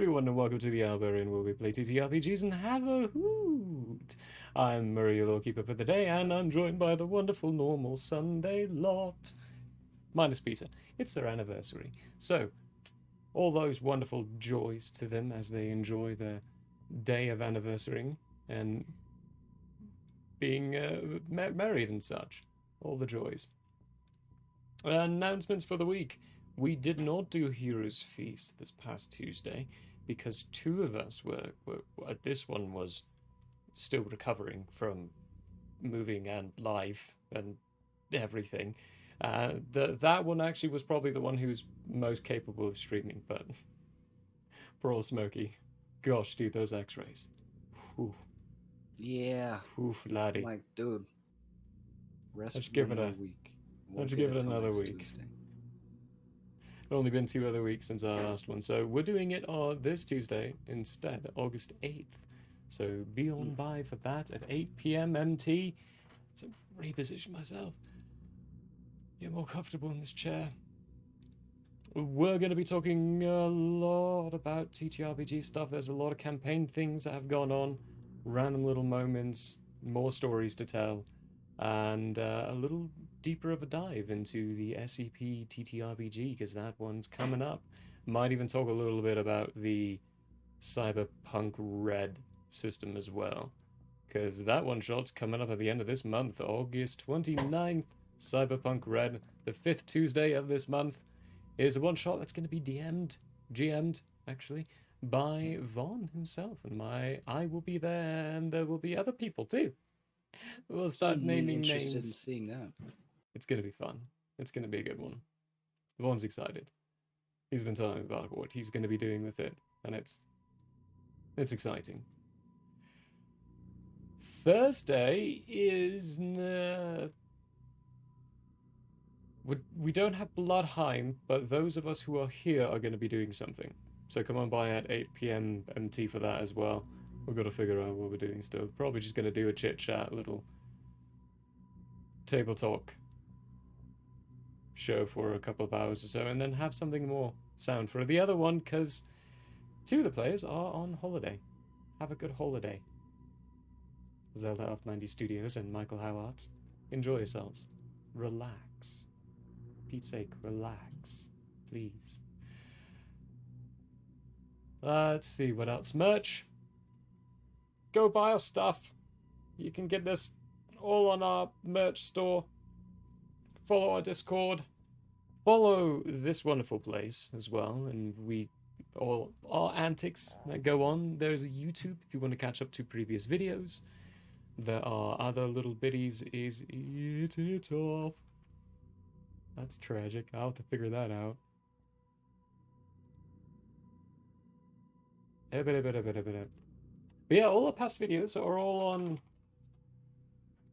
everyone, and welcome to the Albarian, where we play TTRPGs and have a hoot. I'm Murray, your Lawkeeper for the day, and I'm joined by the wonderful normal Sunday lot. Minus Peter. It's their anniversary. So, all those wonderful joys to them as they enjoy their day of anniversarying and being married and such. All the joys. Announcements for the week. We did not do Heroes Feast this past Tuesday because two of us were this one was still recovering from moving and life and everything. That one actually was probably the one who's most capable of streaming, but poor old Smokey. Gosh, dude, those x-rays. Whew. Yeah. Oof, laddie. Like, dude, rest Let's one give it more a- week. let's Won't give get it till another next week. Tuesday. Only been 2 other weeks since our last one, so we're doing it this Tuesday instead, August 8th. So be on by for that at 8 p.m. MT. So reposition myself. Get more comfortable in this chair. We're going to be talking a lot about TTRPG stuff. There's a lot of campaign things that have gone on, random little moments, more stories to tell, and a little deeper of a dive into the SCP TTRPG, because that one's coming up. Might even talk a little bit about the Cyberpunk Red system as well, because that one shot's coming up at the end of this month, August 29th. Cyberpunk Red, the 5th Tuesday of this month, is a one shot that's going to be GM'd actually, by Vaughn himself, and I will be there, and there will be other people too. We'll start naming interested names. in seeing that. It's going to be fun. It's going to be a good one. Vaughn's excited. He's been telling me about what he's going to be doing with it, and it's exciting. Thursday is... we don't have Bloodheim, but those of us who are here are going to be doing something. So come on by at 8 p.m. MT for that as well. We've got to figure out what we're doing still. Probably just going to do a chit-chat, little table talk show for a couple of hours or so, and then have something more sound for the other one, because 2 of the players are on holiday. Have a good holiday. Zelda of 90 Studios and Michael Howard. Enjoy yourselves. Relax. Pete's sake, relax. Please. Let's see, what else? Merch. Go buy our stuff. You can get this all on our merch store. Follow our Discord. Follow this wonderful place as well, and all our antics that go on. There's a YouTube if you want to catch up to previous videos. There are other little biddies. Is it off? That's tragic. I'll have to figure that out. But yeah, all our past videos are all on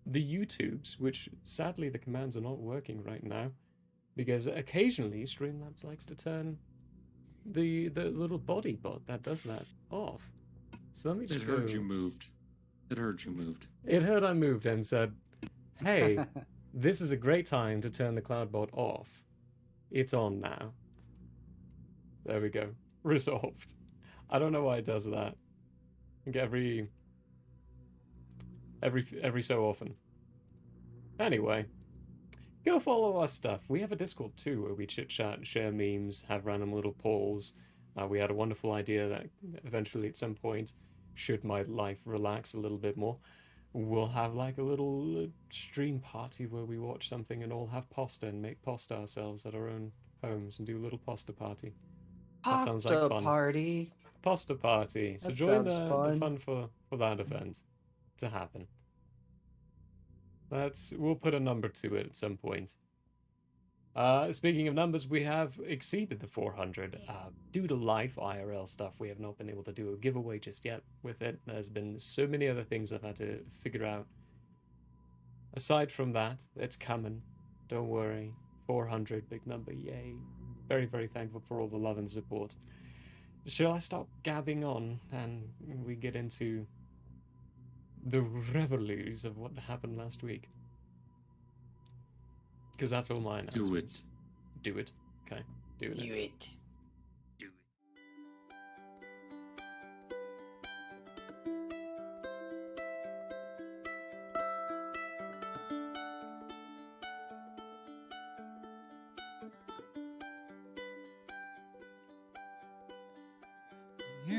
the YouTubes, which sadly the commands are not working right now, because occasionally Streamlabs likes to turn the little body bot that does that off. So let me just It heard you moved. It heard you moved. It heard I moved and said, hey, this is a great time to turn the cloudbot off. It's on now. There we go. Resolved. I don't know why it does that. Like every so often. Anyway, go follow our stuff. We have a Discord too, where we chit chat, share memes, have random little polls. We had a wonderful idea that eventually at some point, should my life relax a little bit more, we'll have like a little stream party where we watch something and all have pasta and make pasta ourselves at our own homes and do a little pasta party. That sounds like fun. Party. Pasta party. So That join sounds the fun. fun for that event to happen. We'll put a number to it at some point. Speaking of numbers, we have exceeded the 400. Due to life IRL stuff, we have not been able to do a giveaway just yet with it. There's been so many other things I've had to figure out. Aside from that, it's coming. Don't worry. 400, big number, yay. Very, very thankful for all the love and support. Shall I stop gabbing on and we get into the reveries of what happened last week? Because that's all my announcements. Do it. Do it. Okay. Doing it. Do it. Do It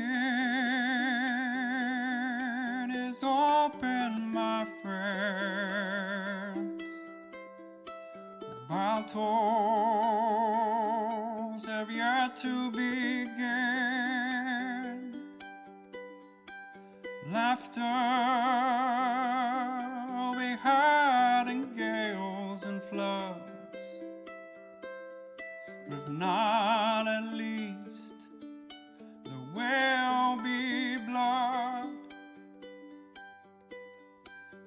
is open, my friends. Battles have yet to begin. Laughter will be heard in gales and floods. If not, at least there will be blood.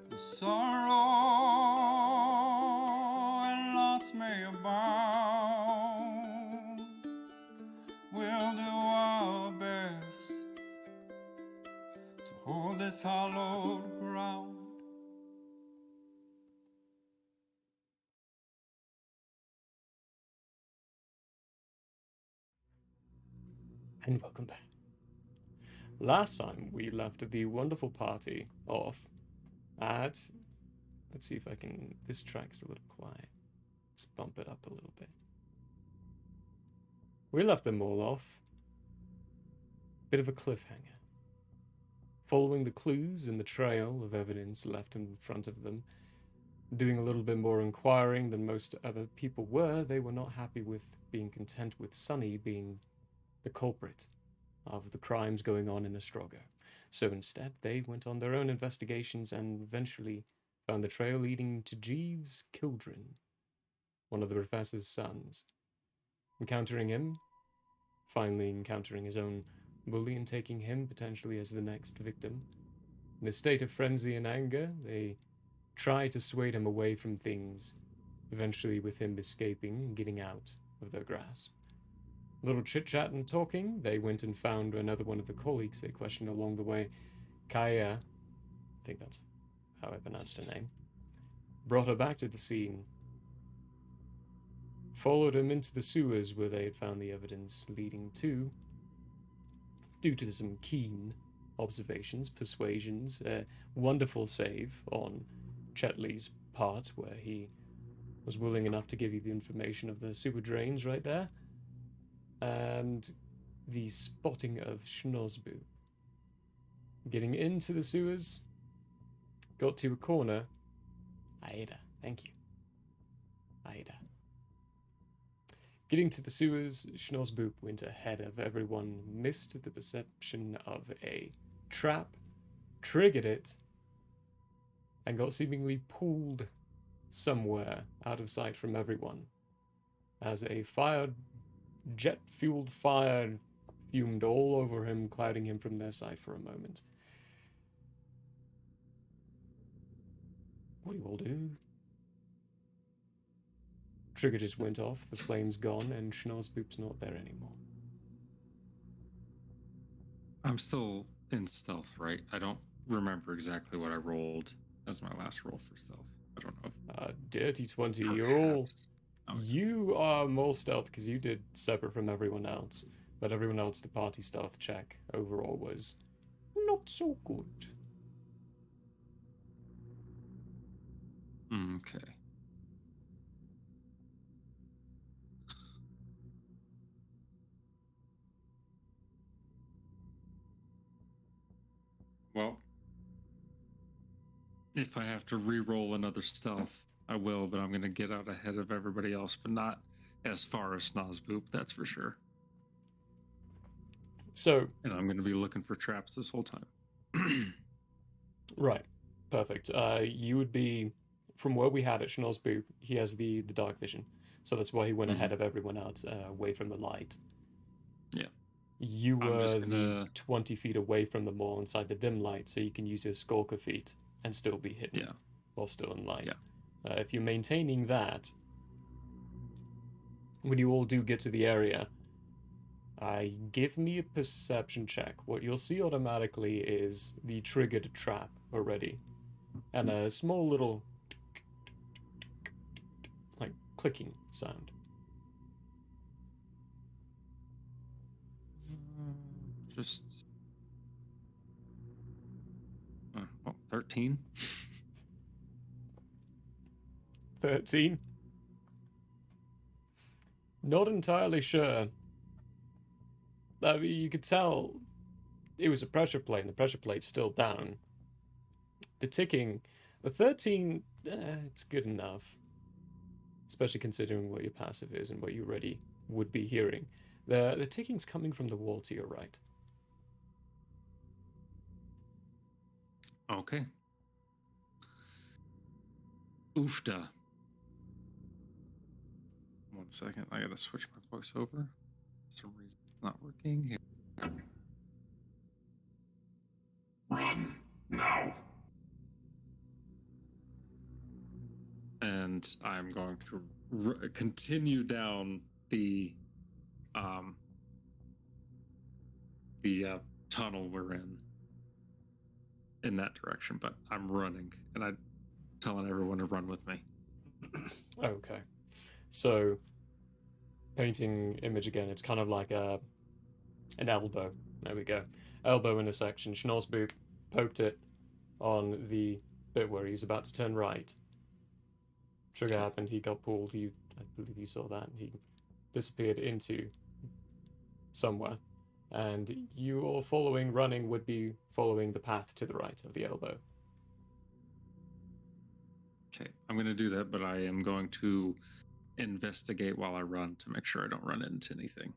The sorrow and loss may abound. We'll do our best to hold this hallowed ground. And welcome back. Last time we left the wonderful party off at. Let's see if I can. This track's a little quiet. Let's bump it up a little bit. We left them all off. Bit of a cliffhanger. Following the clues and the trail of evidence left in front of them, doing a little bit more inquiring than most other people were, they were not happy with being content with Sunny being the culprit of the crimes going on in Ostrogo. So instead, they went on their own investigations and eventually found the trail leading to Jeeves Kildren, one of the professor's sons. Encountering him, finally encountering his own bully and taking him potentially as the next victim. In a state of frenzy and anger, they try to sway him away from things, eventually with him escaping and getting out of their grasp. A little chit-chat and talking, they went and found another one of the colleagues they questioned along the way, Kaya, I think that's how I pronounced her name, brought her back to the scene, followed him into the sewers where they had found the evidence leading to, due to some keen observations, persuasions, a wonderful save on Chetley's part where he was willing enough to give you the information of the sewer drains right there, and the spotting of Snozbupe. Getting into the sewers, got to a corner. Aida, thank you. Aida. Getting to the sewers, Snozbupe went ahead of everyone, missed the perception of a trap, triggered it, and got seemingly pulled somewhere out of sight from everyone as a jet-fueled fire fumed all over him, clouding him from their sight for a moment. What do you all do? Trigger just went off, the flame's gone, and Snozbupe's not there anymore. I'm still in stealth, right? I don't remember exactly what I rolled as my last roll for stealth. I don't know. Dirty 20, Perhaps. you're all... Okay. You are more stealth because you did separate from everyone else, but everyone else, the party stealth check overall was not so good. Okay. Well, if I have to re-roll another stealth, I will, but I'm going to get out ahead of everybody else, but not as far as Snozbupe, that's for sure. So, And I'm going to be looking for traps this whole time. right, perfect. You would be, from where we had at Snozbupe, he has the dark vision, so that's why he went ahead of everyone else, away from the light. Yeah. You I'm were just the gonna- 20 feet away from them all inside the dim light, so you can use your skulker feet and still be hidden Yeah. while still in light. Yeah. If you're maintaining that, when you all do get to the area, give me a perception check. What you'll see automatically is the triggered trap already, and a small little like clicking sound. Just 13. 13. Not entirely sure. I mean, you could tell it was a pressure plate, and the pressure plate's still down. The ticking, the 13, it's good enough, especially considering what your passive is and what you already would be hearing. The ticking's coming from the wall to your right. Okay. Oofda. 1 second. I gotta switch my voice over. For some reason it's not working here. Run now. And I'm going to continue down the tunnel we're in that direction, but I'm running and I'm telling everyone to run with me. Okay. So, painting image again, it's kind of like an elbow. There we go. Elbow intersection. Snozbupe poked it on the bit where he's about to turn right. Trigger happened, he got pulled, I believe you saw that, he disappeared into somewhere. And you all following, running, would be following the path to the right of the elbow. Okay, I'm going to do that, but I am going to investigate while I run to make sure I don't run into anything.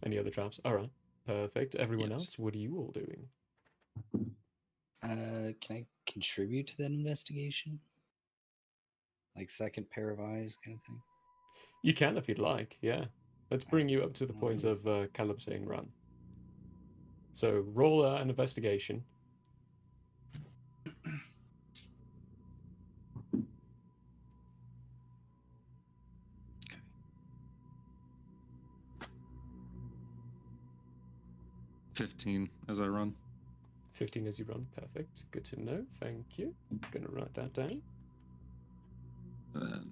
Any other traps? Alright, perfect. Everyone Yes. else, what are you all doing? Can I contribute to that investigation? Like second pair of eyes kind of thing? You can if you'd like, yeah. Let's bring you up to the point of Caleb saying run. So roll an investigation. Okay. 15 as I run. 15 as you run, perfect. Good to know, thank you. Gonna write that down. And then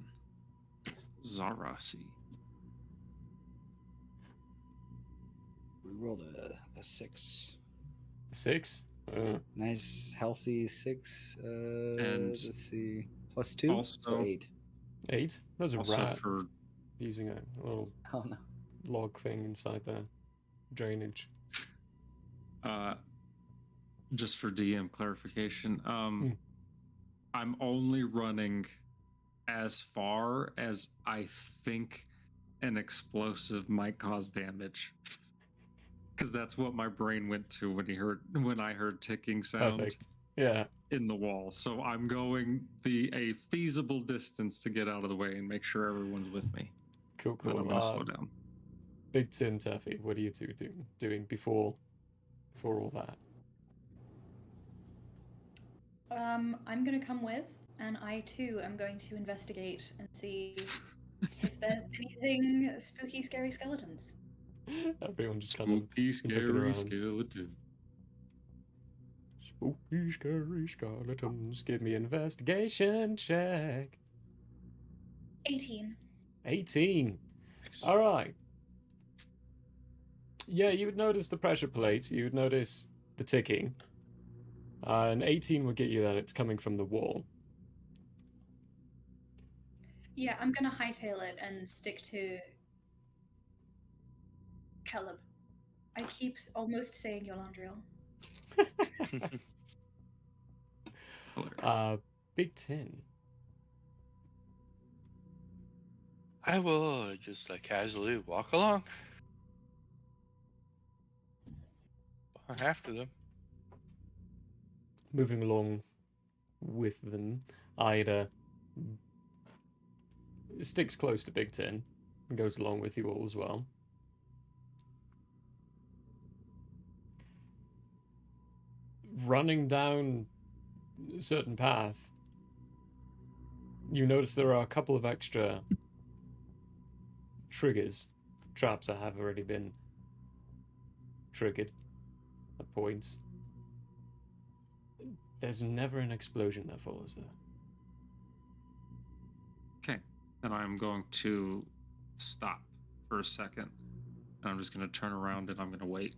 Zarasi. We rolled a 6. 6? Nice, healthy 6. And let's see. Plus 2? also- So 8. 8? There's a Also rat for using a little Oh no. log thing inside the drainage. just for DM clarification, I'm only running as far as I think an explosive might cause damage, because that's what my brain went to when I heard ticking sound Perfect. Yeah. in the wall. So I'm going a feasible distance to get out of the way and make sure everyone's with me. Cool, Then I'm cool. going to slow down. Big Tin Turfy, what are you two doing before all that? I'm gonna come with, and I too am going to investigate and see if there's anything spooky, scary skeletons. Everyone just kind of Spooky, looking scary around. skeleton. Spooky, scary skeletons. Give me investigation check. 18. 18. Nice. All right. Yeah, you would notice the pressure plate. You would notice the ticking. An 18 would get you that it's coming from the wall. Yeah, I'm gonna hightail it and stick to Caleb. I keep almost saying Yolandriel. Big Tin. I will just casually walk along. After them. Moving along with them, Ida sticks close to Big Tin and goes along with you all as well. Running down a certain path, you notice there are a couple of extra traps that have already been triggered at points. There's never an explosion that follows though. Okay, and I'm going to stop for a second, and I'm just going to turn around and I'm going to wait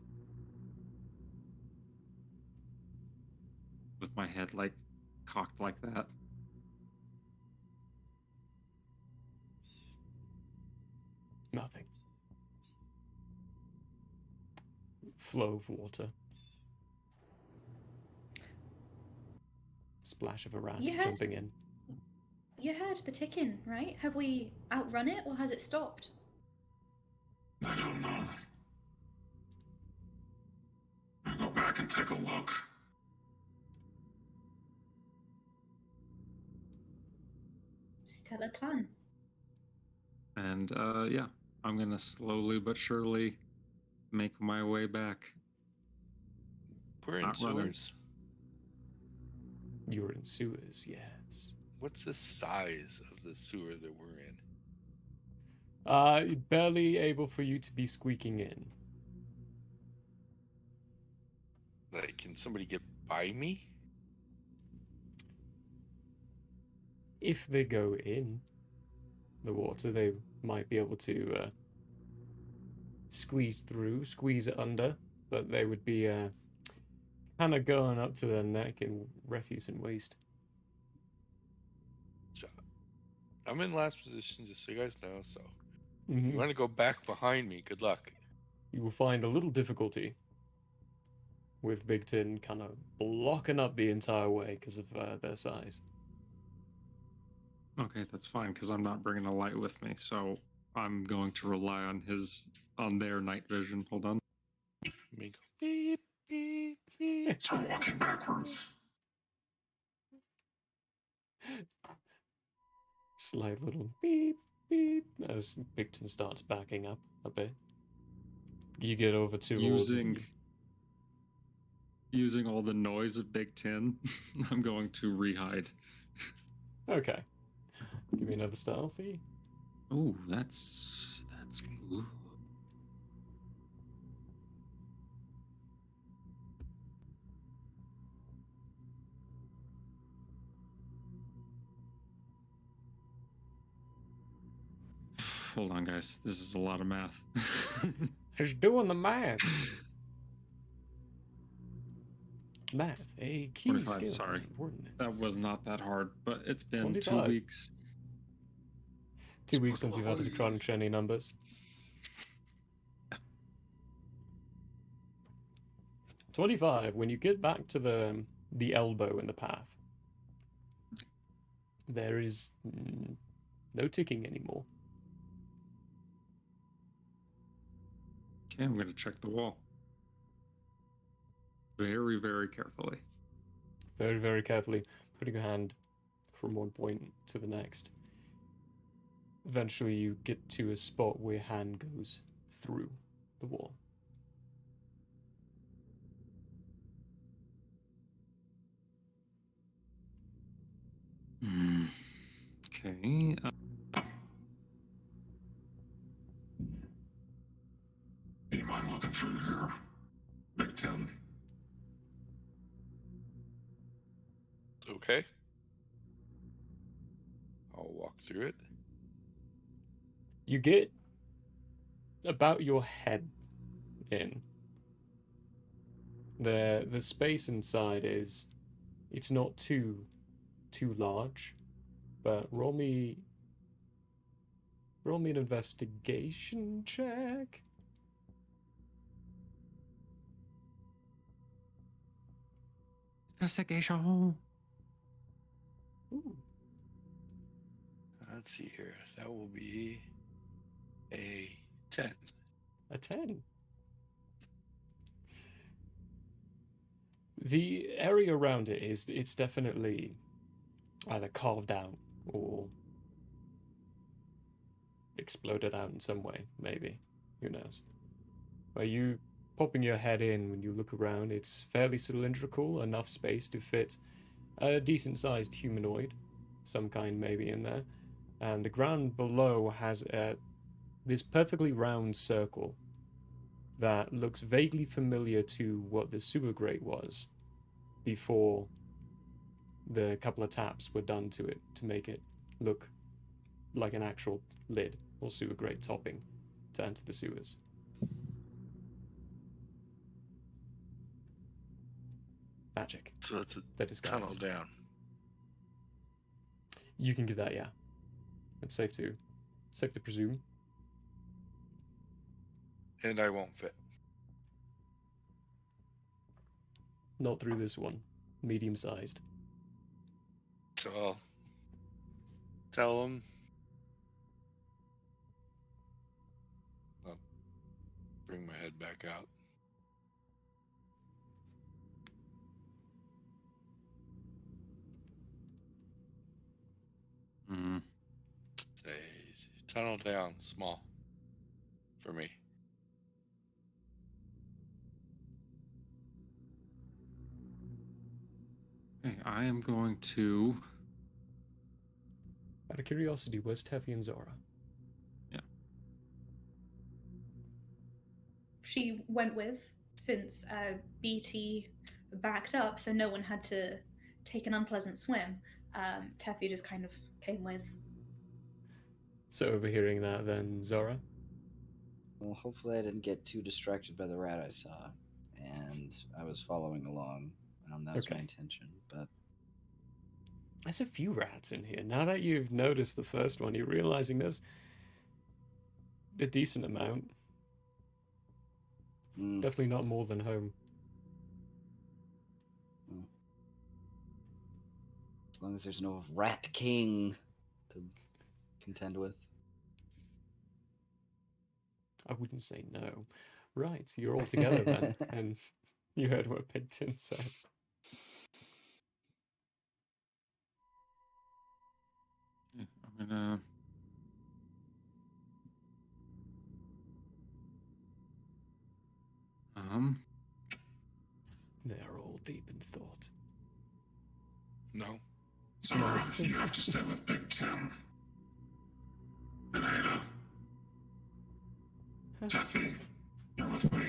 with my head cocked like that. Nothing. flow of water. Splash of a rat Yeah. jumping in. You heard the ticking, right? Have we outrun it or has it stopped? I don't know. I'll go back and take a look. Stellar plan. And yeah, I'm gonna slowly but surely make my way back. We're in Not running. sewers. You're in sewers, yes. What's the size of the sewer that we're in? Barely able for you to be squeaking in. Like, can somebody get by me? If they go in the water, they might be able to squeeze through, squeeze it under, but they would be kind of going up to their neck in refuse and waste. So, I'm in last position, just so you guys know. So, Mhm. you want to go back behind me? Good luck. You will find a little difficulty with Big Tin kind of blocking up the entire way because of their size. Okay, that's fine because I'm not bringing a light with me, so I'm going to rely on their night vision. Hold on. Me go beep beep beep. Start walking backwards. Slight little beep beep as Big Tin starts backing up a bit. You get over to Using all the noise of Big Tin, I'm going to rehide. Okay. Give me another stealthy. Oh, that's ooh. Hold on, guys. This is a lot of math. Just doing the math. Math, a key 25, skill. sorry. Ordnance. That was not that hard, but it's been 25. 2 weeks. 2 weeks since you've had to crunch any numbers. 25. When you get back to the elbow in the path, there is no ticking anymore. Okay, I'm going to check the wall. Very, very carefully. Very, very carefully, putting your hand from one point to the next. Eventually, you get to a spot where your hand goes through the wall. Okay. Do you mind looking through here, Big Tin? Okay. I'll walk through it. You get about your head in. The space inside it's not too large, but roll me an investigation check. Investigation. Ooh, Let's see here. That will be a 10. a 10. The area around it's definitely either carved out or exploded out in some way, maybe. Who knows? Are you popping your head in when you look around? It's fairly cylindrical, enough space to fit a decent-sized humanoid, some kind maybe in there. And the ground below has this perfectly round circle that looks vaguely familiar to what the sewer grate was before the couple of taps were done to it to make it look like an actual lid or sewer grate topping to enter the sewers. Magic. So it's They're a tunnel disguised. down. You can get that, yeah. It's safe to presume. And I won't fit. Not through this one. Medium-sized. So I'll tell him. I'll bring my head back out. Mm. Say, tunnel down, small. For me. Okay, I am going to. Out of curiosity, where's Teffy and Zora? She went with, since BT backed up, so no one had to take an unpleasant swim. Teffy just kind of came with. So overhearing that, then Zora? Well, hopefully I didn't get too distracted by the rat I saw, and I was following along. That was my Okay. intention, but There's a few rats in here. Now that you've noticed the first one, you're realizing there's a decent amount. Definitely not more than home. as long as there's no rat king to contend with. I wouldn't say no. Right, so you're all together then, and you heard what Big Tin said. Okay, I'm gonna. They are all deep in thought. No. Zora, you have to stay with Big Tim. And Ada. Teffy, you're with me.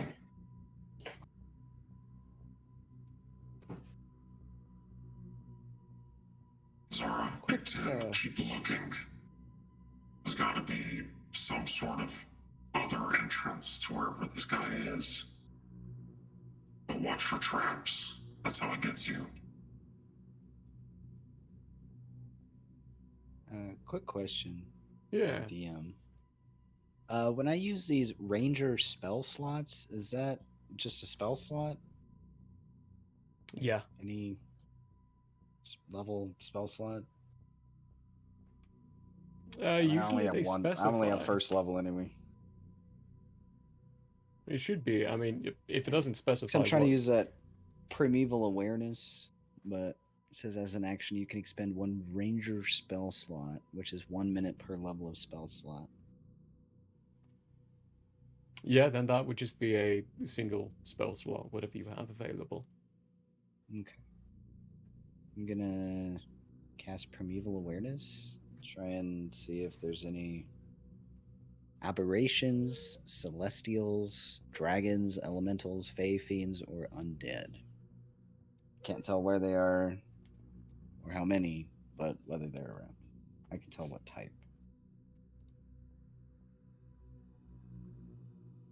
Zora, Big Tim, keep looking. There's gotta be some sort of other entrance to wherever this guy is. But watch for traps. That's how it gets you. Quick question. Yeah. DM. When I use these ranger spell slots, is that just a spell slot? Yeah. Any level spell slot? I Usually only have they one. specify. I only have first level anyway. It should be. I mean, if it doesn't specify. I'm trying to use that primeval awareness, but it says as an action you can expend one ranger spell slot, which is 1 minute per level of spell slot. Yeah, then that would just be a single spell slot, whatever you have available. Okay. I'm gonna cast primeval awareness. Try and see if there's any aberrations, celestials, dragons, elementals, fey fiends, or undead. Can't tell where they are or how many, but whether they're around. I can tell what type.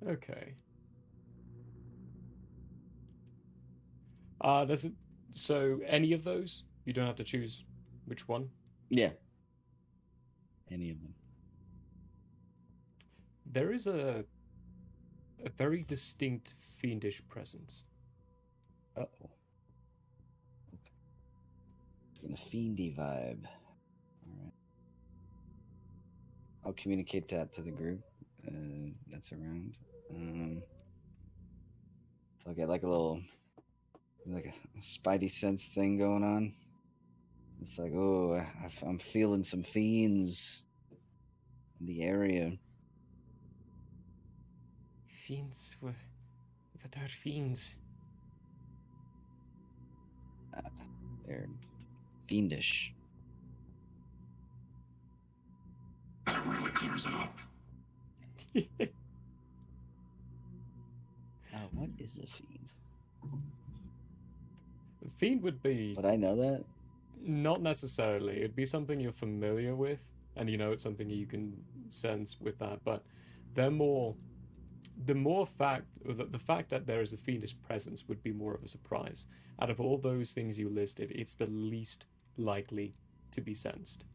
Okay. There's so any of those? You don't have to choose which one? Yeah. Any of them. There is a very distinct fiendish presence. Uh-oh. Okay. Getting a fiendy vibe. Alright. I'll communicate that to the group that's around. I'll get like a little, like a spidey sense thing going on. It's like, oh, I'm feeling some fiends in the area. Fiends? What are fiends? They're fiendish. That really clears it up. What is a fiend? Fiend would be... Would I know that? Not necessarily. It'd be something you're familiar with, and you know it's something you can sense with that, but they're more... The fact that there is a fiendish presence would be more of a surprise. Out of all those things you listed, it's the least likely to be sensed.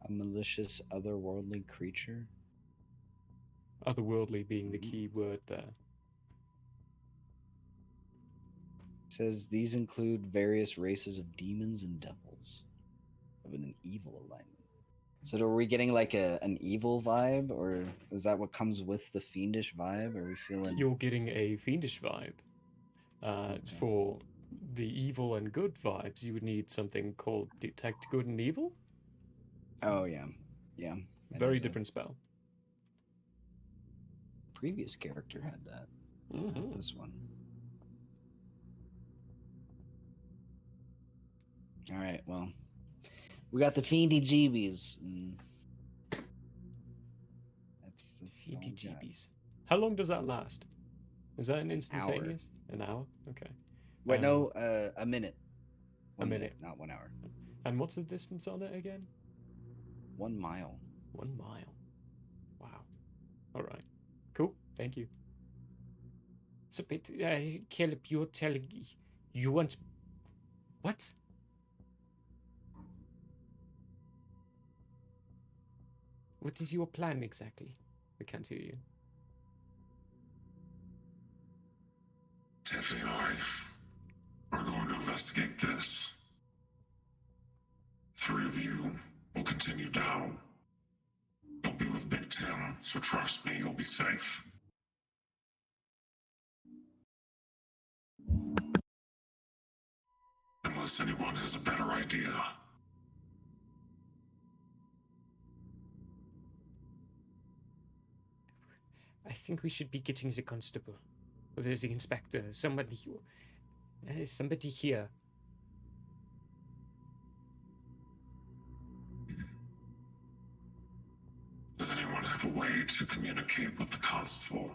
A malicious, otherworldly creature? Otherworldly being the key word there. says these include various races of demons and devils of an evil alignment. So are we getting like an evil vibe, or is that what comes with the fiendish vibe? Are we feeling? You're getting a fiendish vibe. For the evil and good vibes, you would need something called Detect Good and Evil. Oh yeah, yeah. that Very is a- different spell. Previous character had that. Mhm. This one. All right. Well, we got the fiendy jeebies. That's all we got. GBs. How long does that last? Is that an instantaneous? An hour? Okay. Wait, no, a minute. A minute. Not 1 hour. And what's the distance on it again? 1 mile. 1 mile. Wow. All right. Cool. Thank you. So, but, Caleb, you're telling you want what? What is your plan exactly? I can't hear you. Tiffy and I are going to investigate this. 3 of you will continue down. You'll be with Big Tim, so trust me, you'll be safe. Unless anyone has a better idea. I think we should be getting the constable. Or there's the inspector. Somebody here. Does anyone have a way to communicate with the constable?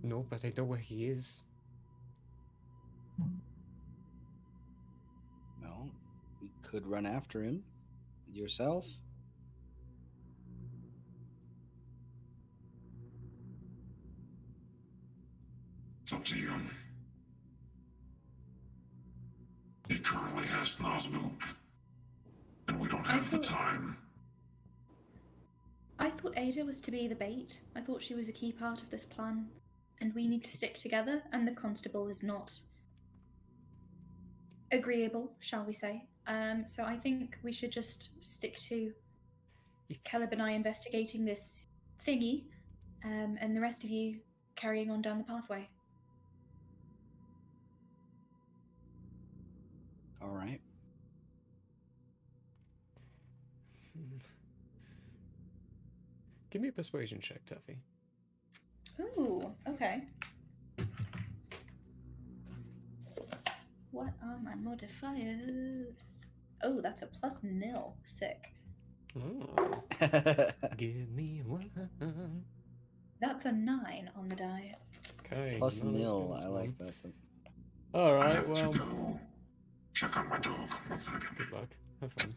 No, but I know where he is. Well, we could run after him. Yourself? It's up to you. He currently has Snozbupe, and we don't have the time. I thought Ada was to be the bait. I thought she was a key part of this plan, and we need to stick together, and the constable is not agreeable, shall we say. So I think we should just stick to Caleb and I investigating this thingy, and the rest of you carrying on down the pathway. All right. Give me a persuasion check, Tuffy. Ooh, okay. What are my modifiers? Oh, that's a +0. Sick. Oh. Give me one. That's a 9 on the die. Okay. Plus not as good nil. as I one. like that. All I right. have Well. to go check on my dog. 1 second. Good luck. Have fun.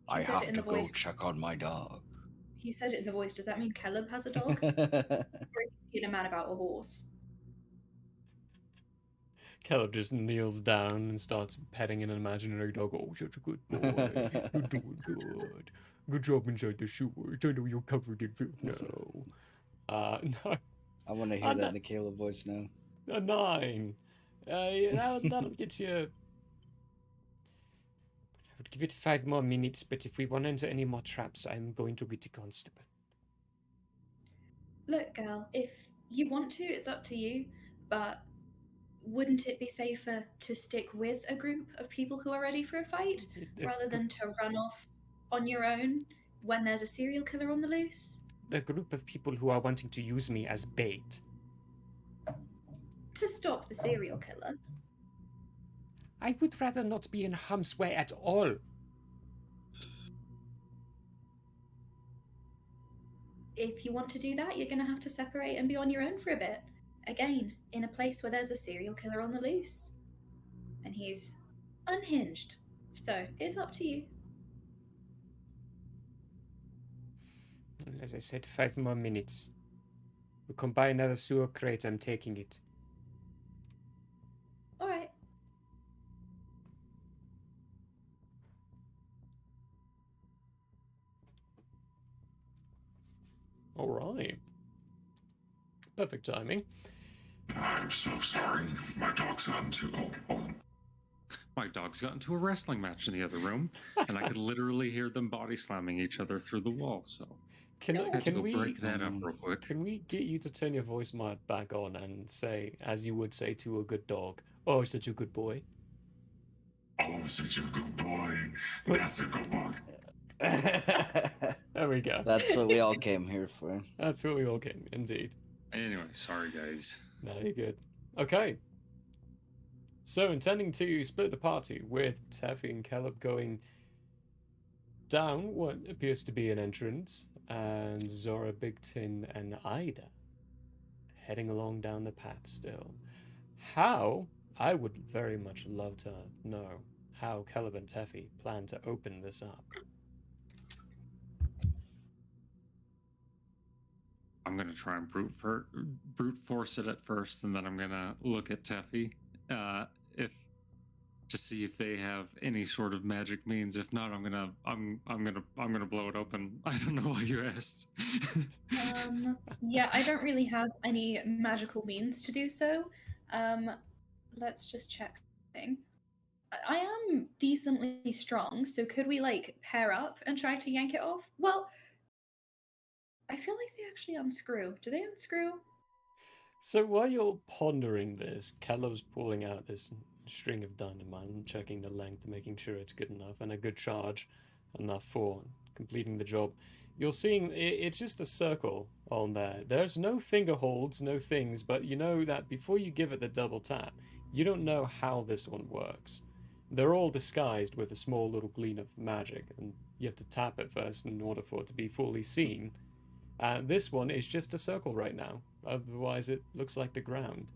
I said have it in to the go voice. check on my dog. He said it in the voice. Does that mean Caleb has a dog? Or is he a man about a horse? Caleb just kneels down and starts petting an imaginary dog. Oh, such a good boy. You're doing good. Good job inside the sewers. I know you're covered in filth now. No. I want to hear that in the Caleb voice now. A 9. That'll get you. I would give it 5 more minutes, but if we run into any more traps, I'm going to get a constable. Look, girl, if you want to, it's up to you, but wouldn't it be safer to stick with a group of people who are ready for a fight rather than to run off on your own when there's a serial killer on the loose? A group of people who are wanting to use me as bait. To stop the serial killer? I would rather not be in harm's way at all. If you want to do that, you're going to have to separate and be on your own for a bit. Again, in a place where there's a serial killer on the loose. And he's unhinged. So, it's up to you. As I said, 5 more minutes. We come by another sewer crate, I'm taking it. Alright. Alright. perfect timing. I'm so sorry. My dog's gotten too old. My dog's got into a wrestling match in the other room, and I could literally hear them body slamming each other through the wall. So Can I had to go we break that up real quick. can we get you to turn your voice mic back on and say, as you would say to a good dog, "Oh, such a good boy." Oh, such a good boy. That's a good boy. There we go. That's what we all came here for. That's what we all came, indeed. Anyway, sorry guys. No, you're good. Okay. So, intending to split the party with Taffy and Caleb going down what appears to be an entrance, and Zora, Big Tin, and Ida heading along down the path still. How, I would very much love to know how Caleb and Taffy plan to open this up. I'm gonna try and brute force it at first, and then I'm gonna look at Teffy, if to see if they have any sort of magic means. If not, I'm gonna blow it open. I don't know why you asked. Yeah, I don't really have any magical means to do so. Let's just check something. I am decently strong, so could we like pair up and try to yank it off? Well, I feel like they actually unscrew. Do they unscrew? So while you're pondering this, Caleb's pulling out this string of dynamite and checking the length, making sure it's good enough and a good charge enough for completing the job. You're seeing it's just a circle on there. There's no finger holds, no things, but you know that before you give it the double tap, you don't know how this one works. They're all disguised with a small little gleam of magic, and you have to tap it first in order for it to be fully seen. This one is just a circle right now. Otherwise, it looks like the ground.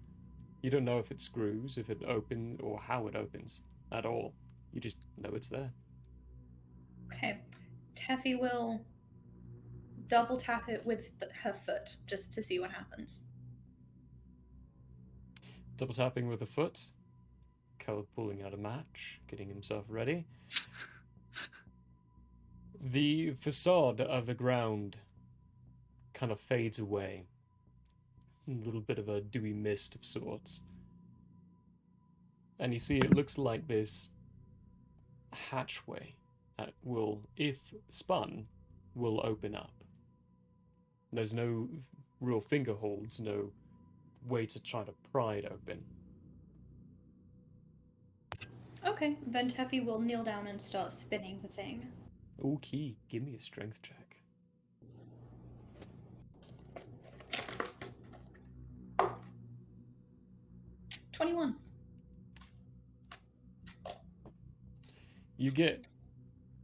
You don't know if it screws, if it opens, or how it opens at all. You just know it's there. Okay. Teffy will double tap it with her foot just to see what happens. Double tapping with a foot. Caleb pulling out a match, getting himself ready. The facade of the ground kind of fades away. A little bit of a dewy mist of sorts. And you see it looks like this hatchway that will, if spun, will open up. There's no real finger holds, no way to try to pry it open. Okay, then Teffy will kneel down and start spinning the thing. Okay, give me a strength check. $21. You get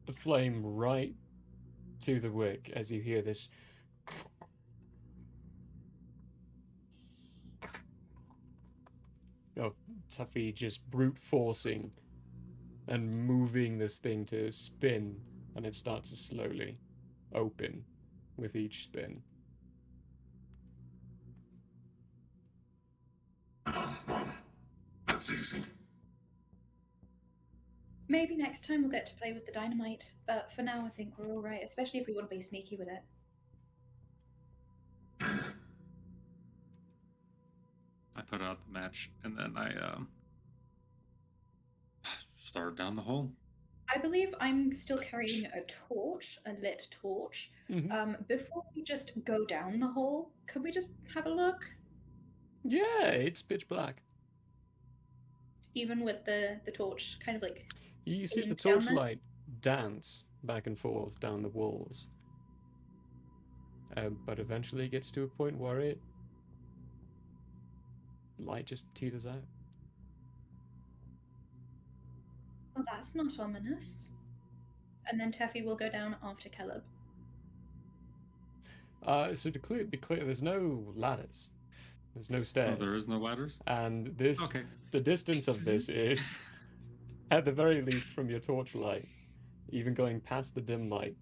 the flame right to the wick as you hear this. Oh, Tuffy just brute forcing and moving this thing to spin, and it starts to slowly open with each spin. Well, that's easy. Maybe next time we'll get to play with the dynamite, but for now I think we're all right, especially if we want to be sneaky with it. I put out the match, and then I started down the hole. I believe I'm still carrying a torch, a lit torch. Mm-hmm. Before we just go down the hole, could we just have a look? Yeah, it's pitch black. Even with the torch kind of like... You see the aimed down there? torchlight dance back and forth down the walls. But eventually it gets to a point where light just teeters out. Well, that's not ominous. And then Teffy will go down after Caleb. So to be clear, there's no ladders. There's no stairs. Oh, there is no ladders? And this, Okay. the distance of this is, at the very least from your torchlight, even going past the dim light,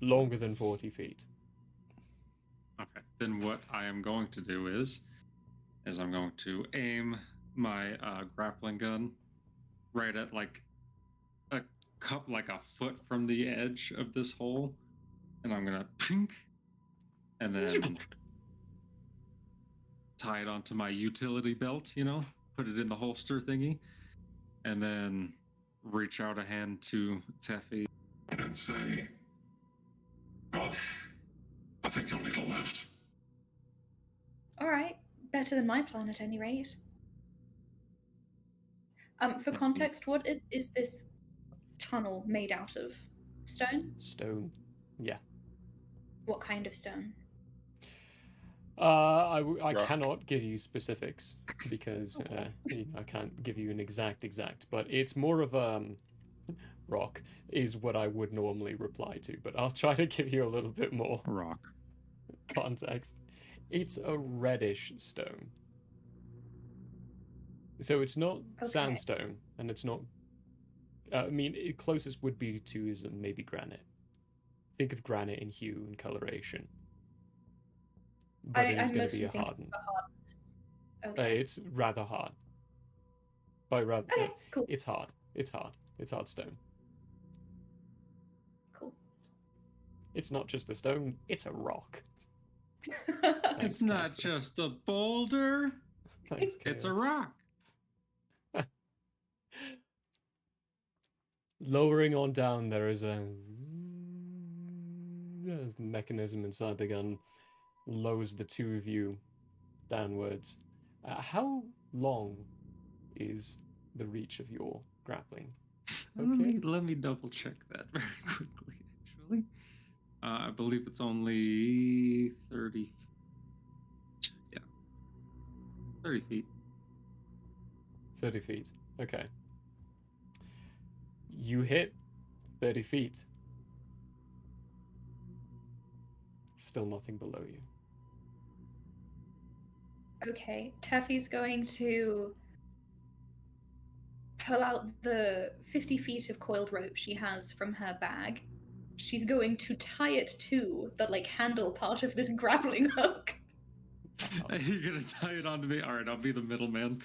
longer than 40 feet. Okay. Then what I am going to do is I'm going to aim my grappling gun right at like a foot from the edge of this hole, and I'm gonna pink, and then tie it onto my utility belt, put it in the holster thingy, and then reach out a hand to Teffy and say, well, I think you'll need a lift. All right, better than my plan at any rate. For context, what is this tunnel made out of? Stone? Stone. Yeah. What kind of stone? I Rock. cannot give you specifics because I can't give you an exact, but it's more of rock is what I would normally reply to, but I'll try to give you a little bit more rock context. It's a reddish stone. So it's not sandstone, and it's not... closest would be to is maybe granite. Think of granite in hue and coloration. But it is going to be a hardened. Okay. It's rather hard. Cool. It's hard. It's hard stone. Cool. It's not just a stone, it's a rock. It's not just a boulder. Thanks, it's a Chaos. rock. Lowering on down, there is a... There's the mechanism inside the gun. Lowers the two of you downwards. How long is the reach of your grappling? Okay. Let me double check that very quickly, actually. I believe it's only 30 feet. Yeah. 30 feet. 30 feet. Okay. You hit 30 feet. Still nothing below you. Okay, Teffy's going to pull out the 50 feet of coiled rope she has from her bag. She's going to tie it to the handle part of this grappling hook. You're gonna tie it onto me? Alright, I'll be the middleman.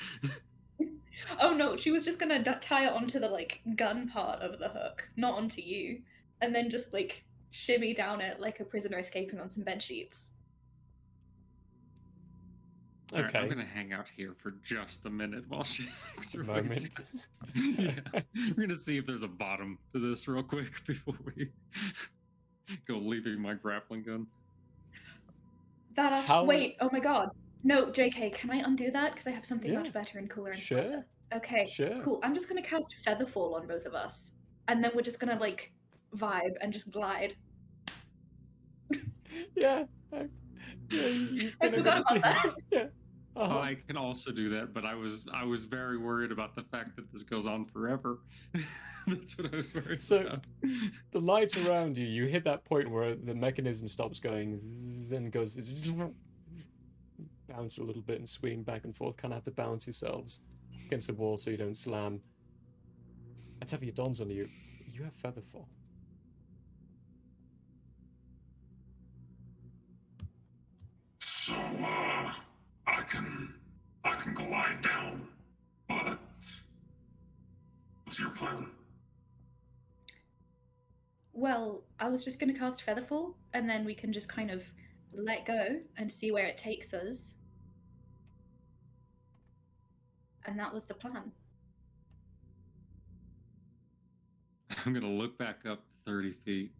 Oh no, she was just gonna tie it onto the gun part of the hook, not onto you, and then just shimmy down it like a prisoner escaping on some bed sheets. Okay. Right, I'm gonna hang out here for just a minute while she makes her way Moment. Yeah, we're gonna see if there's a bottom to this real quick before we go leaving my grappling gun. Wait, oh my god. No, JK, can I undo that? Because I have something much better and cooler and smarter. Okay, cool. I'm just gonna cast Featherfall on both of us. And then we're just gonna vibe and just glide. Yeah. I forgot about that. Yeah. Uh-huh. I can also do that, but I was very worried about the fact that this goes on forever. That's what I was worried about. The lights around you, you hit that point where the mechanism stops going zzz and goes bounce a little bit and swing back and forth. Kind of have to balance yourselves against the wall so you don't slam. And Teffy, it dawns on you. You have Featherfall. So, I can glide down, but what's your plan? Well, I was just gonna cast Featherfall, and then we can just kind of let go and see where it takes us. And that was the plan. I'm gonna look back up 30 feet.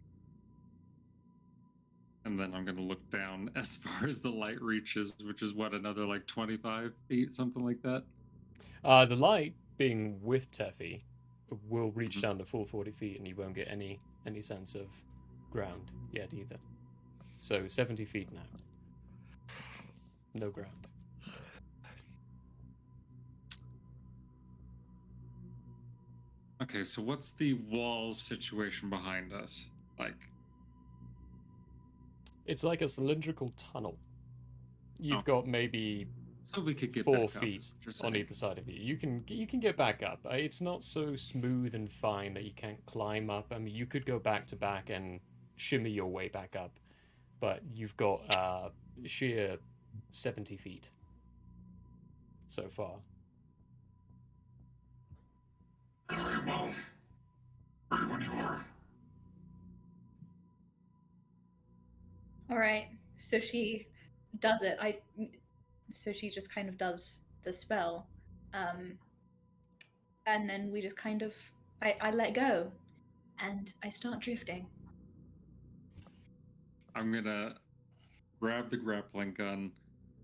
And then I'm going to look down as far as the light reaches, which is what, another 25 feet, something like that? The light, being with Teffy, will reach down the full 40 feet and you won't get any sense of ground yet either. So 70 feet now. No ground. Okay, so what's the wall situation behind us? It's like a cylindrical tunnel. You've got maybe so we could get 4 back feet up, on either side of you. You can get back up. It's not so smooth and fine that you can't climb up. I mean, you could go back to back and shimmy your way back up, but you've got sheer 70 feet so far. Very well. Ready when you are. All right, so she does it. So she just kind of does the spell. And then we just kind of, I let go and I start drifting. I'm gonna grab the grappling gun,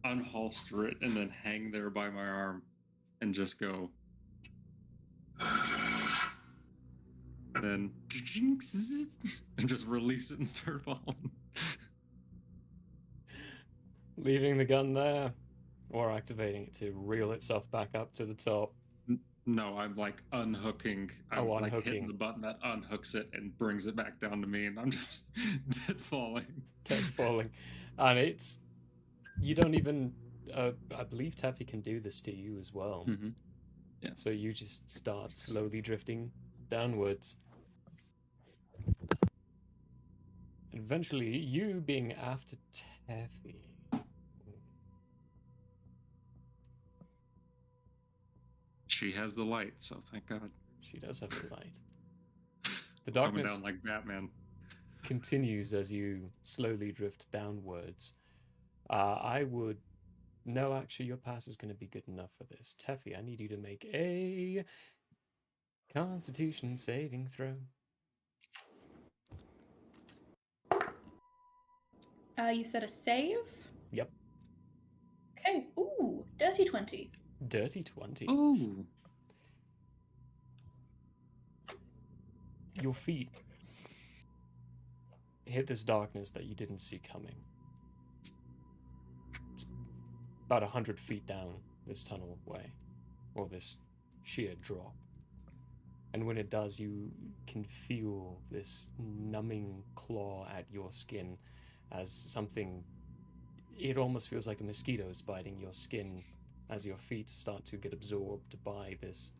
unholster it, and then hang there by my arm and just go. And then and just release it and start falling. Leaving the gun there, or activating it to reel itself back up to the top. No, I'm like unhooking. I'm like hitting the button that unhooks it and brings it back down to me, and I'm just dead falling. Dead falling. And it's. You don't even. I believe Taffy can do this to you as well. Mm-hmm. Yeah. So you just start slowly drifting downwards. And eventually, you being after Taffy. She has the light, so thank God. She does have the light. The darkness coming down like Batman continues as you slowly drift downwards. I would... No, actually, your pass is going to be good enough for this. Teffy, I need you to make a Constitution saving throw. You said a save? Yep. Okay. Ooh, dirty 20. Dirty 20. Ooh. Your feet hit this darkness that you didn't see coming. It's about 100 feet down this tunnel way, or this sheer drop. And when it does, you can feel this numbing claw at your skin as something... It almost feels like a mosquito is biting your skin as your feet start to get absorbed by this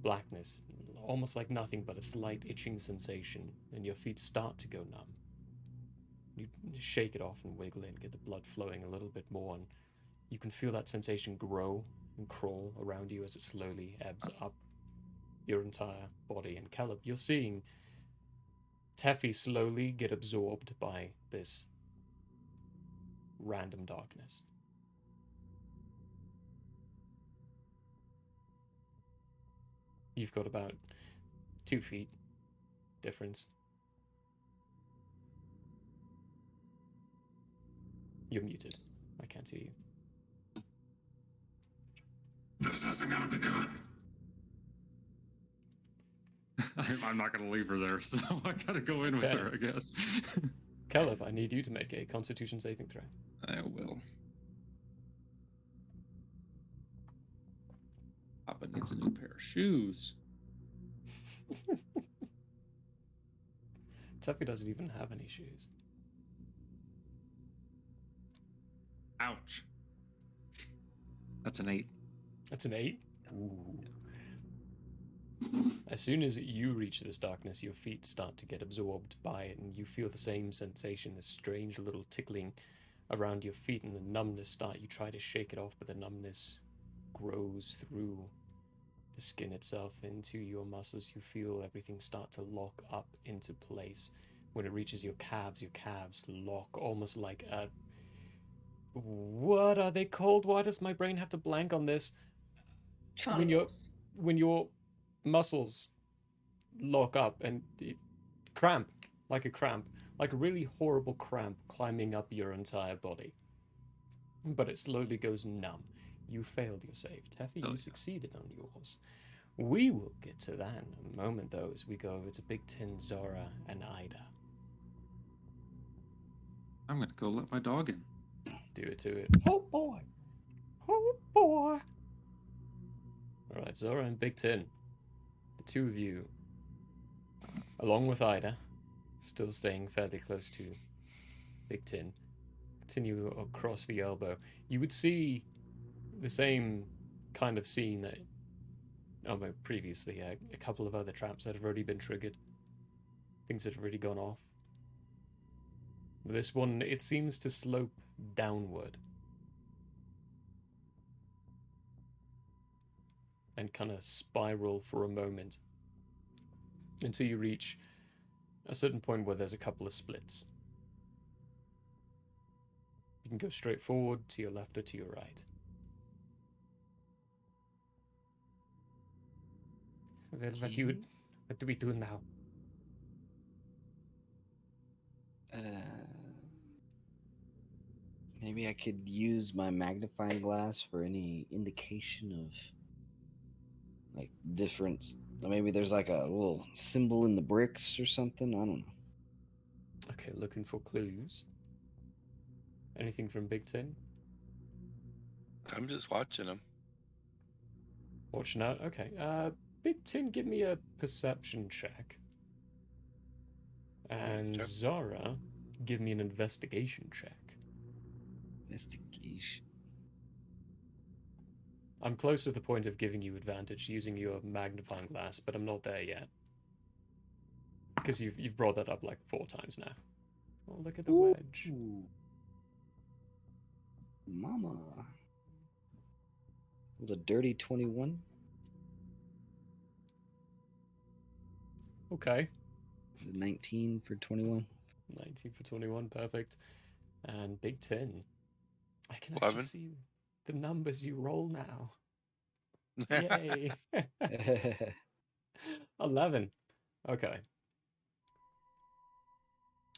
blackness. Almost like nothing but a slight itching sensation, and your feet start to go numb. You shake it off and wiggle it and get the blood flowing a little bit more, and you can feel that sensation grow and crawl around you as it slowly ebbs up your entire body. And Caleb, you're seeing Teffy slowly get absorbed by this random darkness. You've got about 2 feet difference. You're muted. I can't hear you. This isn't gonna be good. I'm not gonna leave her there, so I gotta go in with her, I guess. Caleb, I need you to make a Constitution saving throw. I will. Papa needs a new pair of shoes. Tuffy doesn't even have any shoes. Ouch. That's an 8. That's an 8? Ooh. As soon as you reach this darkness, your feet start to get absorbed by it, and you feel the same sensation, this strange little tickling around your feet, and the numbness start. You try to shake it off, but the numbness grows through the skin itself into your muscles. You feel everything start to lock up into place. When it reaches your calves lock almost like a... What are they called? Why does my brain have to blank on this? Chronicles. When your muscles lock up and cramp, like a really horrible cramp climbing up your entire body. But it slowly goes numb. You failed your save. Teffy, you succeeded on yours. We will get to that in a moment, though, as we go over to Big Tin, Zora, and Ida. I'm gonna go let my dog in. Do it to it. Oh boy. Oh boy. Alright, Zora and Big Tin. The two of you, along with Ida, still staying fairly close to Big Tin, continue across the elbow. You would see the same kind of scene that previously, a couple of other traps that have already been triggered. Things that have already gone off. This one, it seems to slope downward. And kind of spiral for a moment. Until you reach a certain point where there's a couple of splits. You can go straight forward, to your left, or to your right. Well, what do we do now? Maybe I could use my magnifying glass for any indication of like difference. Maybe there's like a little symbol in the bricks or something. I don't know. Okay, looking for clues. Anything from Big Tin? I'm just watching them. Watching out. Okay. Big Tin, give me a perception check. And Sure. Zara, give me an investigation check. Investigation. I'm close to the point of giving you advantage using your magnifying glass, but I'm not there yet. Because you've brought that up like 4 times now. Oh, look at the wedge. Ooh. Mama. With a dirty 21. Okay. 19 for 21. 19 for 21, perfect. And Big Tin. I can 11. actually see the numbers you roll now. Yay. 11. Okay.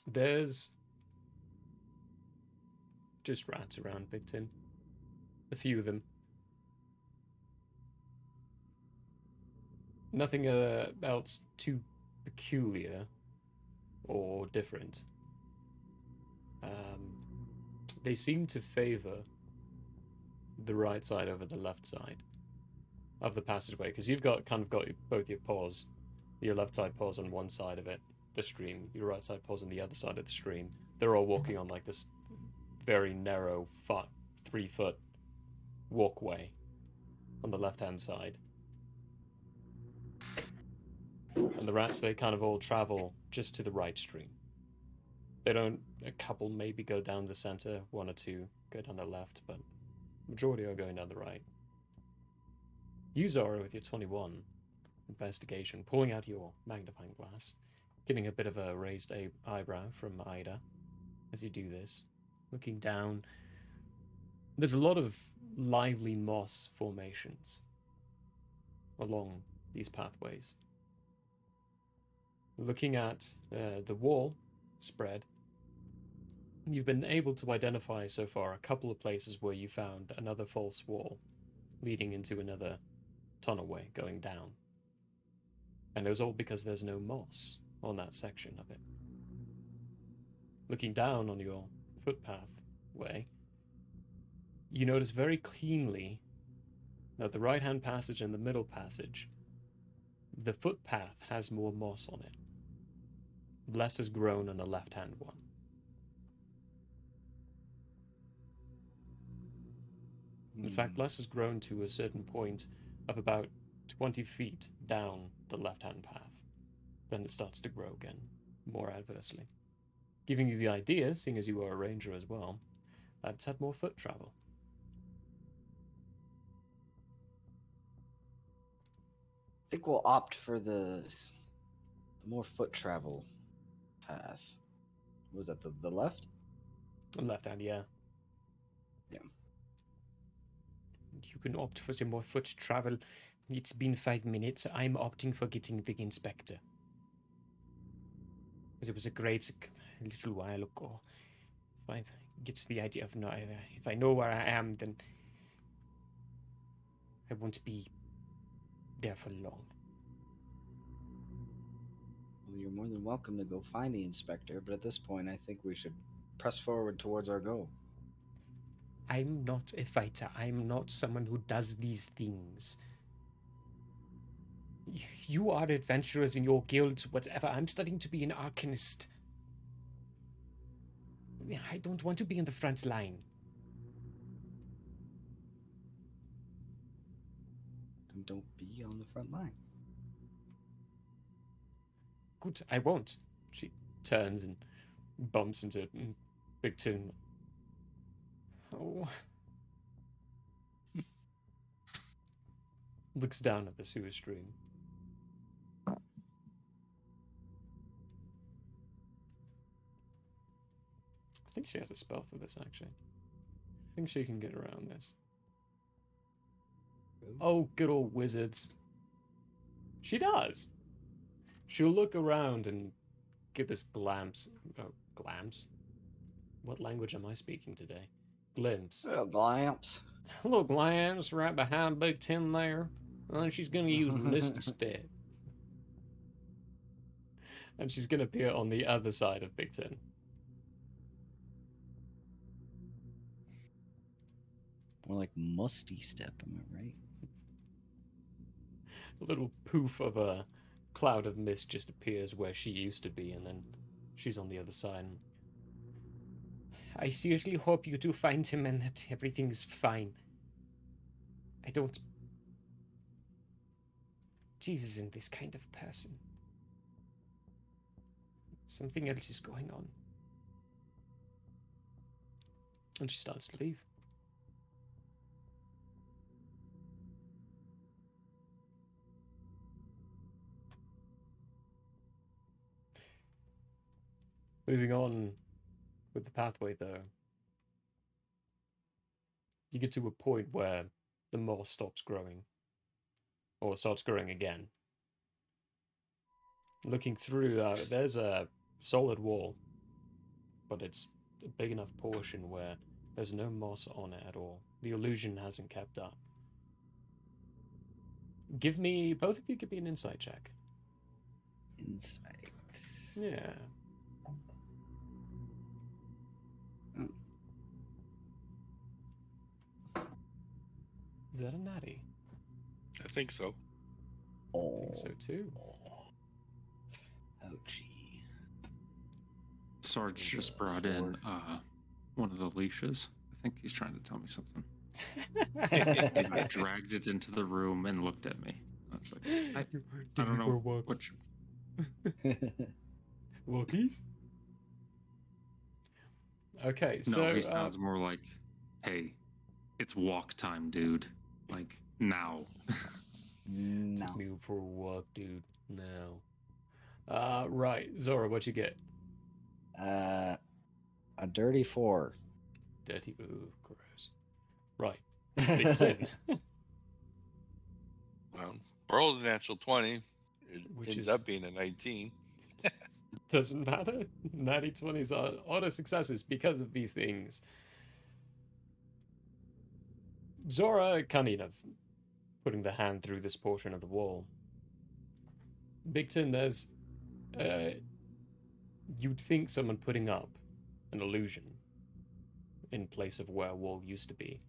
There's just rats around Big Tin. A few of them. Nothing else too peculiar or different. They seem to favor the right side over the left side of the passageway, because you've got both your paws, your left side paws on one side of it, the stream, your right side paws on the other side of the stream. They're all walking on like this very narrow 3-foot walkway on the left hand side. And the rats, they kind of all travel just to the right stream. They don't, a couple maybe go down the center, 1 or 2 go down the left, but majority are going down the right. You, Zara, with your 21 investigation, pulling out your magnifying glass, getting a bit of a raised eyebrow from Ida as you do this, looking down. There's a lot of lively moss formations along these pathways. Looking at the wall spread, you've been able to identify so far a couple of places where you found another false wall leading into another tunnelway going down. And it was all because there's no moss on that section of it. Looking down on your footpath way, you notice very cleanly that the right-hand passage and the middle passage, the footpath has more moss on it. Less has grown on the left-hand one. In fact, less has grown to a certain point of about 20 feet down the left-hand path. Then it starts to grow again, more adversely. Giving you the idea, seeing as you are a ranger as well, that it's had more foot travel. I think we'll opt for the more foot travel path. Was that the left? Left hand, yeah. Yeah. You can opt for some more foot travel. It's been 5 minutes. I'm opting for getting the inspector. Because it was a great little while ago. If I get the idea of if I know where I am, then I won't be there for long. Well, you're more than welcome to go find the inspector, but at this point, I think we should press forward towards our goal. I'm not a fighter. I'm not someone who does these things. You are adventurers in your guilds, whatever. I'm studying to be an arcanist. I don't want to be in the front line. Then don't be on the front line. Good, I won't. She turns and bumps into Big Tin. Oh. Looks down at the sewer stream. I think she has a spell for this, actually. think she can get around this. Oh, good old wizards. She does. She'll look around and get this glimpse. Oh, glimpse? What language am I speaking today? Glimpse. Glamps. Little glimpse right behind Big Ten there. And she's gonna use Misty Step. And she's gonna appear on the other side of Big Ten. More like musty step, am I right? A little poof of a cloud of mist just appears where she used to be, and then she's on the other side. I seriously hope you do find him and that everything's fine. I don't... Jeeves isn't this kind of person. Something else is going on. And she starts to leave. Moving on with the pathway, though, you get to a point where the moss stops growing, or starts growing again. Looking through, there's a solid wall, but it's a big enough portion where there's no moss on it at all. The illusion hasn't kept up. Both of you give me an insight check. Insight. Yeah. Is that a natty? I think so. I Oh. think so too. Ouchie. Sarge just brought in one of the leashes. I think he's trying to tell me something. I dragged it into the room and looked at me. I was like, I don't know what you... Walkies? Okay, No, so... he sounds more like, hey, it's walk time, dude. Like, now. No. Take me for a walk, dude. Now. Right. Zora, what'd you get? A dirty 4. Dirty. Ooh, gross. Right. Big 10. Well, rolled a natural 20. It Which ends is- up being a 19. Doesn't matter. Natty 20s are auto successes because of these things. Zora kind of putting the hand through this portion of the wall. Big Tin, there's... you'd think someone putting up an illusion in place of where a wall used to be,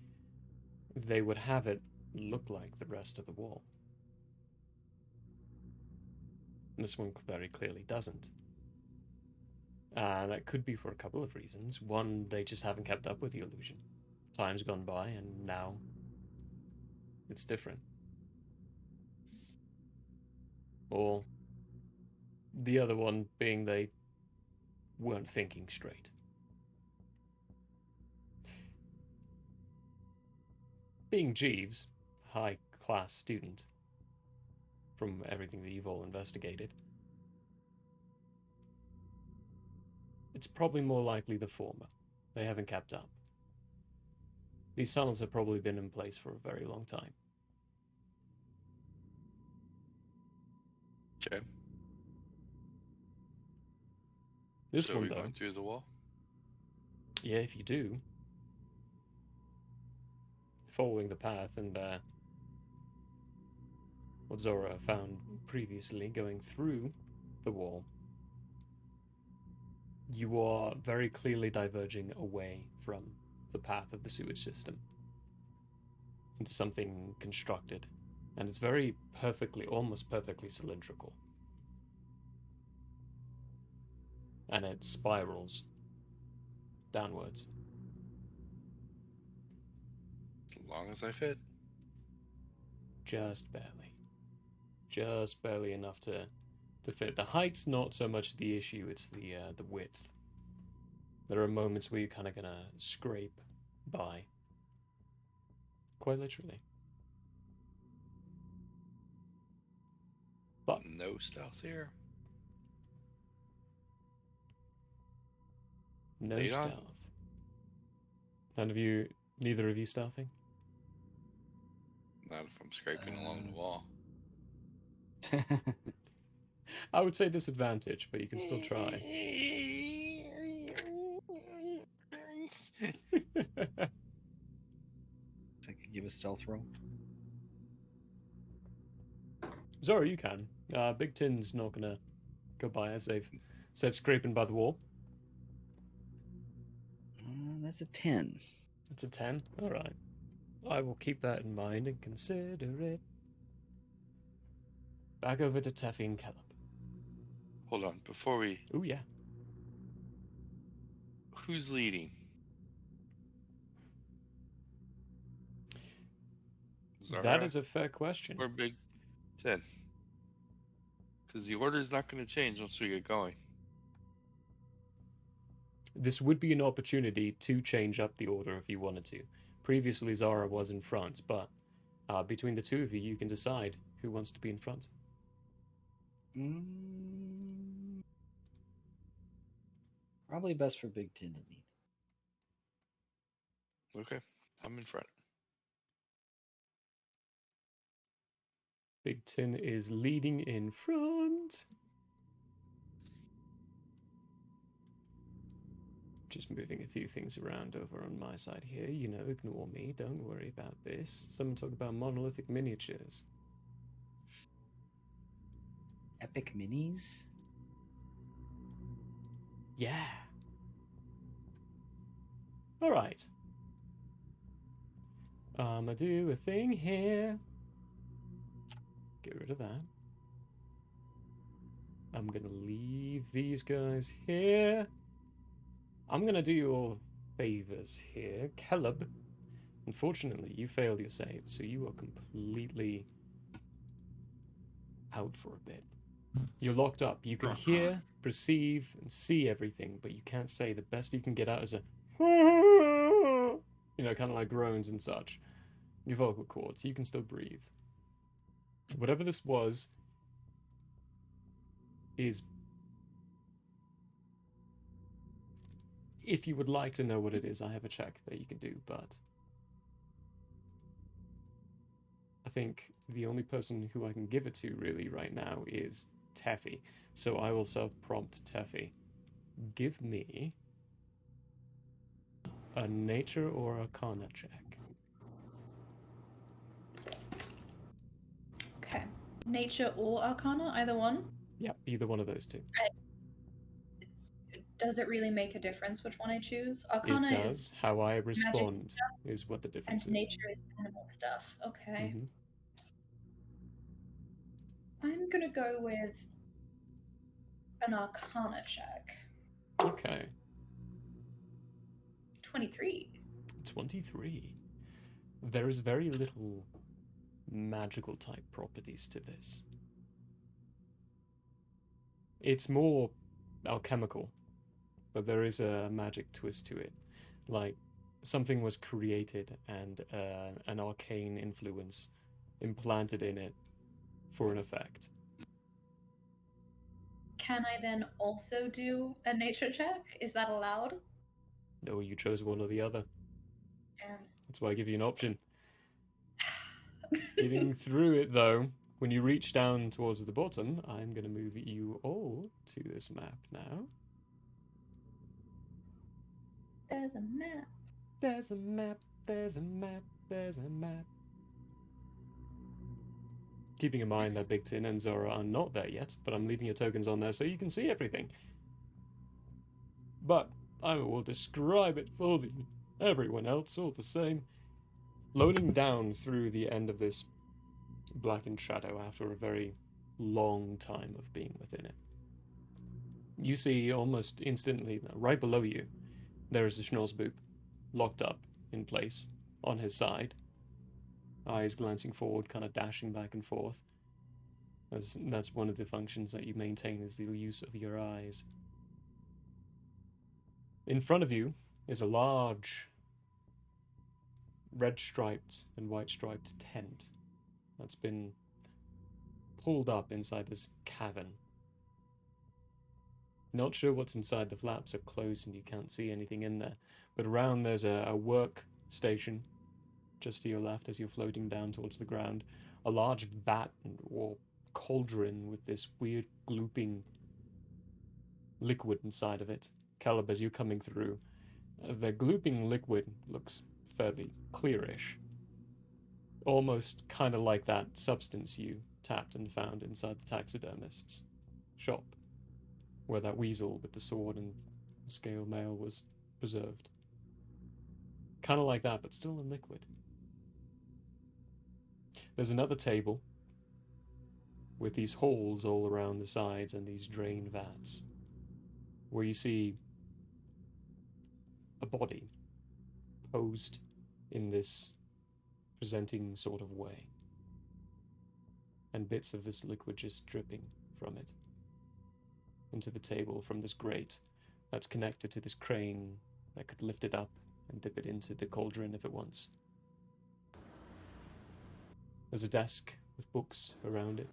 they would have it look like the rest of the wall. This one very clearly doesn't. That could be for a couple of reasons. One, they just haven't kept up with the illusion. Time's gone by, and now it's different. Or the other one being they weren't thinking straight. Being Jeeves, high-class student, from everything that you've all investigated, it's probably more likely the former. They haven't kept up. These tunnels have probably been in place for a very long time. Okay. This so one, we're though, going through the wall? yeah, if you do, following the path and what Zora found previously, going through the wall, you are very clearly diverging away from the path of the sewage system into something constructed, and it's very perfectly, almost perfectly cylindrical. And it spirals downwards. As long as I fit. Just barely. Just barely enough to fit. The height's not so much the issue, it's the width. There are moments where you're kind of gonna scrape by. Quite literally. But No stealth here. no Lead on. stealth. None of you Neither of you stealthing? Not if I'm scraping along the wall. I would say disadvantage, but you can still try. I could give a stealth roll. Zora, you can. Big Tin's not gonna go by as they've said scraping by the wall. That's a 10. It's a 10. All right. I will keep that in mind and consider it. Back over to Teffy and Caleb. Hold on, before we... Oh, yeah. Who's leading? Zara That is a fair question. or Big Ten? Because the order is not going to change once we get going. This would be an opportunity to change up the order if you wanted to. Previously, Zara was in front, but between the two of you, you can decide who wants to be in front. Probably best for Big Ten to lead. Okay, I'm in front. Big Tin is leading in front. Just moving a few things around over on my side here. You know, ignore me. Don't worry about this. Someone talk about monolithic miniatures. Epic minis? Yeah. All right. I do a thing here. Get rid of that. I'm gonna leave these guys here. I'm gonna do your favors here. Caleb, unfortunately, you failed your save, so you are completely out for a bit. You're locked up. You can hear, perceive, and see everything, but you can't say. The best you can get out is a, you know, kind of like groans and such. Your vocal cords, you can still breathe. Whatever this was is... If you would like to know what it is, I have a check that you can do, but I think the only person who I can give it to really right now is Teffy. So I will self-prompt Teffy. Give me a nature or arcana check. Okay. Nature or arcana, either one? Yep, either one of those two. Does it really make a difference which one I choose? Arcana It does. is How I respond is what the difference and is. nature is animal stuff. Okay. Mm-hmm. I'm gonna go with an arcana check. Okay. 23. 23. There is very little magical type properties to this. It's more alchemical, but there is a magic twist to it. Like, something was created and an arcane influence implanted in it for an effect. Can I then also do a nature check? Is that allowed? No, you chose one or the other. Damn. That's why I give you an option. Getting through it, though, when you reach down towards the bottom, I'm going to move you all to this map now. There's a map. There's a map, there's a map, there's a map. Keeping in mind that Big Tin and Zora are not there yet, but I'm leaving your tokens on there so you can see everything. But I will describe it for everyone else all the same. Loading down through the end of this blackened shadow after a very long time of being within it. You see almost instantly, right below you, there is a Snozbupe, locked up in place on his side. Eyes glancing forward, kind of dashing back and forth. That's one of the functions that you maintain, is the use of your eyes. In front of you is a large red-striped and white-striped tent that's been pulled up inside this cavern. Not sure what's inside. The flaps are closed and you can't see anything in there. But around there's a work station, just to your left as you're floating down towards the ground, a large vat or cauldron with this weird glooping liquid inside of it. Caleb, as you're coming through, the glooping liquid looks fairly clearish. Almost kind of like that substance you tapped and found inside the taxidermist's shop, where that weasel with the sword and scale mail was preserved. Kind of like that, but still in liquid. There's another table with these holes all around the sides and these drain vats, where you see a body posed in this presenting sort of way, and bits of this liquid just dripping from it into the table from this grate that's connected to this crane that could lift it up and dip it into the cauldron if it wants. There's a desk with books around it.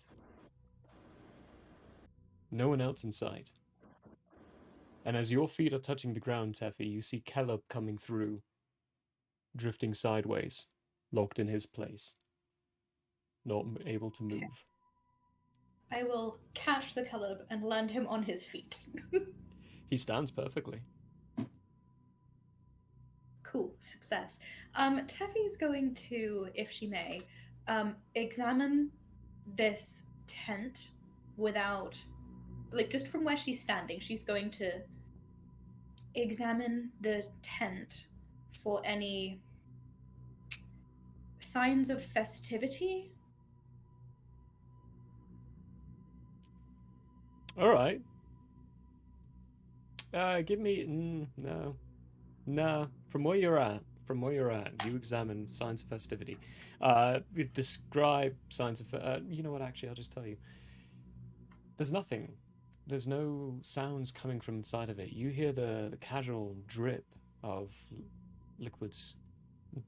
No one else in sight. And as your feet are touching the ground, Teffy, you see Caleb coming through, drifting sideways, locked in his place, not able to move. I will catch the Caleb and land him on his feet. He stands perfectly. Cool, success. Teffy's going to, if she may, examine this tent without, like, just from where she's standing, she's going to examine the tent for any signs of festivity. All right. Give me no. From where you're at, you examine signs of festivity. You describe signs of. You know what? Actually, I'll just tell you. There's nothing. There's no sounds coming from inside of it. You hear the casual drip of liquids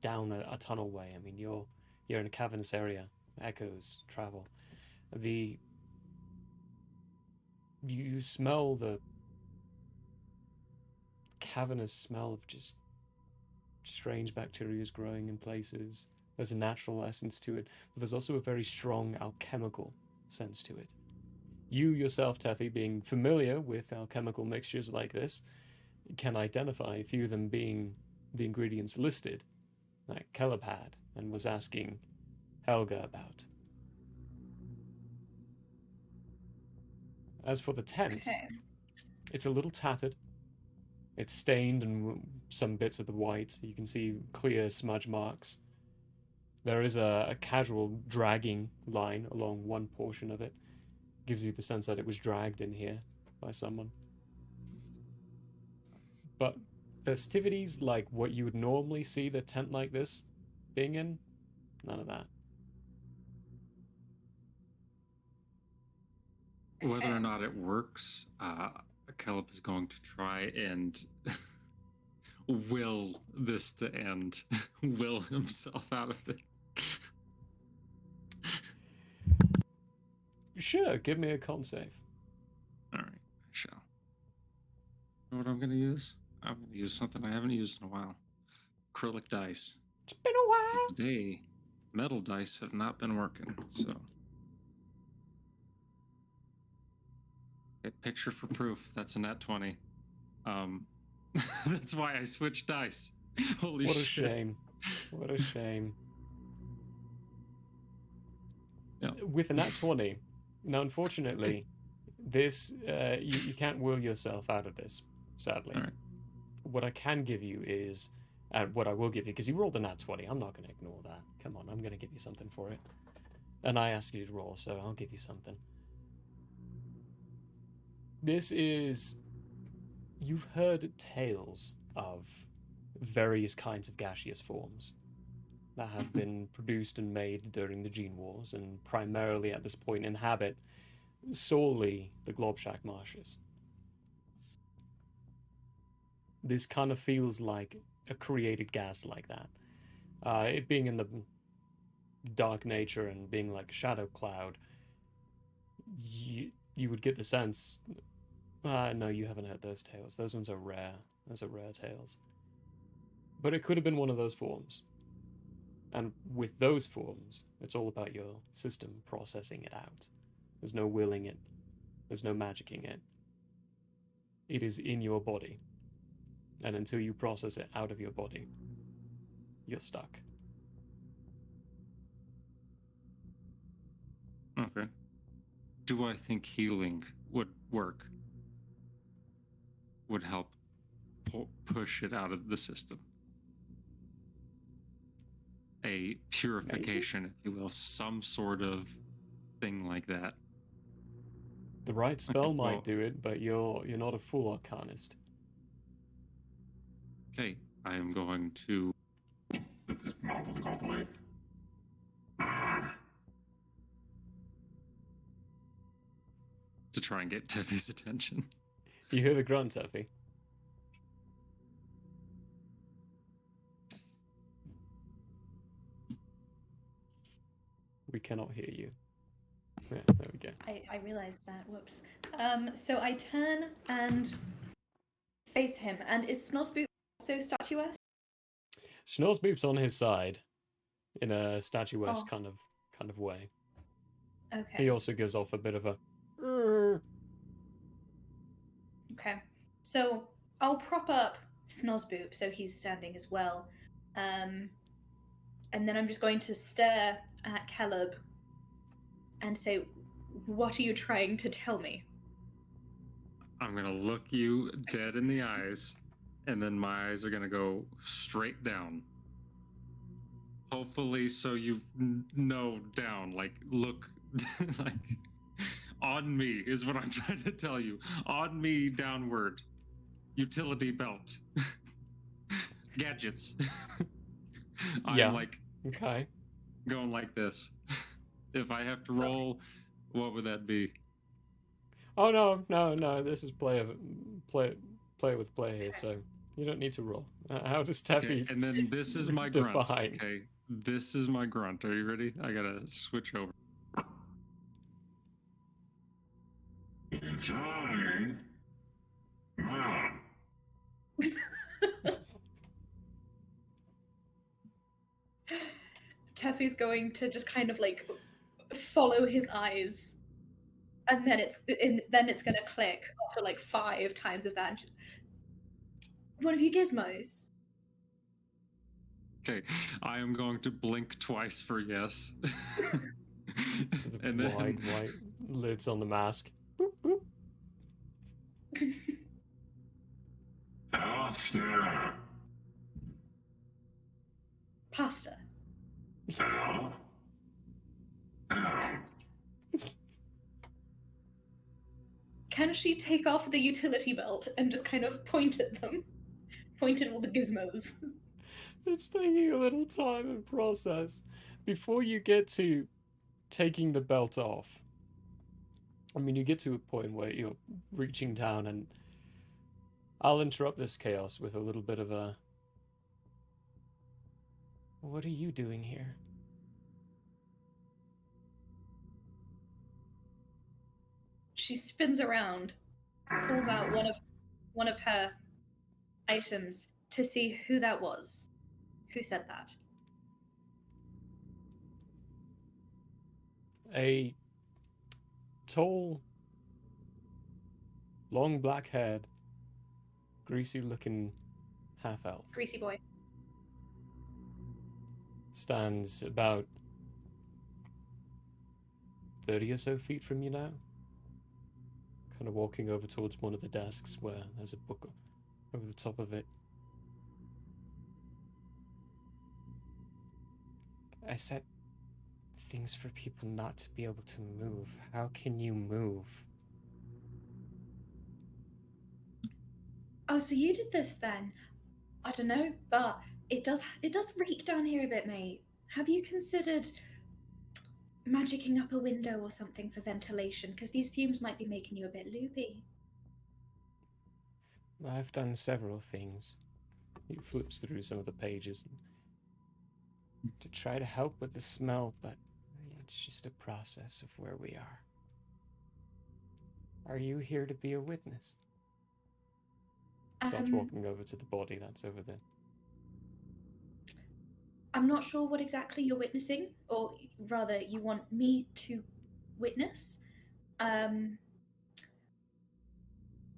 down a tunnel way. I mean, you're in a cavernous area. Echoes travel. You smell the cavernous smell of just strange bacteria growing in places. There's a natural essence to it, but there's also a very strong alchemical sense to it. You yourself, Teffy, being familiar with alchemical mixtures like this, can identify a few of them being the ingredients listed that Caleb had and was asking Helga about. As for the tent, it's a little tattered. It's stained and some bits of the white. You can see clear smudge marks. There is a casual dragging line along one portion of it. Gives you the sense that it was dragged in here by someone. But festivities like what you would normally see the tent like this being in, none of that. Whether or not it works, Caleb is going to try and will this to end, will himself out of it. Sure, give me a con save. All right, I shall. You know what I'm going to use? I'm going to use something I haven't used in a while. Acrylic dice. It's been a while. Today, metal dice have not been working, so. Okay, picture for proof. That's a nat 20. That's why I switched dice. Holy shit. What a shame. What a shame. Yeah. With a nat 20, now unfortunately, this you can't will yourself out of this, sadly. All right. What I can give you is, what I will give you, because you rolled a nat 20, I'm not going to ignore that. Come on, I'm going to give you something for it. And I asked you to roll, so I'll give you something. This is... You've heard tales of various kinds of gaseous forms that have been produced and made during the Gene Wars, and primarily at this point inhabit solely the Globshack marshes. This kind of feels like a created gas like that. It being in the dark nature and being like a shadow cloud, you would get the sense... no, you haven't heard those tales. Those ones are rare. Those are rare tales. But it could have been one of those forms. And with those forms, it's all about your system processing it out. There's no willing it. There's no magicking it. It is in your body. And until you process it out of your body, you're stuck. Okay. Do I think healing would work? Would help push it out of the system? A purification, if you will, some sort of thing like that. The right spell Okay, well, might do it, but you're not a full arcanist. Okay, I am going to. With this mumbling all the way. To try and get Teffy's attention. You hear the grunt, Teffy? We cannot hear you. Yeah, there we go. I realized that. Whoops. So I turn and face him. And is Snozbupe also statuesque? Snozbupe's on his side, in a statuesque kind of way. Okay. He also gives off a bit of a. Okay. So I'll prop up Snozbupe so he's standing as well. And then I'm just going to stare at Caleb and say, what are you trying to tell me? I'm going to look you dead in the eyes, and then my eyes are going to go straight down. Hopefully, so you know down, like, look, like, on me is what I'm trying to tell you. On me, downward. Utility belt. Gadgets. Yeah. I'm like, Okay. going like this. If I have to roll, what would that be? Oh no! This is play with play here, so you don't need to roll. How does Teffy? Okay, and then this is my define? grunt. Okay, this is my grunt. Are you ready? I gotta switch over. Johnny, man. Teffy's going to just kind of like follow his eyes, and then it's gonna click after like 5 times of that. One of you gizmos. Okay, I am going to blink twice for yes. The And then wide white lids on the mask. Boop, boop. Alistair. Pasta. Al. Al. Can she take off the utility belt and just kind of point at them? Point at all the gizmos. It's taking a little time and process before you get to taking the belt off. I mean, you get to a point where you're reaching down, and I'll interrupt this chaos with a little bit of a. What are you doing here? She spins around, pulls out one of her items to see who that was. Who said that? A tall, long black-haired, greasy-looking half-elf Greasy boy. stands about 30 or so feet from you now, kind of walking over towards one of the desks where there's a book over the top of it. I said things for people not to be able to move. How can you move? Oh, so you did this then? I don't know, but it does reek down here a bit, mate. Have you considered magicking up a window or something for ventilation? Because these fumes might be making you a bit loopy. I've done several things. He flips through some of the pages to try to help with the smell, but it's just a process of where we are. Are you here to be a witness? Starts walking over to the body that's over there. I'm not sure what exactly you're witnessing, or rather, you want me to witness.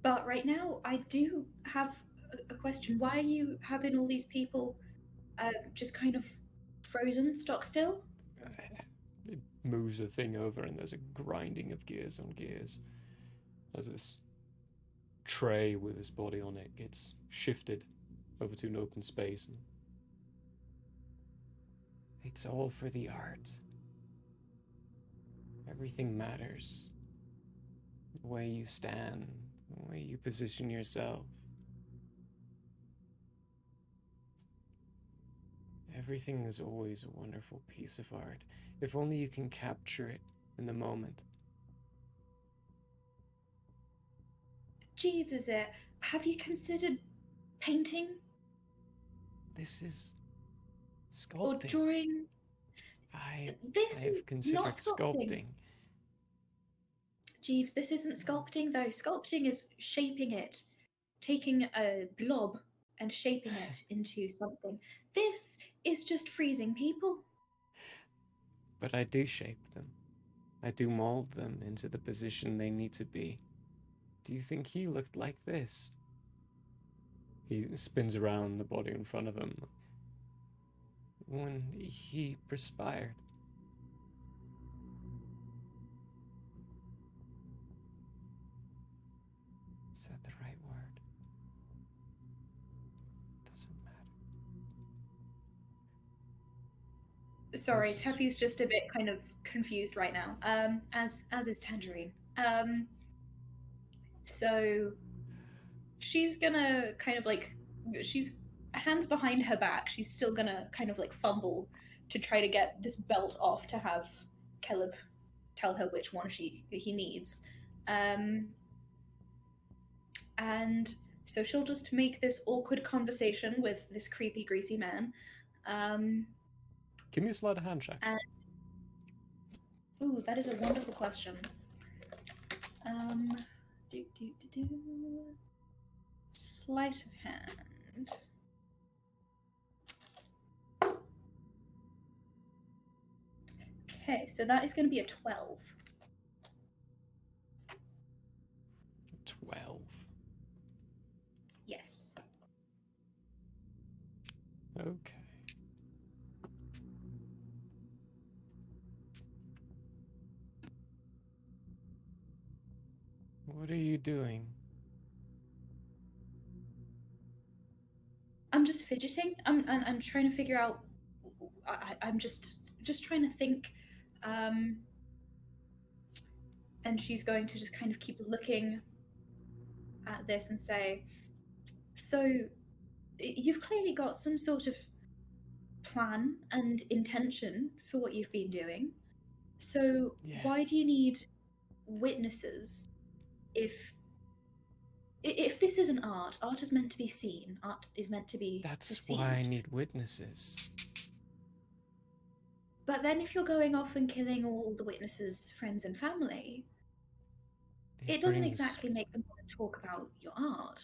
But right now, I do have a question. Why are you having all these people just kind of frozen, stock still? It moves a thing over, and there's a grinding of gears on gears as this tray with his body on it gets shifted over to an open space. And it's all for the art. Everything matters. The way you stand, the way you position yourself. Everything is always a wonderful piece of art, if only you can capture it in the moment. Jeeves, is it? Have you considered painting This is or sculpting. drawing? This I have is considered not sculpting. sculpting. Jeeves, this isn't sculpting though. Sculpting is shaping it, taking a blob and shaping it into something. This is just freezing people. But I do shape them. I do mold them into the position they need to be. Do you think he looked like this? He spins around the body in front of him. When he perspired. Is that the right word? Doesn't matter. Sorry, Yes. Teffy's just a bit kind of confused right now. As is Tangerine. So she's gonna kind of like, she's hands behind her back. She's still gonna kind of like fumble to try to get this belt off to have Caleb tell her which one he needs. And so she'll just make this awkward conversation with this creepy, greasy man. Give me a sleight of hand check. Ooh, that is a wonderful question. Sleight of hand. Okay, so that is going to be a 12. 12. Yes. Okay. What are you doing? I'm just fidgeting. I'm trying to figure out. I'm just trying to think. And she's going to just kind of keep looking at this and say, so you've clearly got some sort of plan and intention for what you've been doing. So why Yes. do you need witnesses if this isn't art? Art is meant to be seen. Art is meant to be That's perceived. why I need witnesses. But then if you're going off and killing all the witnesses' friends and family, it doesn't exactly make them want to talk about your art.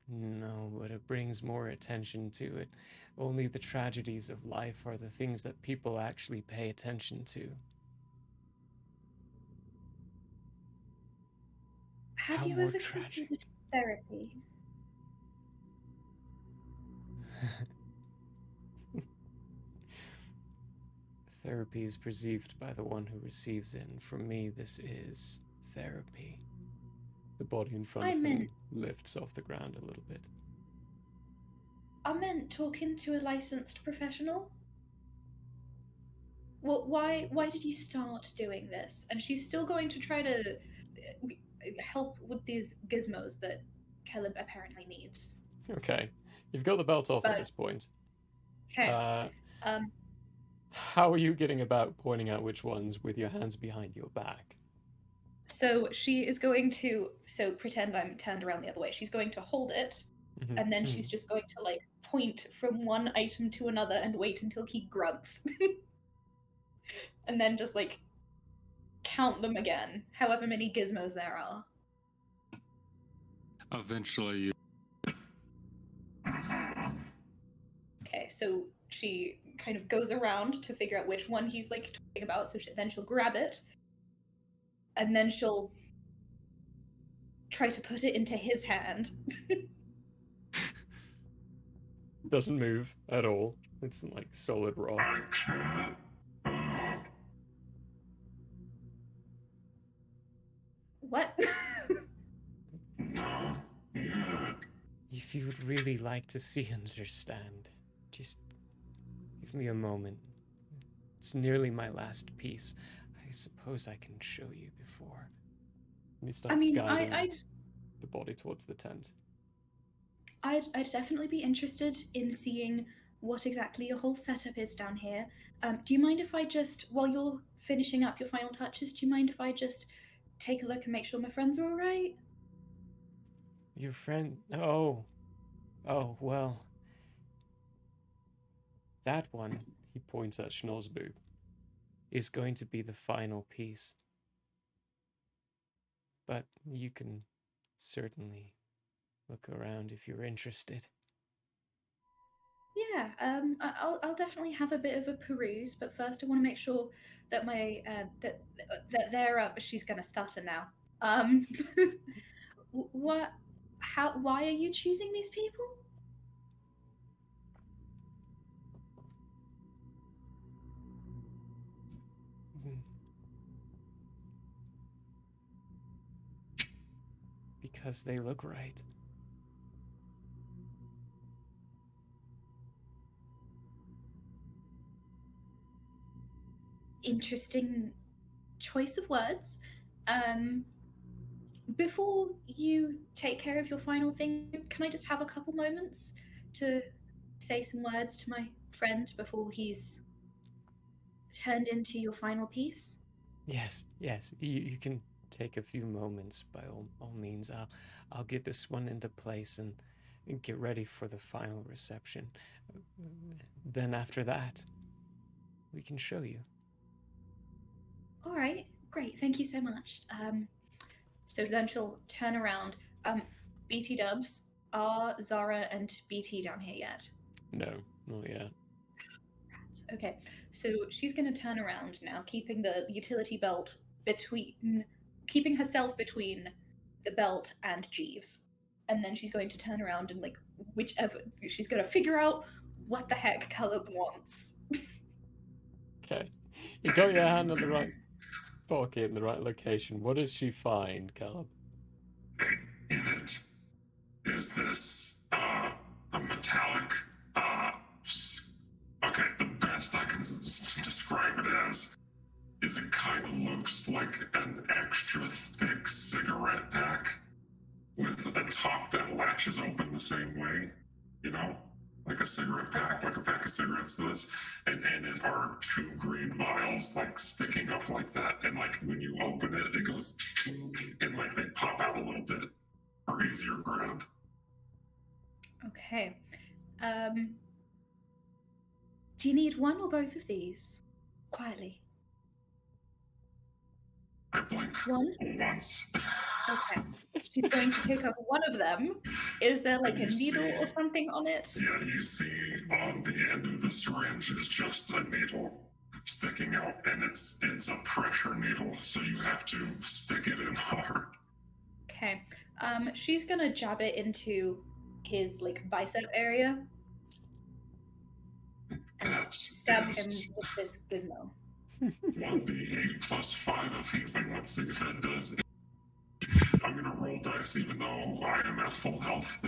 No, but it brings more attention to it. Only the tragedies of life are the things that people actually pay attention to. Have How you more ever tragic? considered therapy? Therapy is perceived by the one who receives it, and for me, this is therapy. The body in front of him lifts off the ground a little bit. I meant talking to a licensed professional. Well, why did you start doing this? And she's still going to try to help with these gizmos that Caleb apparently needs. Okay, you've got the belt off at this point. Okay. How are you getting about pointing out which ones with your hands behind your back? So she is going to pretend I'm turned around the other way. She's going to hold it, and then she's just going to like point from one item to another and wait until he grunts. And then just like count them again, however many gizmos there are. Eventually you Okay, Okay, so she kind of goes around to figure out which one he's like talking about. So then she'll grab it, and then she'll try to put it into his hand. Doesn't move at all. It's like solid rock. I can't. What? Not yet. If you would really like to see and understand, just give me a moment. It's nearly my last piece. I suppose I can show you before. And he starts I mean, guiding I'd the body towards the tent. I'd definitely be interested in seeing what exactly your whole setup is down here. Do you mind if I just, while you're finishing up your final touches, do you mind if I just take a look and make sure my friends are all right? Your friend? Oh, well. That one, he points at Snozbupe, is going to be the final piece. But you can certainly look around if you're interested. Yeah, I'll definitely have a bit of a peruse, but first I want to make sure that my that they're she's gonna stutter now. What? How? Why are you choosing these people? Because they look right. Interesting choice of words. Before you take care of your final thing, can I just have a couple moments to say some words to my friend before he's turned into your final piece? Yes. You can take a few moments by all means. I'll get this one into place and get ready for the final reception. Then after that, we can show you. All right, great. Thank you so much. So then she'll turn around. BT Dubs, are Zara and BT down here yet? No, not yet. Okay, so she's going to turn around now, keeping the utility belt keeping herself between the belt and Jeeves. And then she's going to turn around and, like, she's going to figure out what the heck Caleb wants. Okay. You got your hand on the right pocket in the right location. What does she find, Caleb? In it is this a metallic okay, the best I can describe it as is it kind of looks like an extra thick cigarette pack with a top that latches open the same way, you know, like a cigarette pack, like a pack of cigarettes does, and in it are 2 green vials like sticking up like that, and like when you open it, it goes and like they pop out a little bit for easier grab. Okay. Do you need one or both of these? Quietly. I blink One? once. Okay. She's going to take up one of them. Is there like a You needle see- or something on it? Yeah, you see on the end of the syringe is just a needle sticking out, and it's a pressure needle, so you have to stick it in hard. Okay. She's gonna jab it into his like bicep area and That stab him is with this gizmo. 1d8 plus 5 of healing. Let's see if that does. I'm gonna roll dice even though I am at full health.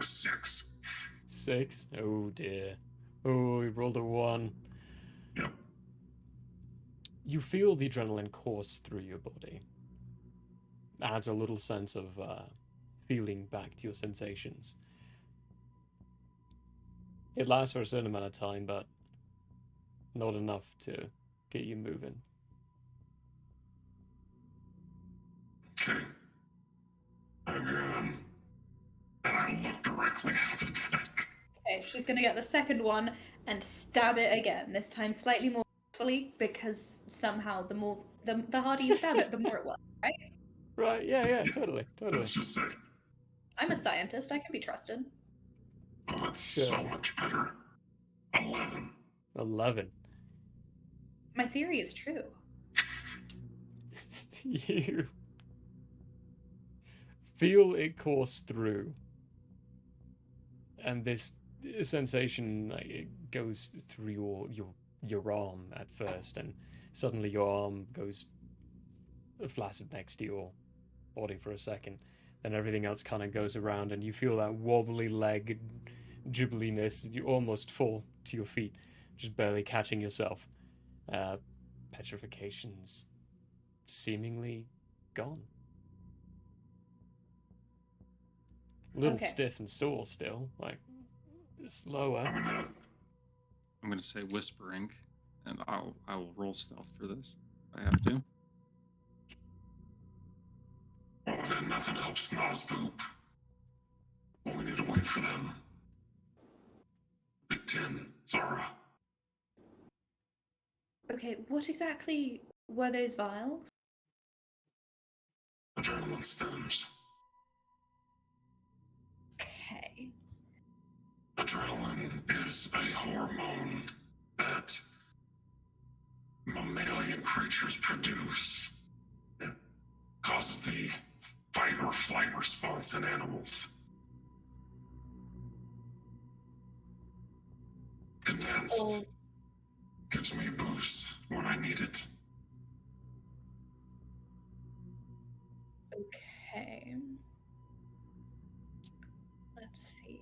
6. 6? Oh dear. Oh, we rolled a 1. Yep. You feel the adrenaline course through your body. Adds a little sense of feeling back to your sensations. It lasts for a certain amount of time, but not enough to get you moving. Okay. Again. And I look directly at the back. Okay, she's gonna get the second one and stab it again. This time slightly more fully because somehow the harder you stab it, the more it works, right? Right, yeah, totally. Let's just say. I'm a scientist. I can be trusted. Oh, that's Sure. so much better. 11. 11. My theory is true. You feel it course through, and this sensation, like, it goes through your arm at first, and suddenly your arm goes flaccid next to your body for a second. Then everything else kind of goes around, and you feel that wobbly leg jibbliness. You almost fall to your feet, just barely catching yourself. Petrification's seemingly gone. A little Okay. stiff and sore still, like slower. I'm gonna say whispering, and I will roll stealth for this if I have to. Oh, then nothing helps Snozbupe. Well, we need to wait for them. Big Ten, Zara. Okay, what exactly were those vials? Adrenaline stems. Okay. Adrenaline is a hormone that mammalian creatures produce. It causes the fight or flight response in animals. Condensed. Oh. Gives me a boost when I need it. Okay. Let's see.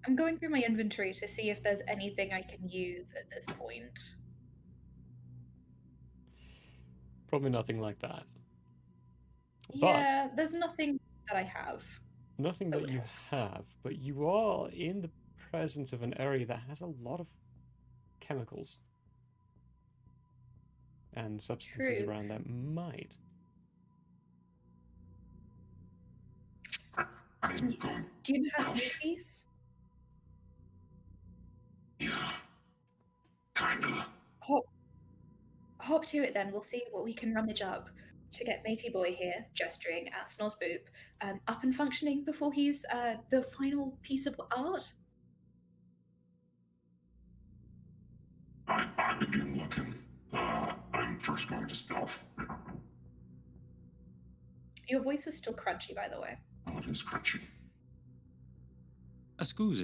I'm going through my inventory to see if there's anything I can use at this point. Probably nothing like that. Yeah, there's nothing that I have. Nothing that that would you help. have, but you are in the presence of an area that has a lot of chemicals and substances True. around that might. I'm going. Do you know how to Gosh. make these? Yeah. Kinda. Hop to it then. We'll see what we can rummage up to get Matey Boy here, gesturing at Snozbupe, up and functioning before he's the final piece of art. I begin looking. I'm first going to stealth. Your voice is still crunchy, by the way. Oh, it is crunchy. Excuse.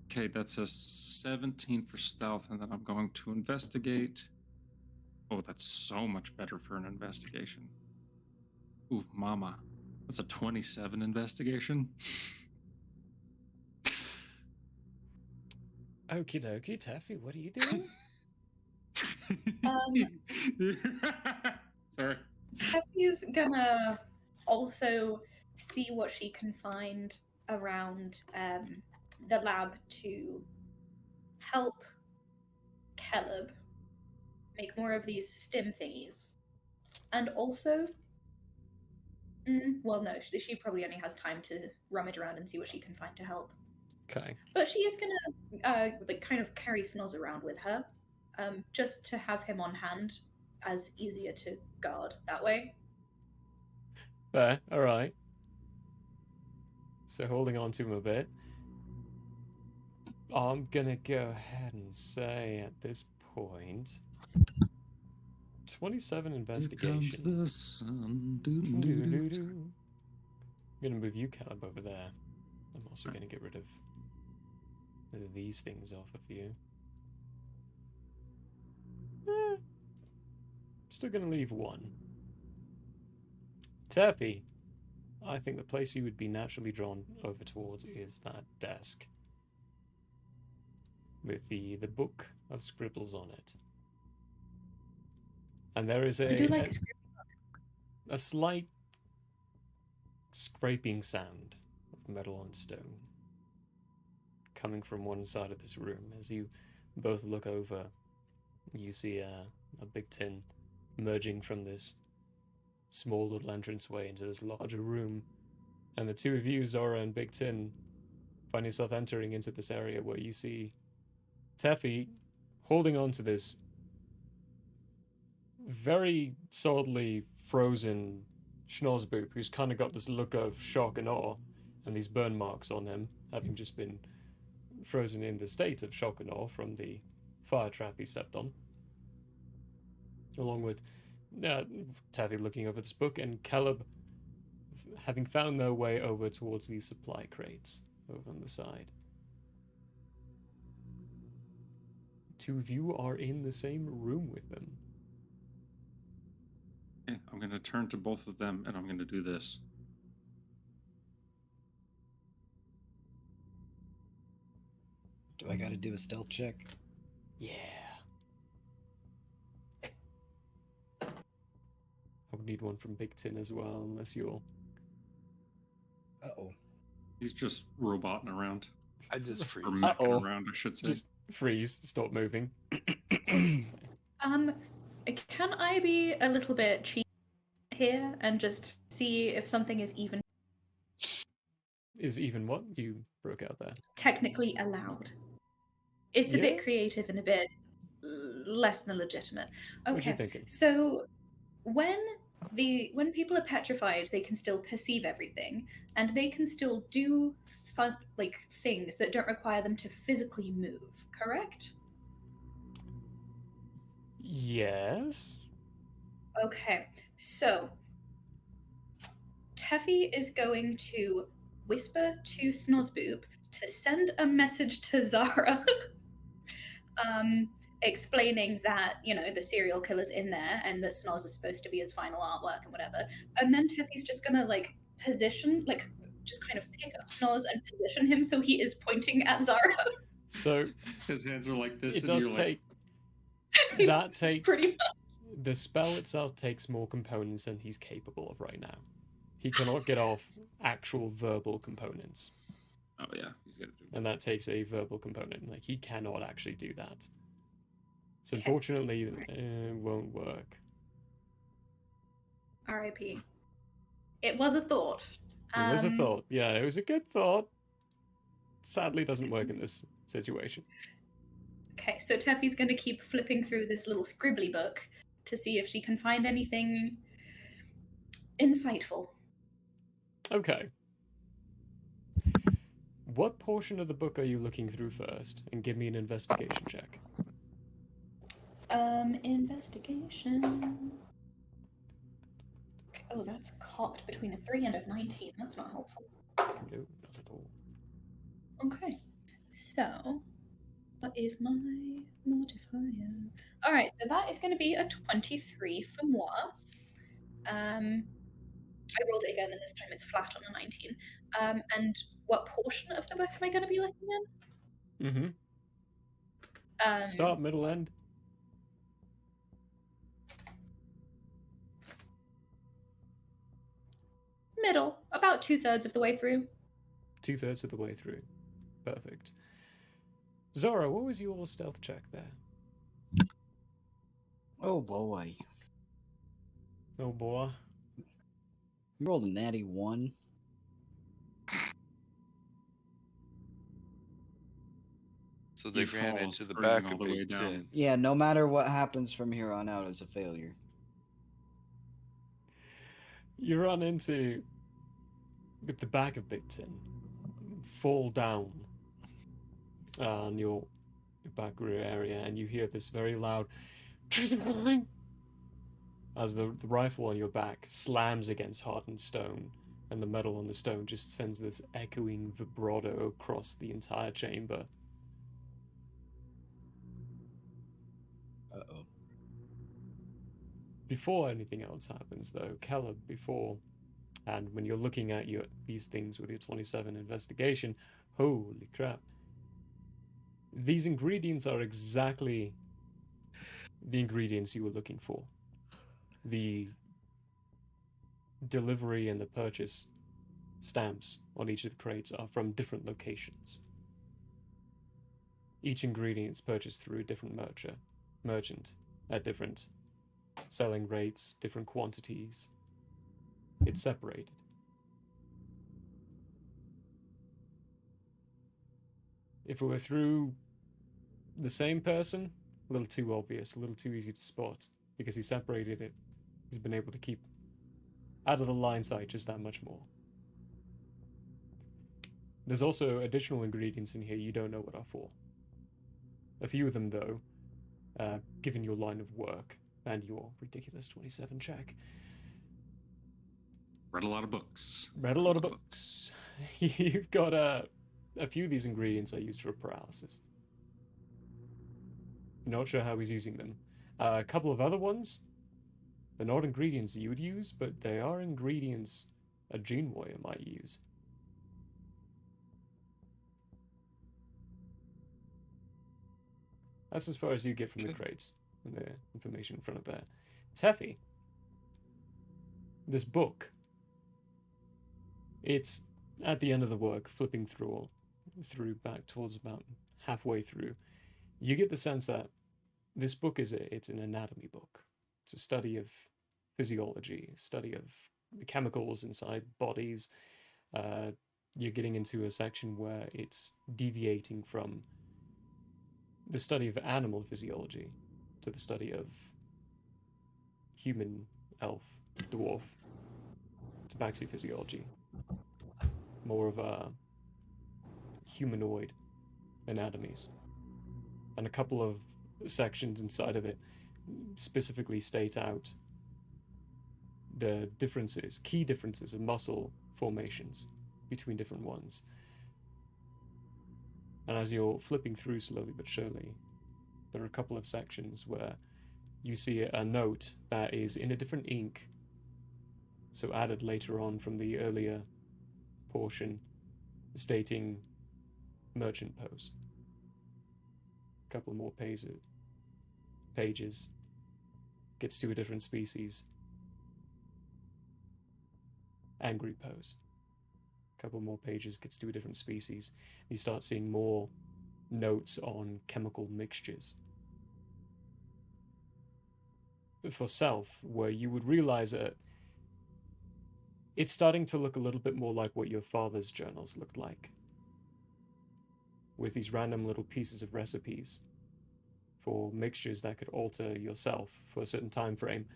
Okay, that's a 17 for stealth, and then I'm going to investigate. Oh, that's so much better for an investigation. Ooh, mama. That's a 27 investigation. Okie dokie, Taffy, what are you doing? Sorry. Teffy's gonna also see what she can find around the lab to help Caleb make more of these stim thingies. And also, well, no, she probably only has time to rummage around and see what she can find to help. Okay. But she is gonna like kind of carry Snoz around with her, just to have him on hand, as easier to guard that way. Fair, alright. So holding on to him a bit. I'm gonna go ahead and say at this point 27 investigation. Here comes the sun. I'm gonna move you, Caleb, over there. I'm also gonna get rid of these things off of you. Still gonna leave one. Taffy, I think the place you would be naturally drawn over towards is that desk with the book of scribbles on it. And there is I do like a script. a slight scraping sound of metal on stone coming from one side of this room. As you both look over, you see a big tin emerging from this small little entranceway into this larger room. And the two of you, Zora and Big Tin, find yourself entering into this area where you see Teffy holding on to this very solidly frozen Snozbupe, who's kind of got this look of shock and awe, and these burn marks on him, having just been frozen in the state of shock and awe from the fire trap he stepped on. Along with Tavi looking over this book, and Caleb having found their way over towards these supply crates over on the side. Two of you are in the same room with them. Okay, I'm going to turn to both of them, and I'm going to do this. Do I got to do a stealth check? Yeah. I would need one from Big Tin as well, unless you're... Uh-oh. He's just roboting around. I just freeze. Or mecking around, I should say. Just freeze, stop moving. Can I be a little bit cheeky here and just see if something is even what? You broke out there. technically allowed? It's a bit creative and a bit less than legitimate. Okay. What you thinking? So when people are petrified, they can still perceive everything, and they can still do fun things that don't require them to physically move, correct? Yes. Okay, so Teffy is going to whisper to Snozbupe to send a message to Zara, explaining that, the serial killer's in there and that Snoz is supposed to be his final artwork and whatever. And then Teffy's just gonna position, just kind of pick up Snoz and position him so he is pointing at Zara. So his hands are like this. It does take. That takes. Pretty much. The spell itself takes more components than he's capable of right now. He cannot get off actual verbal components. Oh yeah, he's gonna do that. And that takes a verbal component. He cannot actually do that. So unfortunately, it won't work. R.I.P. It was a thought. It was a thought. Yeah, it was a good thought. Sadly, doesn't work in this situation. Okay, so Teffy's going to keep flipping through this little scribbly book to see if she can find anything insightful. Okay. What portion of the book are you looking through first? And give me an investigation check. Investigation. Oh, that's cocked between a 3 and a 19. That's not helpful. No, not at all. Okay, so what is my modifier? All right, so that is going to be a 23 for moi. I rolled it again, and this time it's flat on a 19. And what portion of the book am I going to be looking in? Start, middle, end. Middle, about 2/3 of the way through. 2/3 of the way through. Perfect. Zora, what was your stealth check there? Oh boy. Oh boy. You rolled a natty 1. So they He ran falls into the screaming back all of the way Big down. Tin. Yeah, no matter what happens from here on out, it's a failure. You run into the back of Big Tin, fall down on your back rear area, and you hear this very loud as the rifle on your back slams against hardened stone, and the metal on the stone just sends this echoing vibrato across the entire chamber. Uh-oh. Before anything else happens, though, Caleb, and when you're looking at these things with your 27 investigation, holy crap. These ingredients are exactly the ingredients you were looking for. The delivery and the purchase stamps on each of the crates are from different locations. Each ingredient is purchased through a different merchant at different selling rates, different quantities. It's separated. If it were through the same person, a little too obvious, a little too easy to spot, because he separated it. He's been able to keep out of the line sight just that much more. There's also additional ingredients in here you don't know what are for. A few of them, though, given your line of work and your ridiculous 27 check. Read a lot of books. Read a lot of books. You've got a few of these ingredients are used for paralysis. Not sure how he's using them. A couple of other ones, they're not ingredients you would use, but they are ingredients a Gene Warrior might use. That's as far as you get from the crates and the information in front of there. Teffy, this book, it's at the end of the work, flipping through back towards about halfway through. You get the sense that this book it's an anatomy book. It's a study of physiology, a study of the chemicals inside bodies. You're getting into a section where it's deviating from the study of animal physiology to the study of human, elf, dwarf, tabaxi physiology. More of a humanoid anatomies. And a couple of sections inside of it specifically state out the differences, key differences of muscle formations between different ones. And as you're flipping through slowly but surely, there are a couple of sections where you see a note that is in a different ink, so added later on from the earlier portion, stating merchant pose. A couple more pages, gets to a different species. Angry pose. A couple more pages, gets to a different species. You start seeing more notes on chemical mixtures. For self, where you would realize that it's starting to look a little bit more like what your father's journals looked like, with these random little pieces of recipes for mixtures that could alter yourself for a certain time frame.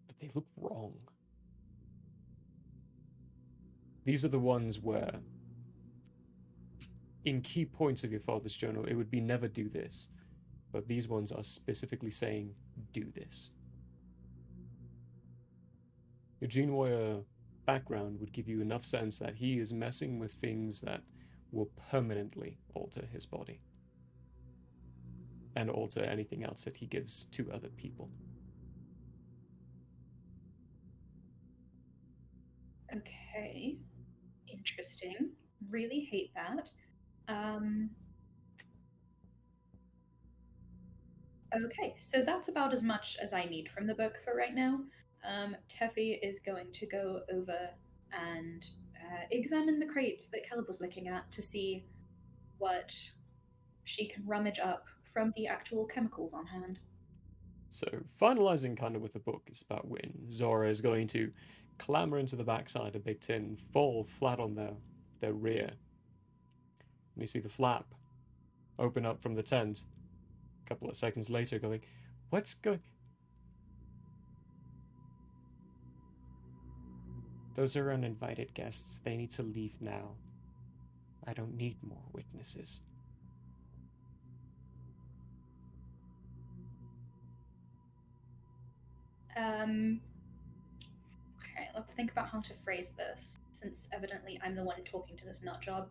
But they look wrong. These are the ones where, in key points of your father's journal, it would be never do this. But these ones are specifically saying, do this. Your Gene Warrior background would give you enough sense that he is messing with things that will permanently alter his body. And alter anything else that he gives to other people. Okay. Interesting. Really hate that. Okay, so that's about as much as I need from the book for right now. Teffy is going to go over and examine the crates that Caleb was looking at to see what she can rummage up from the actual chemicals on hand. So, finalizing kind of with the book is about when Zora is going to clamber into the backside of Big Tin, fall flat on their rear. And you see the flap open up from the tent. A couple of seconds later going, what's going... Those are uninvited guests. They need to leave now. I don't need more witnesses. Okay, let's think about how to phrase this, since evidently I'm the one talking to this nut job.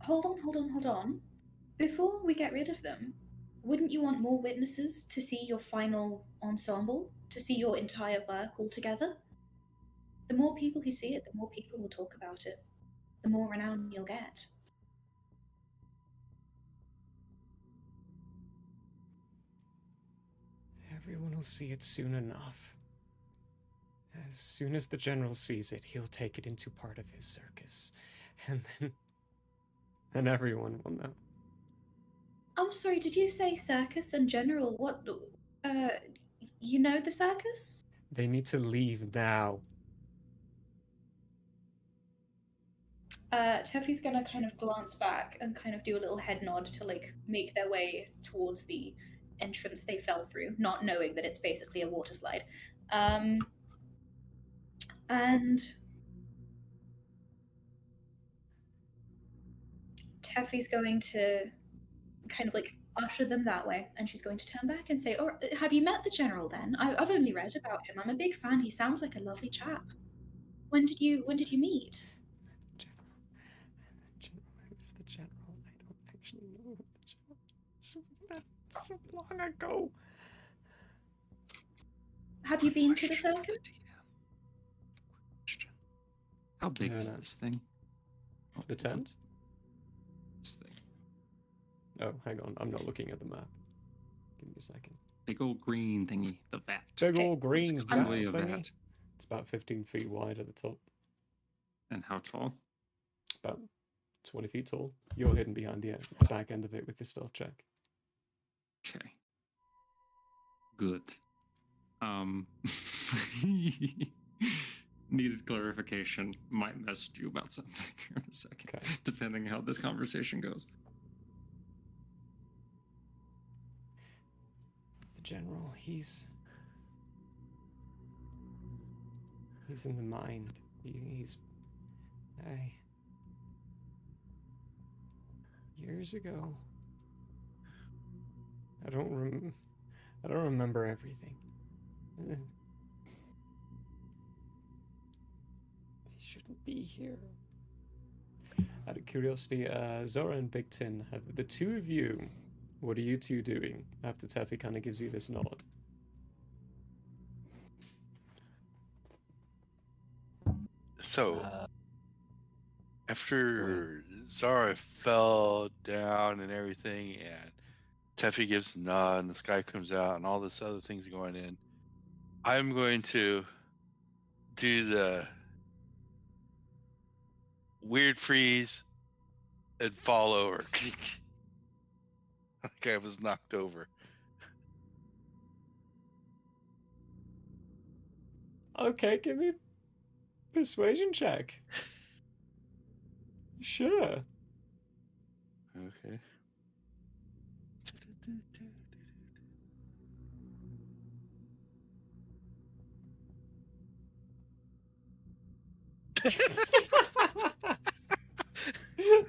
Hold on. Before we get rid of them, wouldn't you want more witnesses to see your final ensemble, to see your entire work all together? The more people who see it, the more people will talk about it, the more renown you'll get. Everyone will see it soon enough. As soon as the general sees it, he'll take it into part of his circus. And then everyone will know. I'm sorry, did you say circus and general? What, you know the circus? They need to leave now. Teffy's gonna kind of glance back and kind of do a little head nod to like make their way towards the entrance they fell through, not knowing that it's basically a water slide. And Teffy's going to kind of like usher them that way, and she's going to turn back and say, "Oh, have you met the general then? I've only read about him. I'm a big fan. He sounds like a lovely chap. When did you meet?" General, who's the general? I don't actually know who the general is. That's so long ago. Have you been to the circus? Question. How big is this thing? The tent? This thing. Oh, hang on. I'm not looking at the map. Give me a second. Big old green thingy. The vat. Big old green It's vat clearly a thingy. vat. It's about 15 feet wide at the top. And how tall? About 20 feet tall. You're hidden behind the back end of it with the stealth check. Okay. Good. Needed clarification. Might message you about something here in a second, Okay. depending how this conversation goes. The general, he's in the mind. He's years ago. I don't remember everything. They shouldn't be here. Out of curiosity, Zora and Big Tin, have the two of you, what are you two doing after Teffy kind of gives you this nod? So, after Zara fell down and everything, and Teffy gives the nod, and the sky comes out, and all this other thing's going in, I'm going to do the weird freeze and fall over. Like I was knocked over. Okay, give me a persuasion check. Sure. Okay.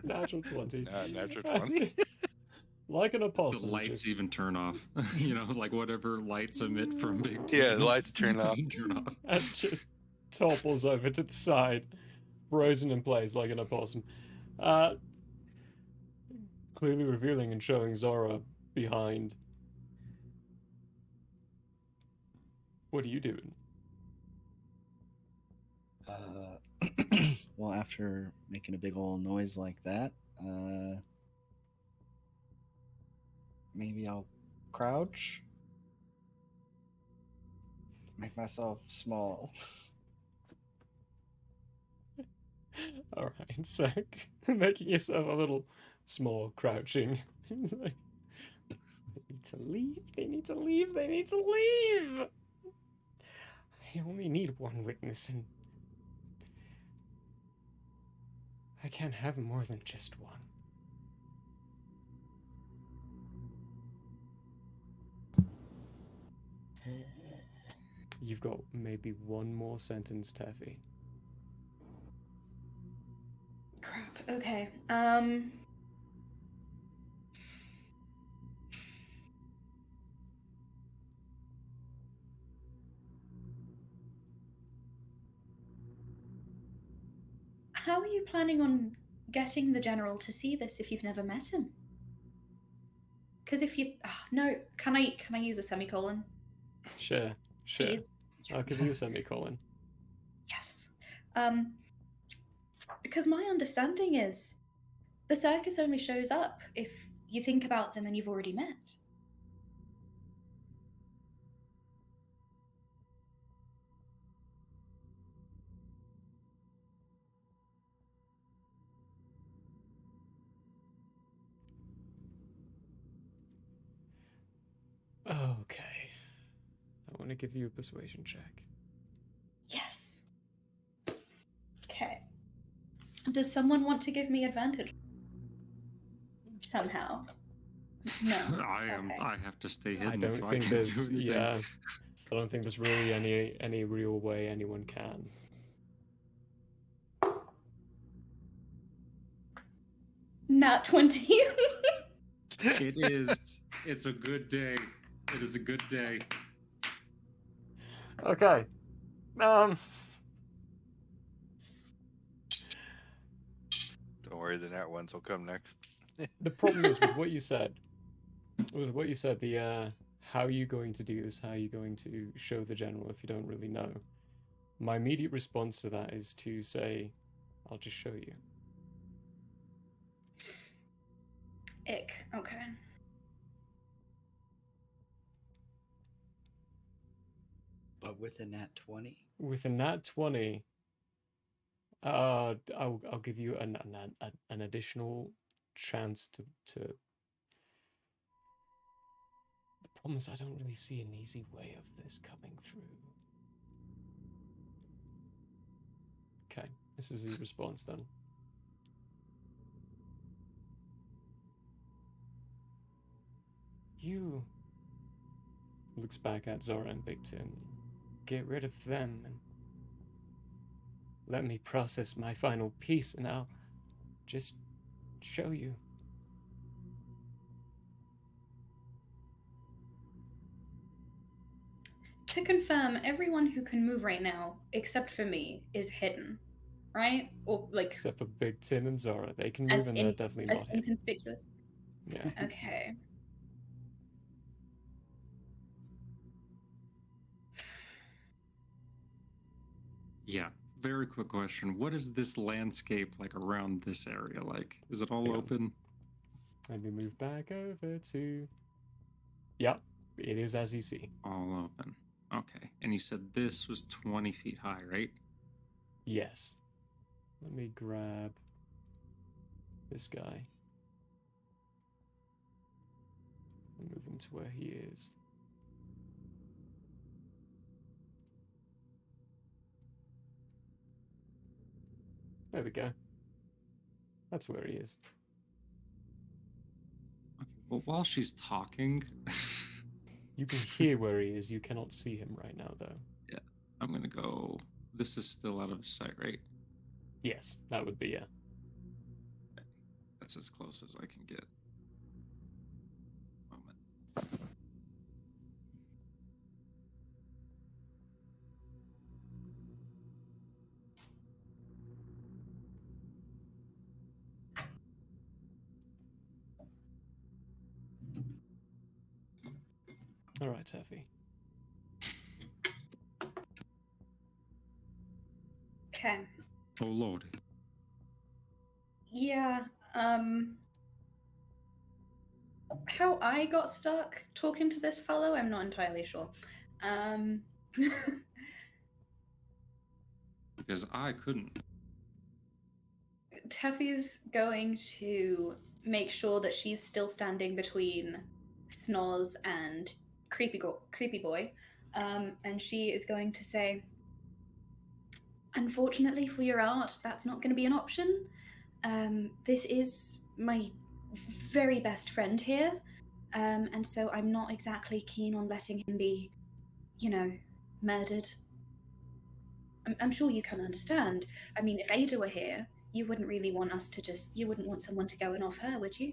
Natural 20. Natural 20. Like an opossum. The lights even turn off. Like whatever lights emit from Big Yeah, Tin. the lights turn off. Turn off. And just topples over to the side, frozen in place like an opossum. Clearly revealing and showing Zora behind. What are you doing? Well, after making a big old noise like that, maybe I'll crouch. Make myself small. Alright, so making yourself a little small, crouching. It's like, they need to leave, they need to leave, they need to leave! I only need one witness, and I can't have more than just one. You've got maybe one more sentence, Taffy. Crap. Okay. How are you planning on getting the general to see this if you've never met him? Because if you no, can I use a semicolon? Sure. Please. I'll give you a semicolon. Yes. Because my understanding is the circus only shows up if you think about them and you've already met. Okay. I want to give you a persuasion check. Yes. Okay. Does someone want to give me advantage? Somehow. No. Okay. I have to stay I hidden, don't so I think can't do there's anything. yeah. I don't think there's really any real way anyone can. Nat 20. It is. It's a good day. It is a good day. Okay. Don't worry, the nat ones will come next. The problem is with what you said. The how are you going to do this? How are you going to show the general if you don't really know? My immediate response to that is to say, I'll just show you. Ick. Okay. But with a nat 20? With a nat 20, I'll give you an additional chance to. The problem is I don't really see an easy way of this coming through. Okay, this is his response then. You looks back at Zora and Big Tin. Get rid of them and let me process my final piece, and I'll just show you. To confirm, everyone who can move right now, except for me, is hidden, right? Or like Except for Big Tin and Zora, they can as move and they're definitely as not hidden. inconspicuous. Yeah. Okay. Yeah. Very quick question. What is this landscape like around this area like? Is it all Hang on. open? Let me move back over to. Yep, it is as you see. All open. Okay. And you said this was 20 feet high, right? Yes. Let me grab this guy and move him to where he is. There we go. That's where he is. Okay. Well, while she's talking, You can hear where he is. You cannot see him right now, though. yeah, I'm gonna go. This is still out of his sight, right? Yes, that would be yeah. That's as close as I can get. Moment. All right, Teffy. Okay. Oh Lord. Yeah. How I got stuck talking to this fellow, I'm not entirely sure. Because I couldn't. Teffy's going to make sure that she's still standing between Snoz and Creepy Boy, and she is going to say, "Unfortunately for your art, that's not going to be an option. This is my very best friend here, and so I'm not exactly keen on letting him be, murdered. I'm sure you can understand. I mean, if Ada were here, you wouldn't really want us to you wouldn't want someone to go in off her, would you?"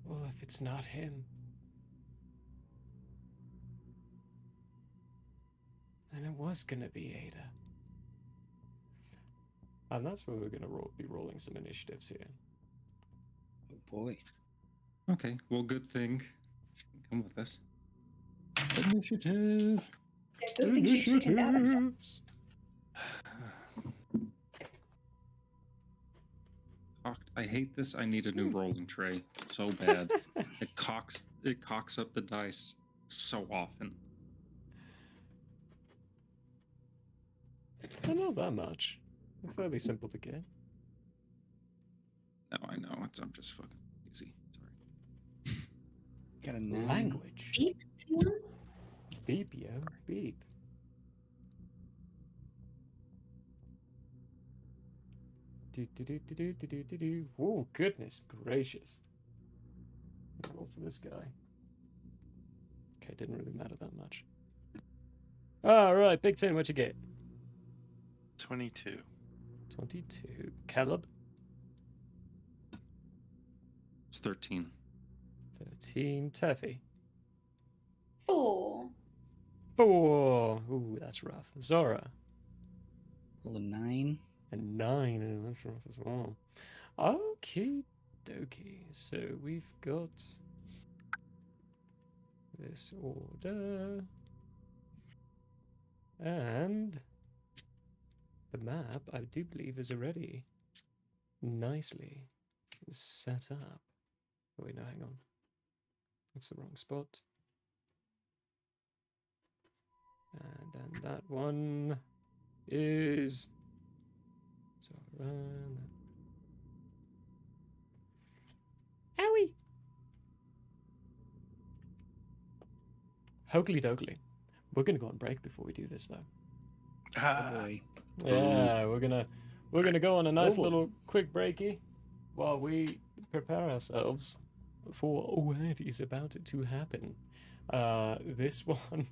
Well, if it's not him, then it was gonna be Ada. And that's where we're gonna be rolling some initiatives here. Oh boy. Okay. Well, good thing she can come with us. Initiative. Initiatives. I hate this. I need a new rolling tray so bad. It cocks up the dice so often. Not that much. They're fairly simple to get. No, I know. I'm just fucking easy. Sorry. Got a 9. Language. Beep, anyone? Beep, yo. Beep. Do. Oh, goodness gracious. Roll for this guy. Okay, didn't really matter that much. Alright, Big Tin, what you get? 22. 22. Caleb? It's 13. 13. Turfy? 4. 4. Ooh, that's rough. Zora? Roll a 9. And 9. Ooh, that's rough as well. Okie dokie. So we've got this order. And the map, I do believe, is already nicely set up. Oh, wait, no, hang on. That's the wrong spot. And then that one is... So run. Owie! Hokely dokely. We're gonna go on break before we do this, though. Oh Ah, boy. Yeah, we're gonna go on a nice Oh. little quick breaky while we prepare ourselves for what is about to happen. This one,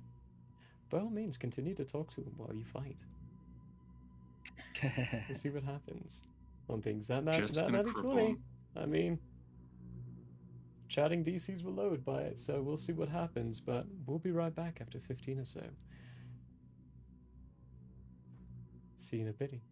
by all means, continue to talk to him while you fight. Let's see what happens on things. That Just gonna natty cripple 20. him. I mean, chatting DCs will load by it, so we'll see what happens. But we'll be right back after 15 or so. See you in a bitty.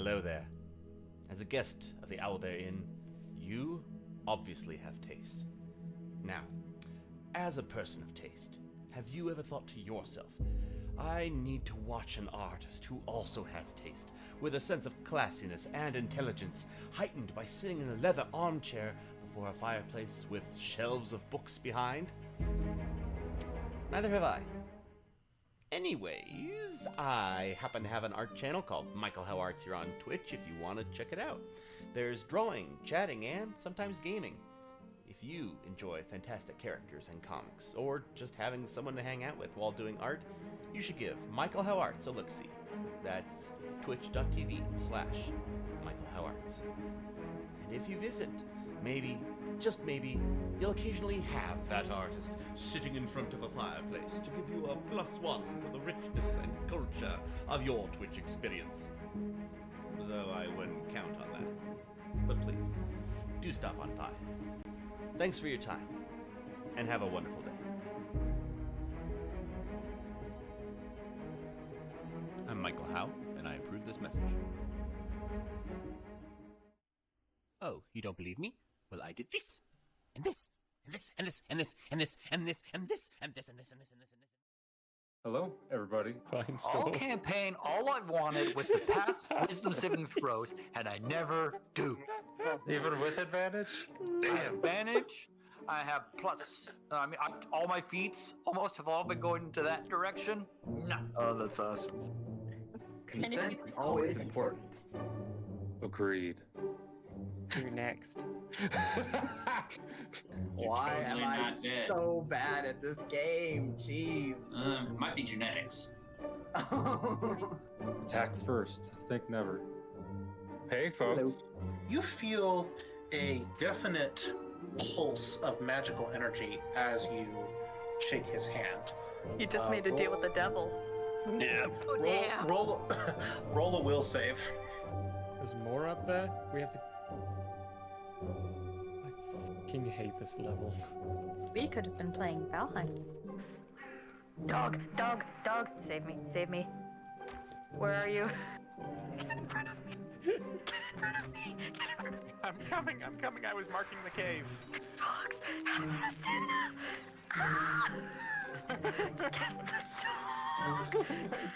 Hello there. As a guest of the Owlbear Inn, you obviously have taste. Now, as a person of taste, have you ever thought to yourself, I need to watch an artist who also has taste, with a sense of classiness and intelligence, heightened by sitting in a leather armchair before a fireplace with shelves of books behind? Neither have I. Anyways, I happen to have an art channel called Michael How Arts here on Twitch if you want to check it out. There's drawing, chatting, and sometimes gaming. If you enjoy fantastic characters and comics, or just having someone to hang out with while doing art, you should give Michael How Arts a look-see. That's twitch.tv/Michael How Arts. And if you visit, maybe, just maybe, you'll occasionally have that artist sitting in front of a fireplace to give you a +1 for the richness and culture of your Twitch experience. Though I wouldn't count on that. But please, do stop on by. Thanks for your time, and have a wonderful day. I'm Michael Howe, and I approve this message. Oh, you don't believe me? Well, I did this, and this, and this, and this, and this, and this, and this, and this, and this, and this, and this, and this, and this. Hello, everybody. Fine All store. campaign, all I wanted was to pass wisdom saving throws, and I never do. Even with advantage? Advantage? I have plus. All my feats almost have all been going into that direction. No. Oh, that's awesome. Consent is always important. Agreed. You're next. Why You're am totally I not dead. so bad at this game? Jeez. Might be genetics. Attack first. Think never. Hey, folks. You feel a definite pulse of magical energy as you shake his hand. You just made a deal with the devil. Yeah. Oh, damn. Roll a will save. There's more up there? We have to... I fucking hate this level. We could have been playing Valheim. Dog, dog, dog. Save me, save me. Where are you? Get in front of me. Get in front of me. Get in front of me. I'm coming. I was marking the cave. Dogs. I'm gonna stand up. Ah! Get the dog.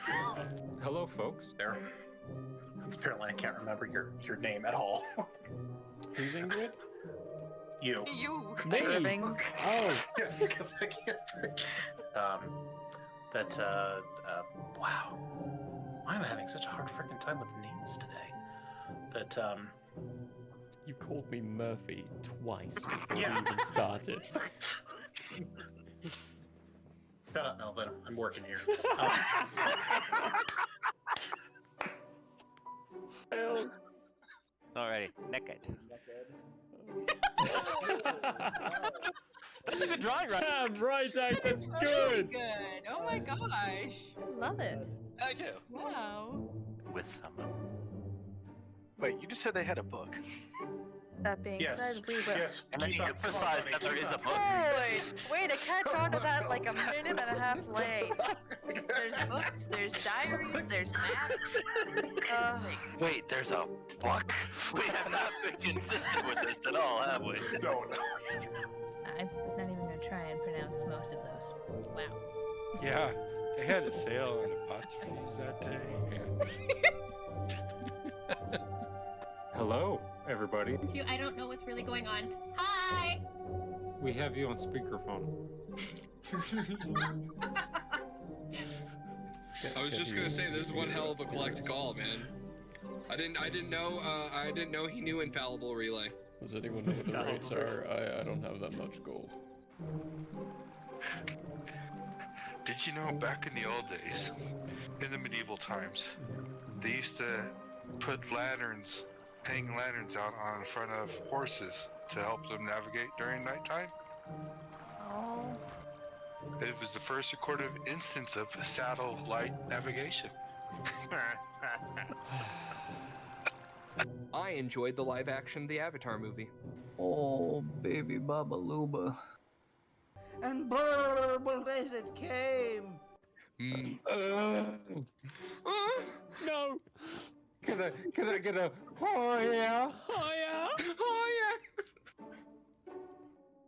Help. Hello, folks. There. Apparently, I can't remember your name at all. Who's Ingrid? You. You. Me. Irving. Oh. Yes, because I can't forget. Wow. Why am I having such a hard freaking time with names today? You called me Murphy twice before Yeah. we even started. Shut up, Melvin. I'm working here. Alrighty, naked. That's a good drawing, right? Damn right, Zach, that's Really good. good. Oh my gosh. Love it. Thank you. Wow. With someone. Wait, you just said they had a book. That being said, we will. Yes. And then you emphasize that there is a book. Holy! Way to catch on to that like a minute and a half late. There's books, there's diaries, there's maps. Wait, there's a book? We have not been consistent with this at all, have we? No. I'm not even going to try and pronounce most of those. Wow. Yeah, they had a sale on apostrophes that day. Hello, everybody. I don't know what's really going on. Hi! We have you on speakerphone. I was just gonna say this is one hell of a collect call, man. I didn't know he knew infallible relay. Does anyone know what the rates are? I don't have that much gold. Did you know back in the old days, in the medieval times, they used to put lanterns, hang lanterns out on front of horses to help them navigate during nighttime? Oh. It was the first recorded instance of satellite navigation. I enjoyed the live action The Avatar movie. Oh, baby Baba Luba. And burbled as it came. No! Can I get a oh yeah? Oh yeah? Oh yeah!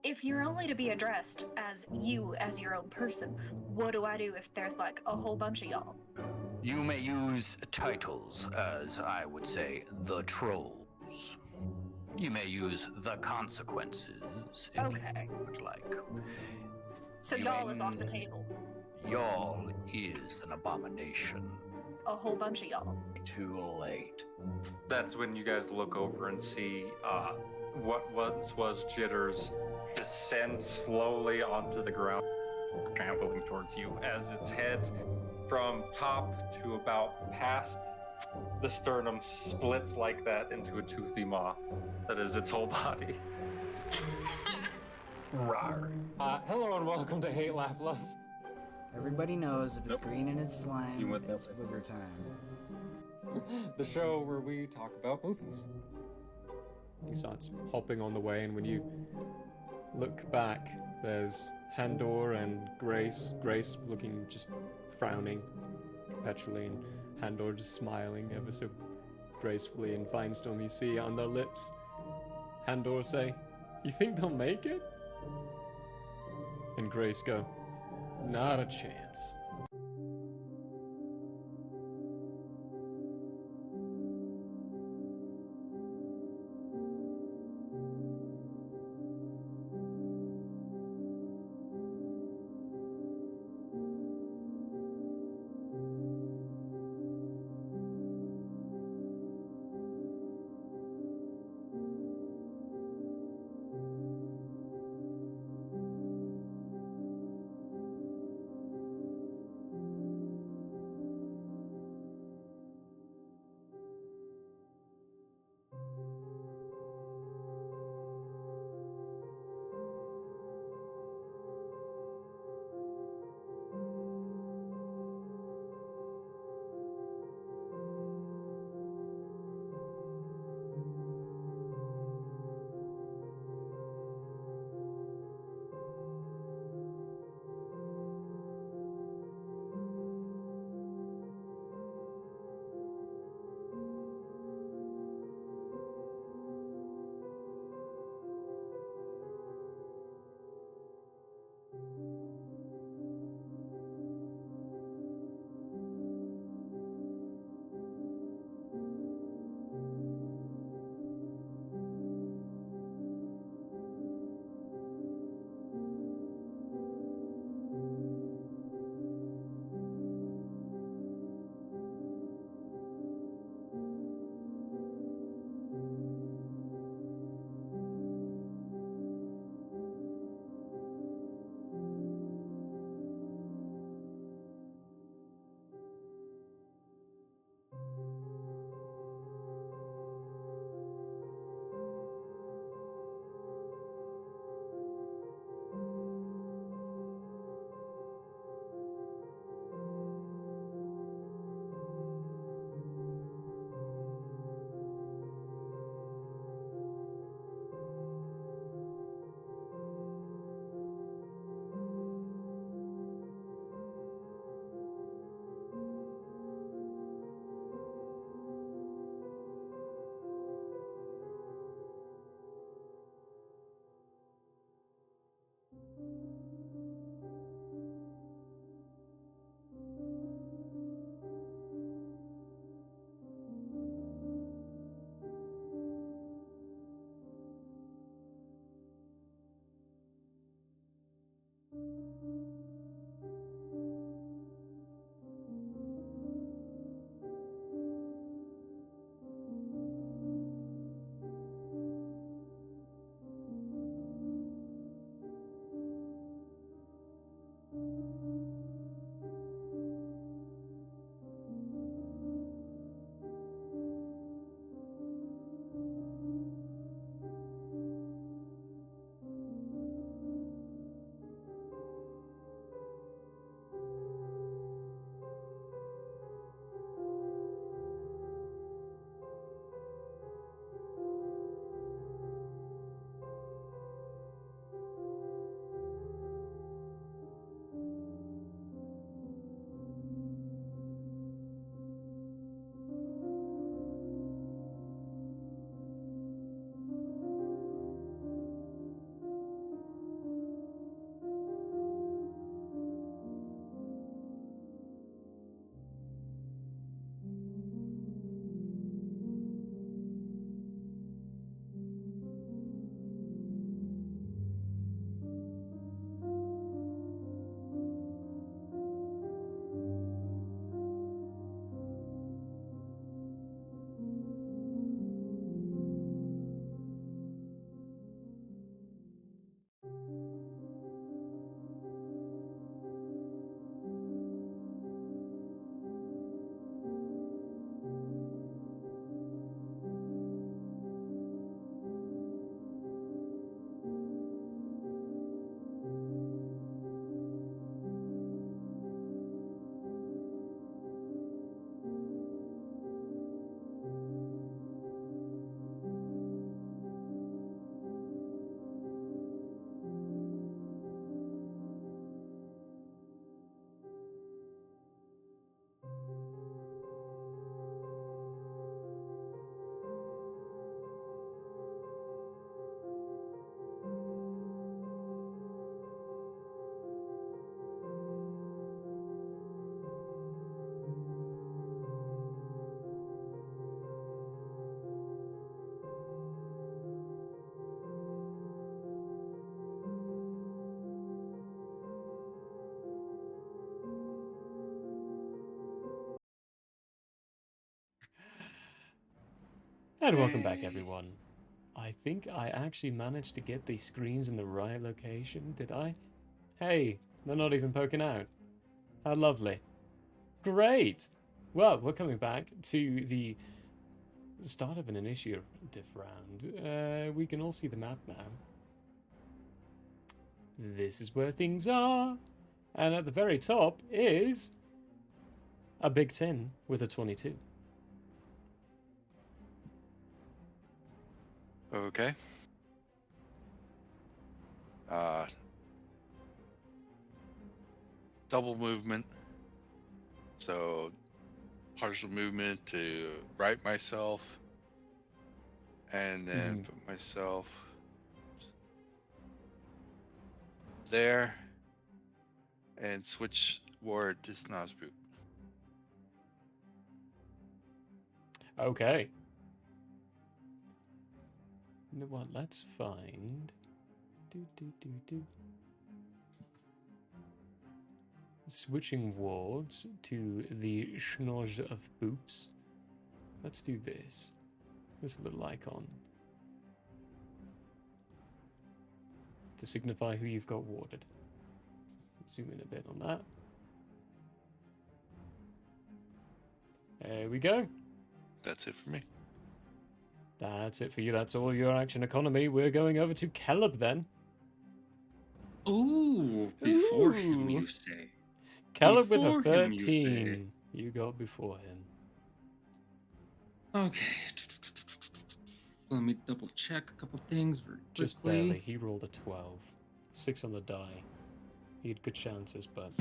If you're only to be addressed as you as your own person, what do I do if there's like a whole bunch of y'all? You may use titles as, I would say, the trolls. You may use the consequences if Okay. you would like. So You y'all may- is off the table. Y'all is an abomination. A whole bunch of y'all. Too late. That's when you guys look over and see what once was Jitters descend slowly onto the ground, trampling towards you as its head from top to about past the sternum splits like that into a toothy maw that is its whole body. Rawr. Hello and welcome to Hate, Laugh, Love. Everybody knows if it's green and it's slime, You went that it's booger time. The show where we talk about movies. He starts hopping on the way, and when you look back, there's Handor and Grace. Grace looking just frowning perpetually, and Handor just smiling ever so gracefully. And Finestone, you see on their lips, Handor say, "You think they'll make it?" And Grace go, "Not a chance." And welcome back, everyone. I think I actually managed to get the screens in the right location, did I? Hey, they're not even poking out. How lovely. Great! Well, we're coming back to the start of an initiative round. We can all see the map now. This is where things are. And at the very top is a big 10 with a 22. Okay. Double movement. So partial movement to right myself and then put myself there and switch ward to Snozbupe. Okay. You know what? Let's find. Switching wards to the Snozbupes. Let's do this. This little icon. To signify who you've got warded. Zoom in a bit on that. There we go. That's it for me. That's it for you. That's all your action economy. We're going over to Caleb then. Ooh, before him, you say. Caleb with Before a him, you say. 13. You got before him. Okay. Let me double check a couple things very quickly. Just barely. He rolled a 12. 6 on the die. He had good chances, but...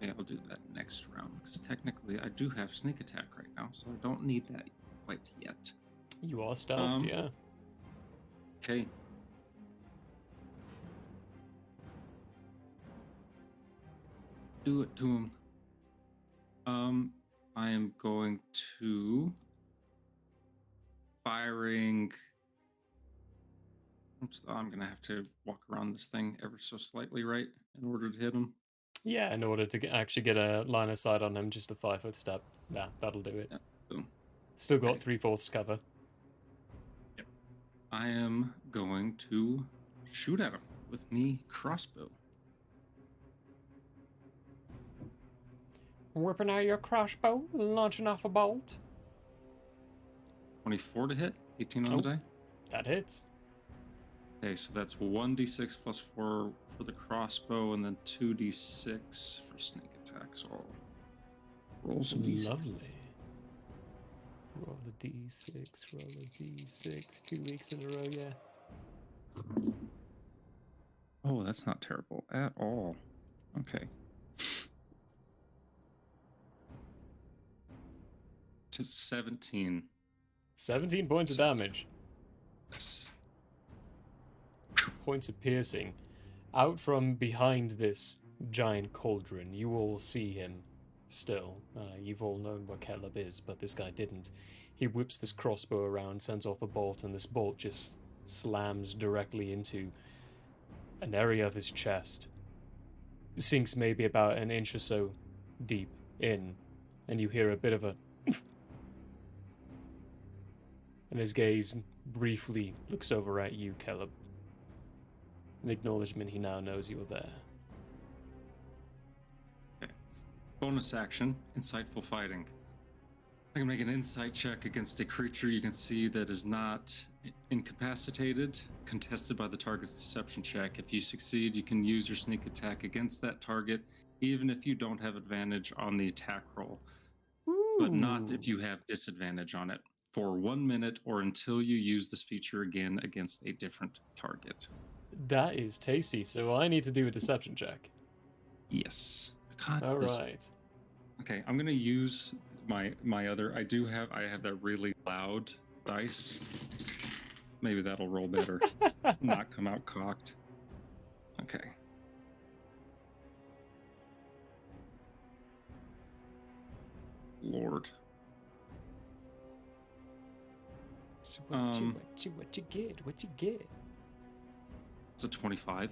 Okay, I'll do that next round, because technically I do have sneak attack right now, so I don't need that quite yet. You are stealthed, yeah. Okay. Do it to him. I am going to... Firing... Oops, I'm going to have to walk around this thing ever so slightly, right, in order to hit him. Yeah, in order to actually get a line of sight on him, just a 5-foot step. Yeah, that'll do it. Yeah, boom. Still got 3/4 cover. Yep. I am going to shoot at him with me crossbow. Whipping out your crossbow, launching off a bolt. 24 to hit, 18 on the die. That hits. Okay, so that's 1d6 plus 4 for the crossbow, and then 2d6 for sneak attack. So I'll roll some d6. Lovely. Roll a d6, roll a d6. 2 weeks in a row, yeah. Oh, that's not terrible at all. Okay. To 17. 17 points of damage. Yes. Points of piercing. Out from behind this giant cauldron, you all see him still. You've all known where Caleb is, but this guy didn't. He whips this crossbow around, sends off a bolt, and this bolt just slams directly into an area of his chest. Sinks maybe about an inch or so deep in, and you hear a bit of a... and his gaze briefly looks over at you, Caleb. An acknowledgement he now knows you are there. Okay. Bonus action, insightful fighting. I can make an insight check against a creature you can see that is not incapacitated, contested by the target's deception check. If you succeed, you can use your sneak attack against that target, even if you don't have advantage on the attack roll, but not if you have disadvantage on it, for 1 minute or until you use this feature again against a different target. That is tasty, so I need to do a deception check. Yes. God, all right. Okay, I'm gonna use my other. I have that really loud dice. Maybe that'll roll better. Not come out cocked. Okay. Lord. So what you get? What you get? It's a 25.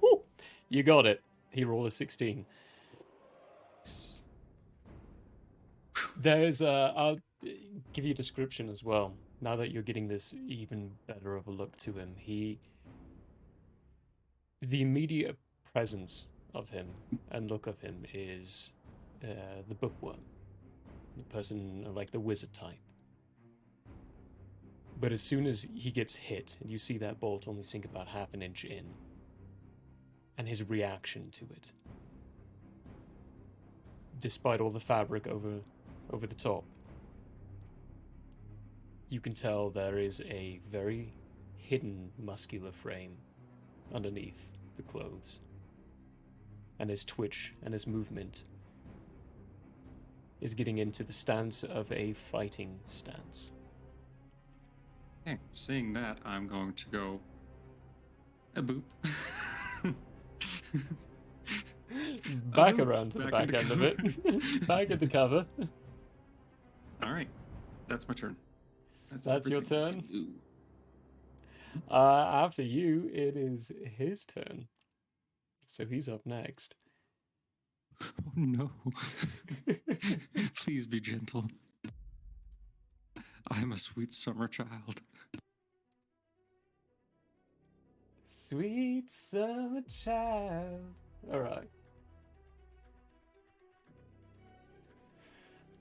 Whew. You got it. He rolled a 16. There's I'll give you a description as well. Now that you're getting this even better of a look to him, the immediate presence of him and look of him is the bookworm, the person like the wizard type. But as soon as he gets hit, and you see that bolt only sink about half an inch in, and his reaction to it, despite all the fabric over the top, you can tell there is a very hidden muscular frame underneath the clothes. And his twitch and his movement is getting into the stance of a fighting stance. Okay, seeing that, I'm going to go a boop. Back around to the back end of it. Back into cover. All right, that's my turn. That's your turn. After you, it is his turn. So he's up next. Oh no. Please be gentle. I am a sweet summer child. Sweet summer child. Alright.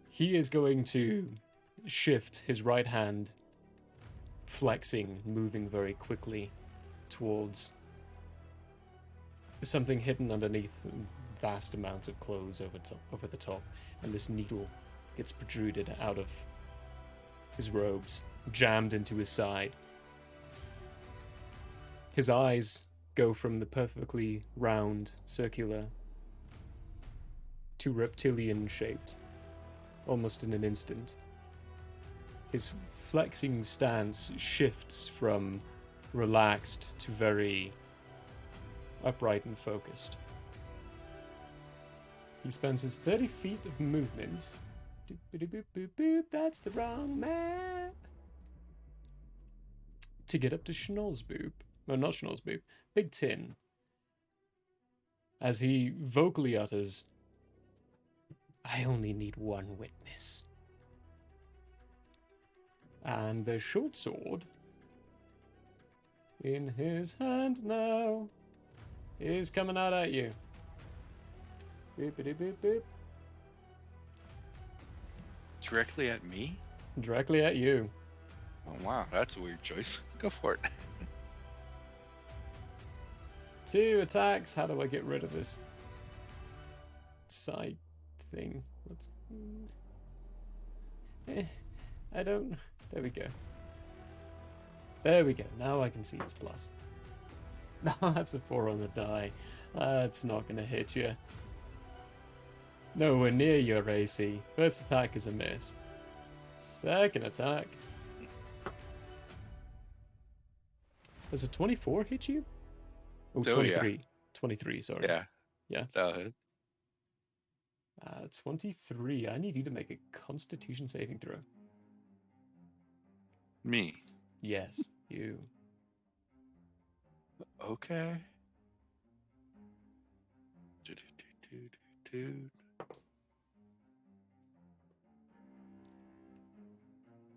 He is going to shift his right hand, flexing, moving very quickly towards something hidden underneath vast amounts of clothes over the top, and this needle gets protruded out of his robes, jammed into his side. His eyes go from the perfectly round, circular, to reptilian-shaped, almost in an instant. His flexing stance shifts from relaxed to very upright and focused. He spends his 30 feet of movement. Doop-a-doop-boop-boop, that's the wrong map. To get up to Snozbupe. No, not Snozbupe. Big Tin. As he vocally utters, I only need one witness. And the short sword in his hand now is coming out at you. Boop-a-doop-boop-boop. Directly at me? Directly at you. Oh wow, that's a weird choice. Go for it. 2 attacks. How do I get rid of this side thing? Let's... I don't... There we go. There we go. Now I can see his plus. No, that's a 4 on the die. It's not going to hit you. Nowhere near your AC. First attack is a miss. Second attack. Does a 24 hit you? Oh, 23. Yeah. 23, sorry. Yeah. Yeah. That'll hit. 23. I need you to make a Constitution saving throw. Me? Yes, you. Okay.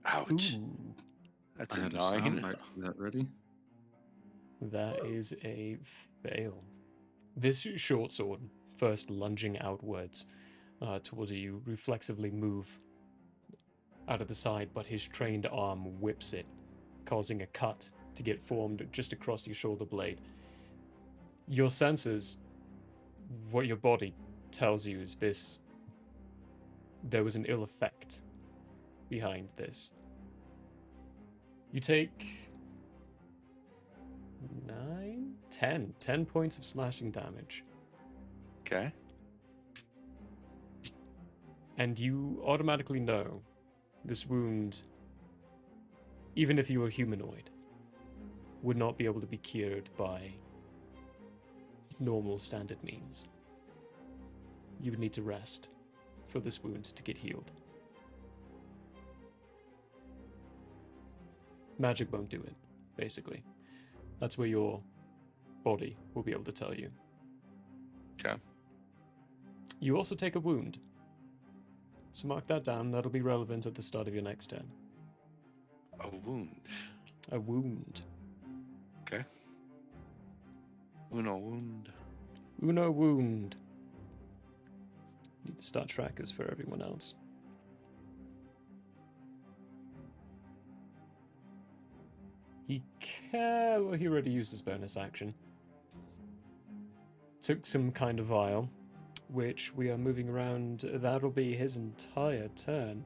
Ouch. Ooh. That's I a had 9. soundbite for that ready. That is a fail. This short sword, first lunging outwards towards you, reflexively move out of the side, but his trained arm whips it, causing a cut to get formed just across your shoulder blade. Your senses, what your body tells you is this, there was an ill effect behind this. You take 10 points of slashing damage. Okay. And you automatically know this wound, even if you were humanoid, would not be able to be cured by normal standard means. You would need to rest for this wound to get healed. Magic won't do it, basically. That's where your body will be able to tell you. Okay. You also take a wound. So mark that down. That'll be relevant at the start of your next turn. A wound. A wound. Okay. Uno wound. Uno wound. Need to start trackers for everyone else. Well, he already used his bonus action. Took some kind of vial, which we are moving around. That'll be his entire turn.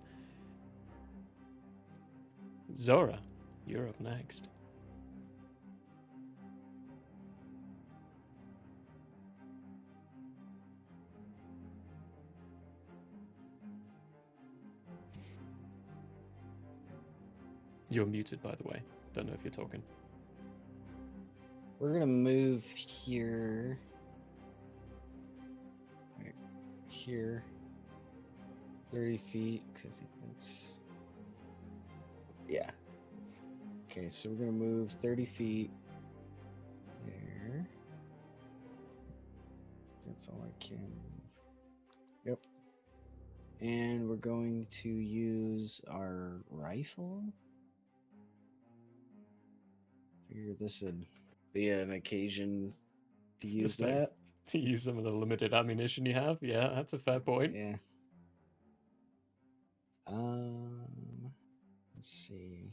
Zora, you're up next. You're muted, by the way. Don't know if you're talking. We're gonna move here. Right here. 30 feet, 'cause I think that's... Yeah. Okay, so we're gonna move 30 feet there. That's all I can move. Yep. And we're going to use our rifle. Figure this would be an occasion to use that. To use some of the limited ammunition you have? Yeah, that's a fair point. Yeah. Let's see.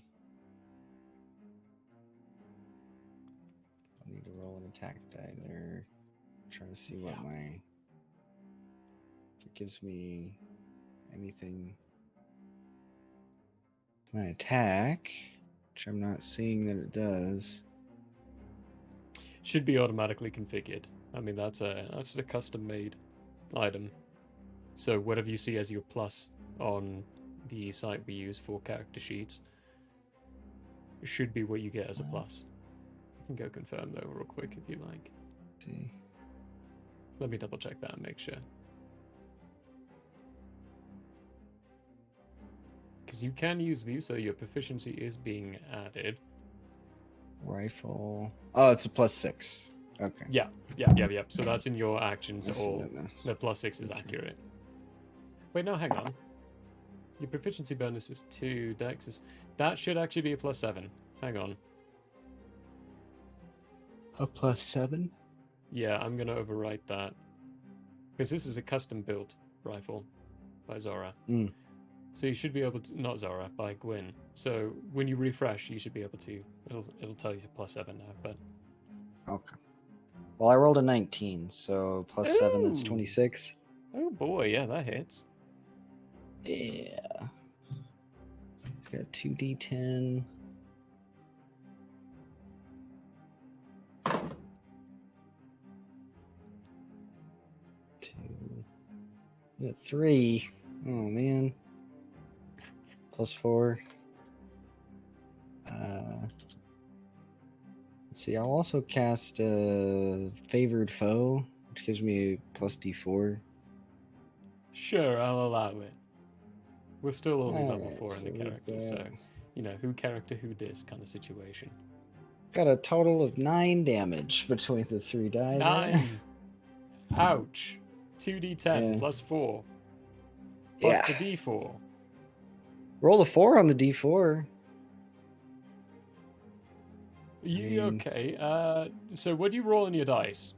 I need to roll an attack die there. I'm trying to see what if it gives me anything. My attack, which I'm not seeing that it does. Should be automatically configured. I mean, that's a custom-made item. So whatever you see as your plus on the site we use for character sheets should be what you get as a plus. You can go confirm though real quick if you like. See. Let me double check that and make sure. Because you can use these, so your proficiency is being added. Rifle. Oh, it's a +6. Okay. Yeah. So that's in your actions, or the +6 is accurate. Wait, no, hang on. Your proficiency bonus is 2, dex is... That should actually be a +7. Hang on. A +7? Yeah, I'm going to overwrite that. Because this is a custom-built rifle by Zora. Mm. So you should be able to... Not Zora, by Gwyn. So when you refresh, you should be able to... It'll tell you +7 now, but... Okay. Well, I rolled a 19, so +7, that's 26. Oh boy, yeah, that hits. Yeah. It's got 2d10. Yeah, 3. Oh man. +4. Let's see. I'll also cast Favored Foe, which gives me a +d4. Sure, I'll allow it. We're still only level Alright, 4 in the so character, we've so got- you know, who character who dis kind of situation. Got a total of 9 damage between the 3 die. 9. Ouch. 2d10 Yeah. plus 4. Plus Yeah. the d4. Roll a 4 on the d4. Okay. So what do you roll on your dice?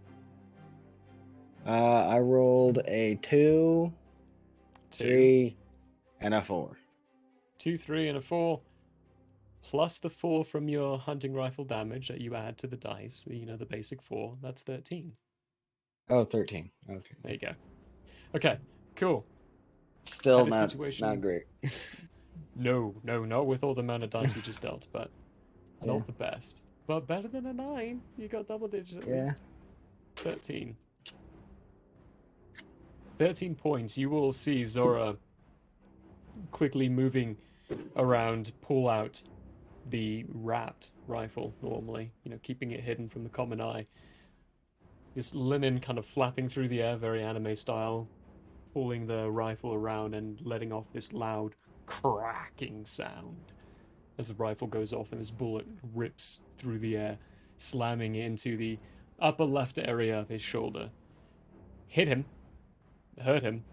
I rolled a 2, 3, and a 4. 2, 3, and a 4. Plus the 4 from your hunting rifle damage that you add to the dice. You know, the basic 4. That's 13. Oh, 13. Okay. There you go. Okay, cool. Still Had a not, situation- not great. No, not with all the amount of dice you just dealt, but Yeah. not the best. But better than a 9. You got double digits at Yeah. least. 13. 13 points. You will see Zora quickly moving around, pull out the wrapped rifle normally, you know, keeping it hidden from the common eye. This linen kind of flapping through the air, very anime style, pulling the rifle around and letting off this loud cracking sound as the rifle goes off and this bullet rips through the air, slamming into the upper left area of his shoulder. Hit him. Hurt him.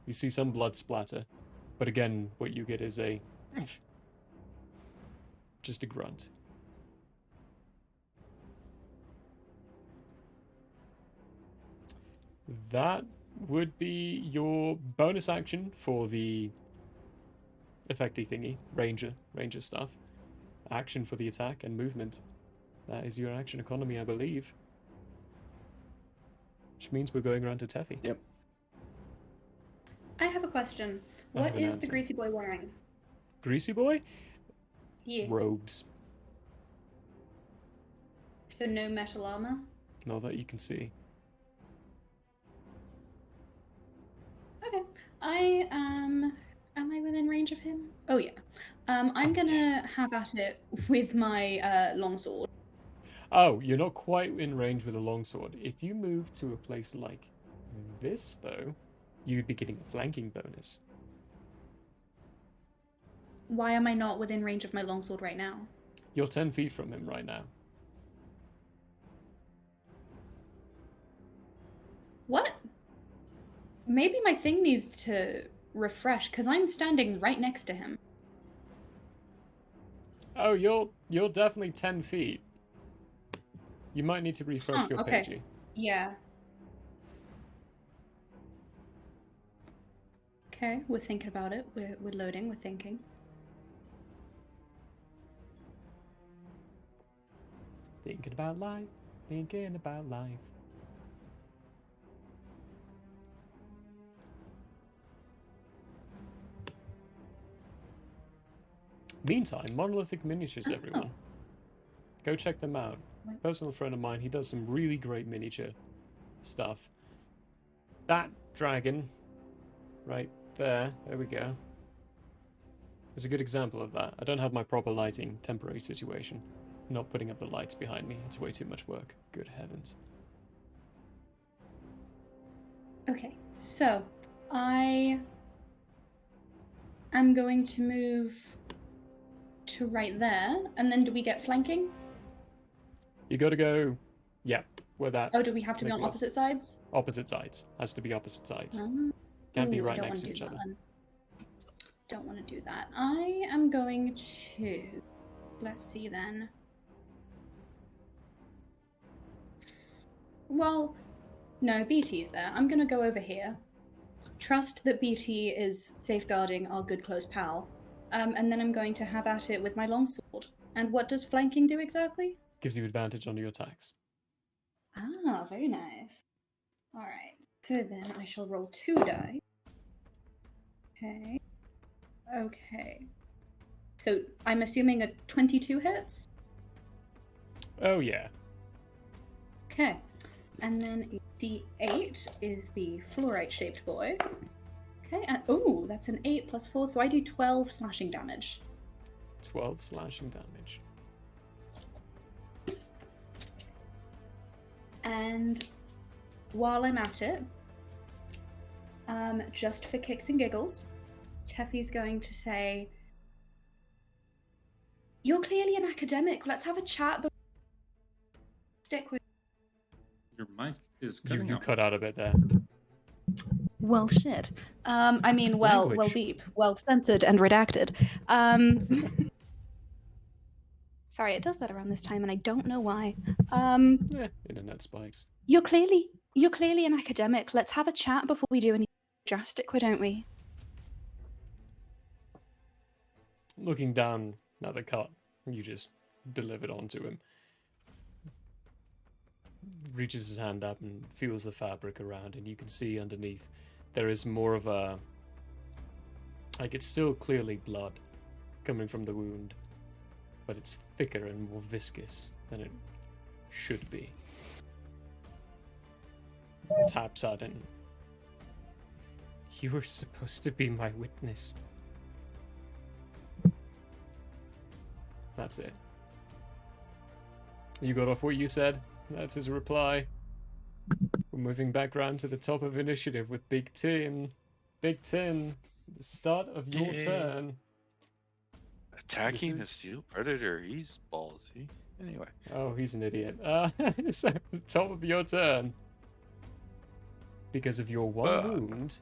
You see some blood splatter. But again, what you get is a just a grunt. That would be your bonus action for the effecty thingy, ranger stuff. Action for the attack and movement. That is your action economy, I believe. Which means we're going around to Teffy. Yep. I have a question. I What have an is the answer. greasy boy wearing? Greasy boy? Yeah. Robes. So no metal armor? Not that you can see. Okay. Am I within range of him? Oh yeah. I'm gonna have at it with my longsword. Oh, you're not quite in range with a longsword. If you move to a place like this, though, you'd be getting a flanking bonus. Why am I not within range of my longsword right now? You're 10 feet from him right now. What? Maybe my thing needs to refresh, because I'm standing right next to him. Oh, you're definitely 10 feet. You might need to refresh your okay. pagey. Yeah. Okay, we're thinking about it. We're loading, we're thinking. Thinking about life, thinking about life. Meantime, Monolithic Miniatures, everyone. Go check them out. Personal friend of mine, he does some really great miniature stuff. That dragon, right there we go. Is a good example of that. I don't have my proper lighting, temporary situation. I'm not putting up the lights behind me. It's way too much work. Good heavens. Okay, so I am going to move to right there, and then do we get flanking? You gotta go, yeah, where that... Oh, do we have to be on was. opposite sides? Opposite sides. Has to be opposite sides. Oh. Can't be Ooh, I right don't next wanna to each do other. that then. Don't want to do that. I am going to... Let's see then. Well, no, BT's there. I'm going to go over here. Trust that BT is safeguarding our good close pal. And then I'm going to have at it with my longsword. And what does flanking do exactly? Gives you advantage on your attacks. Ah, very nice. Alright, so then I shall roll 2 die. Okay. Okay. So I'm assuming a 22 hits? Oh, yeah. Okay. And then the 8 is the fluorite-shaped boy. Okay, and oh, that's an 8 plus 4, so I do 12 slashing damage. 12 slashing damage. And while I'm at it, just for kicks and giggles, Teffy's going to say, "You're clearly an academic. Let's have a chat, but stick with..." Your mic is cutting You out. cut out a bit there. Well, shit. I mean, well Language. beep. Well censored and redacted. Sorry, it does that around this time, and I don't know why. Yeah, internet spikes. You're clearly an academic. Let's have a chat before we do anything drastic, why don't we? Looking down at the cut, you just delivered onto him. Reaches his hand up and feels the fabric around, and you can see underneath there is more of a... Like, it's still clearly blood coming from the wound, but it's thicker and more viscous than it should be. Taps at it. You were supposed to be my witness. That's it. You got off what you said? That's his reply. We're moving back round to the top of initiative with Big Tin. Big Tin, the start of your turn. Attacking This a is- steel predator. He's ballsy. Anyway. Oh, he's an idiot. So, at the top of your turn. Because of your one wound,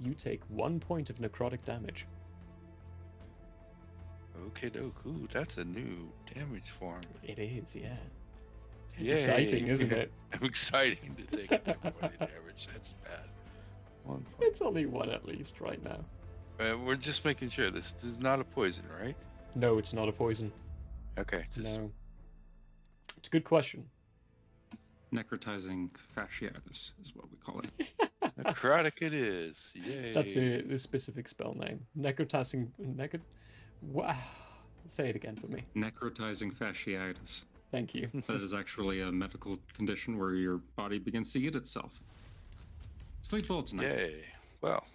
you take 1 point of necrotic damage. Okay, doke. Ooh, that's a new damage form. It is, yeah. Yay. Exciting, isn't it? I'm exciting to take a D20 damage. That's bad. 1 point. It's only one at least right now. We're just making sure this is not a poison, right? No, it's not a poison. Okay. Just... No. It's a good question. Necrotizing fasciitis is what we call it. Necrotic it is. Yay. That's the specific spell name. Necrotizing... Say it again for me. Necrotizing fasciitis. Thank you. That is actually a medical condition where your body begins to eat itself. Sleep well tonight. Yay. Well,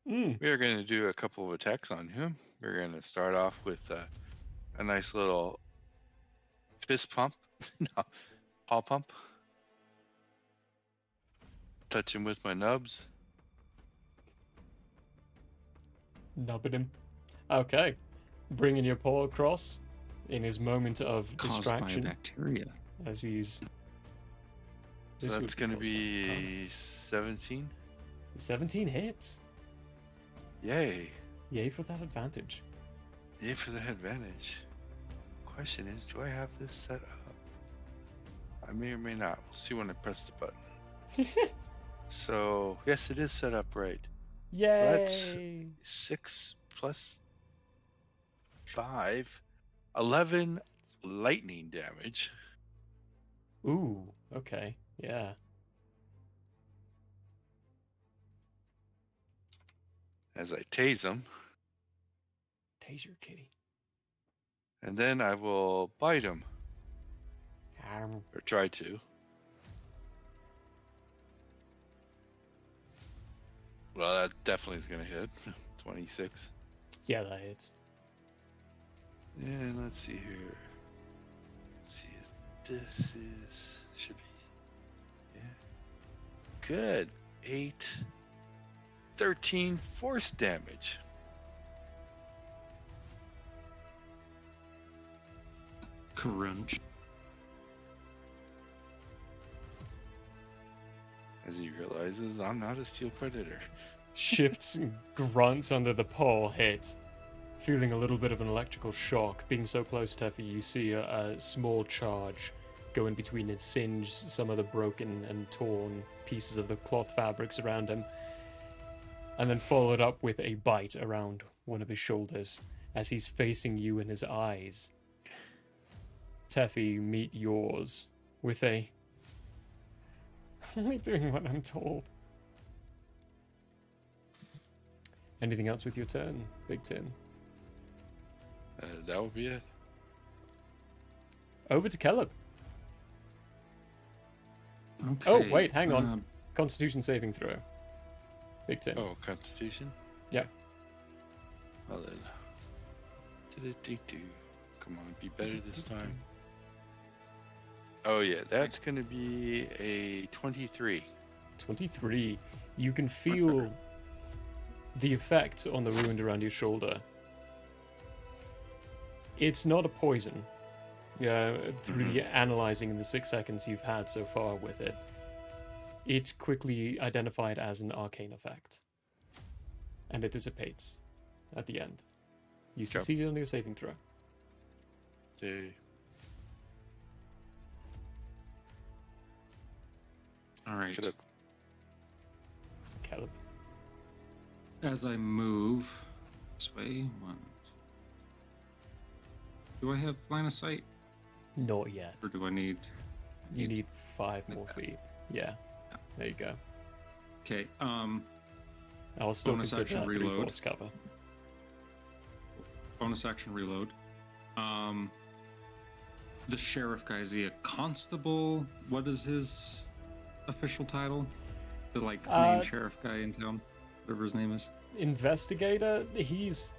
we are going to do a couple of attacks on him. We're going to start off with a nice little fist pump. No, paw pump. Touch him with my nubs. Nubbing him. Okay. Bringing your paw across in his moment of Caused distraction. by bacteria. As he's... So that's going to be 17. 17 hits. Yay. Yay for that advantage. Yay for the advantage. Question is, do I have this set up? I may or may not. We'll see when I press the button. So, yes, it is set up right. Yay! So that's 6 plus 5. 11 lightning damage. Ooh, okay. Yeah. As I tase him. Tase your kitty. And then I will bite him. Or try to. Well, that definitely is going to hit. 26. Yeah, that hits. And let's see here. Let's see if this is... should be... Yeah. Good. 8. 13 force damage. Crunch. As he realizes I'm not a steel predator. Shifts and grunts under the paw hit. Feeling a little bit of an electrical shock. Being so close, Teffy, you see a small charge go in between his singed, some of the broken and torn pieces of the cloth fabrics around him. And then followed up with a bite around one of his shoulders as he's facing you in his eyes. Teffy, meet yours with a... I'm only doing what I'm told. Anything else with your turn, Big Tim? That would be it. Over to Caleb. Okay. Oh, wait, hang on. Constitution saving throw. Big Tim. Oh, Constitution? Yeah. Well then. Come on, be better this time. Oh yeah, that's going to be a 23. 23. You can feel the effect on the wound around your shoulder. It's not a poison. Yeah, through the analyzing in the 6 seconds you've had so far with it, it's quickly identified as an arcane effect. And it dissipates at the end. You succeeded on your saving throw. Okay. All right. Caleb. As I move this way, do I have line of sight? Not yet. Or do I need... You need 5 more feet. Yeah. There you go. Okay, I'll still bonus consider action that reload. 3/4 cover. Bonus action reload. The sheriff guy, is he a constable? What is his official title? The main sheriff guy in town, whatever his name is. Investigator, he's...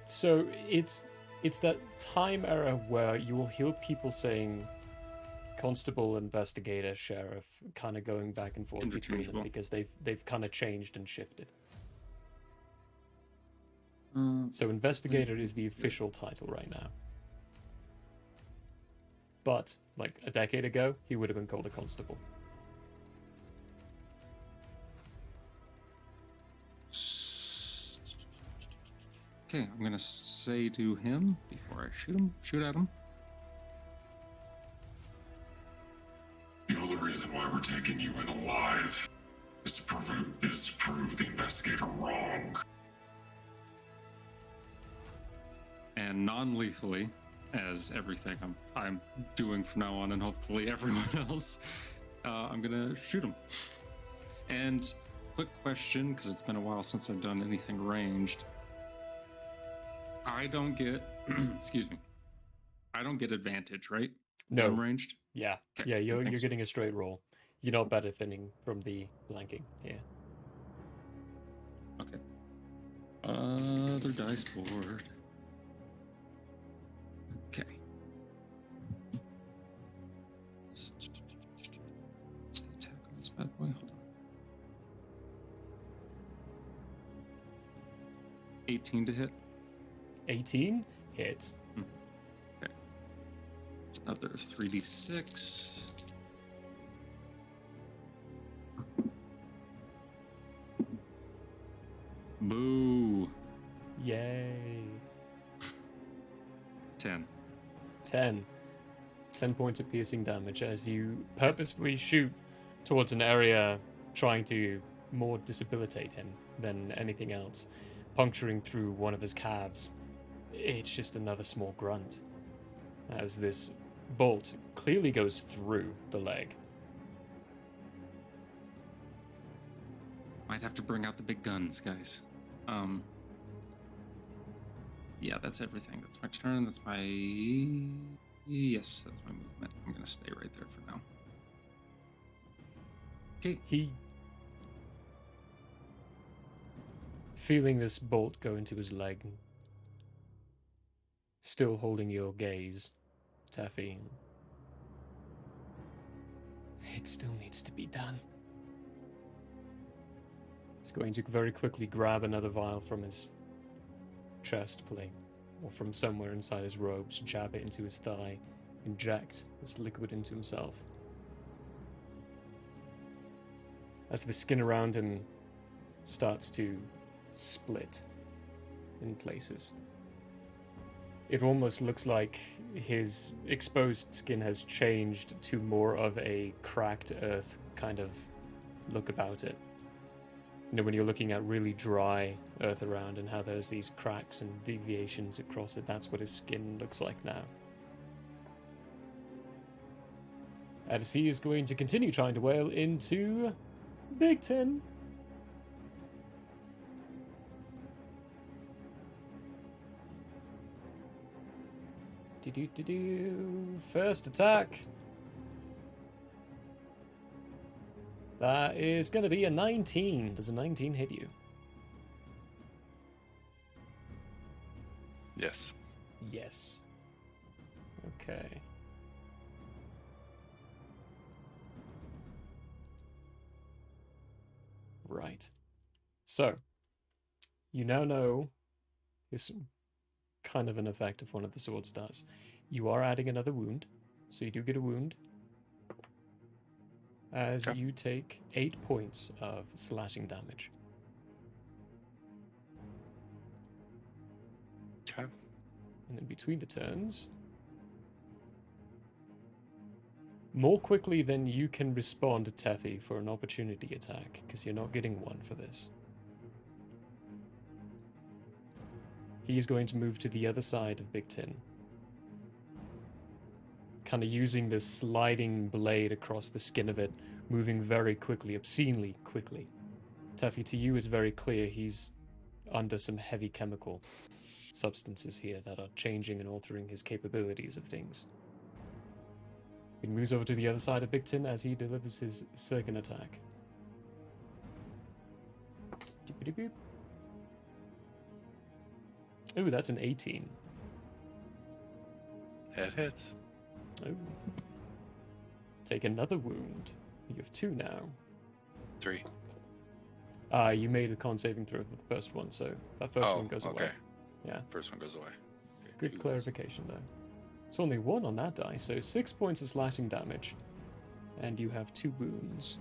So it's that time era where you will hear people saying constable, investigator, sheriff, kind of going back and forth between them because they've kind of changed and shifted. So investigator is the official title right now. But, like, a decade ago, he would have been called a constable. Okay, I'm gonna say to him before I shoot at him. The only reason why we're taking you in alive is to prove the investigator wrong. And non-lethally, as everything I'm doing from now on, and hopefully everyone else, I'm gonna shoot him. And quick question, because it's been a while since I've done anything ranged. I don't get, excuse me, I don't get advantage, right? 'Cause No. I'm ranged? Yeah. Okay, Yeah, you're thanks. getting a straight roll. You're not benefiting from the flanking here. Okay. Other dice board. Okay. What's the attack on this bad boy? Hold on. 18 to hit. 18 hits. Okay. It's another 3d6. Boo. Yay. 10. 10 points of piercing damage as you purposefully shoot towards an area trying to more disabilitate him than anything else, puncturing through one of his calves. It's just another small grunt as this bolt clearly goes through the leg. Might have to bring out the big guns, guys. Yeah, that's everything. That's my turn. That's my... Yes, that's my movement. I'm going to stay right there for now. Okay. He... Feeling this bolt go into his leg, still holding your gaze, Taffy. It still needs to be done. He's going to very quickly grab another vial from his chest plate, or from somewhere inside his robes, jab it into his thigh, inject this liquid into himself. As the skin around him starts to split in places, it almost looks like his exposed skin has changed to more of a cracked earth kind of look about it. You know, when you're looking at really dry earth around and how there's these cracks and deviations across it, that's what his skin looks like now. As he is going to continue trying to wail into Big Tim. First attack. That is going to be a 19. Does a 19 hit you? Yes. Yes. Okay. Right. So, you now know this kind of an effect of one of the swords does. You are adding another wound, so you do get a wound. As you take 8 points of slashing damage. Okay. And in between the turns, more quickly than you can respond to Teffy for an opportunity attack, because you're not getting one for this. He is going to move to the other side of Big Tin, kind of using this sliding blade across the skin of it, moving very quickly, obscenely quickly. Teffy, to you is very clear he's under some heavy chemical substances here that are changing and altering his capabilities of things. He moves over to the other side of Big Tin as he delivers his second attack. Ooh, that's an 18. It hits. Oh. Take another wound. You have 2 now. 3. You made a con saving throw for the first one, so that first one goes away. Yeah. First one goes away. Okay, Good clarification there. It's only 1 on that die, so 6 points of slashing damage. And you have 2 wounds.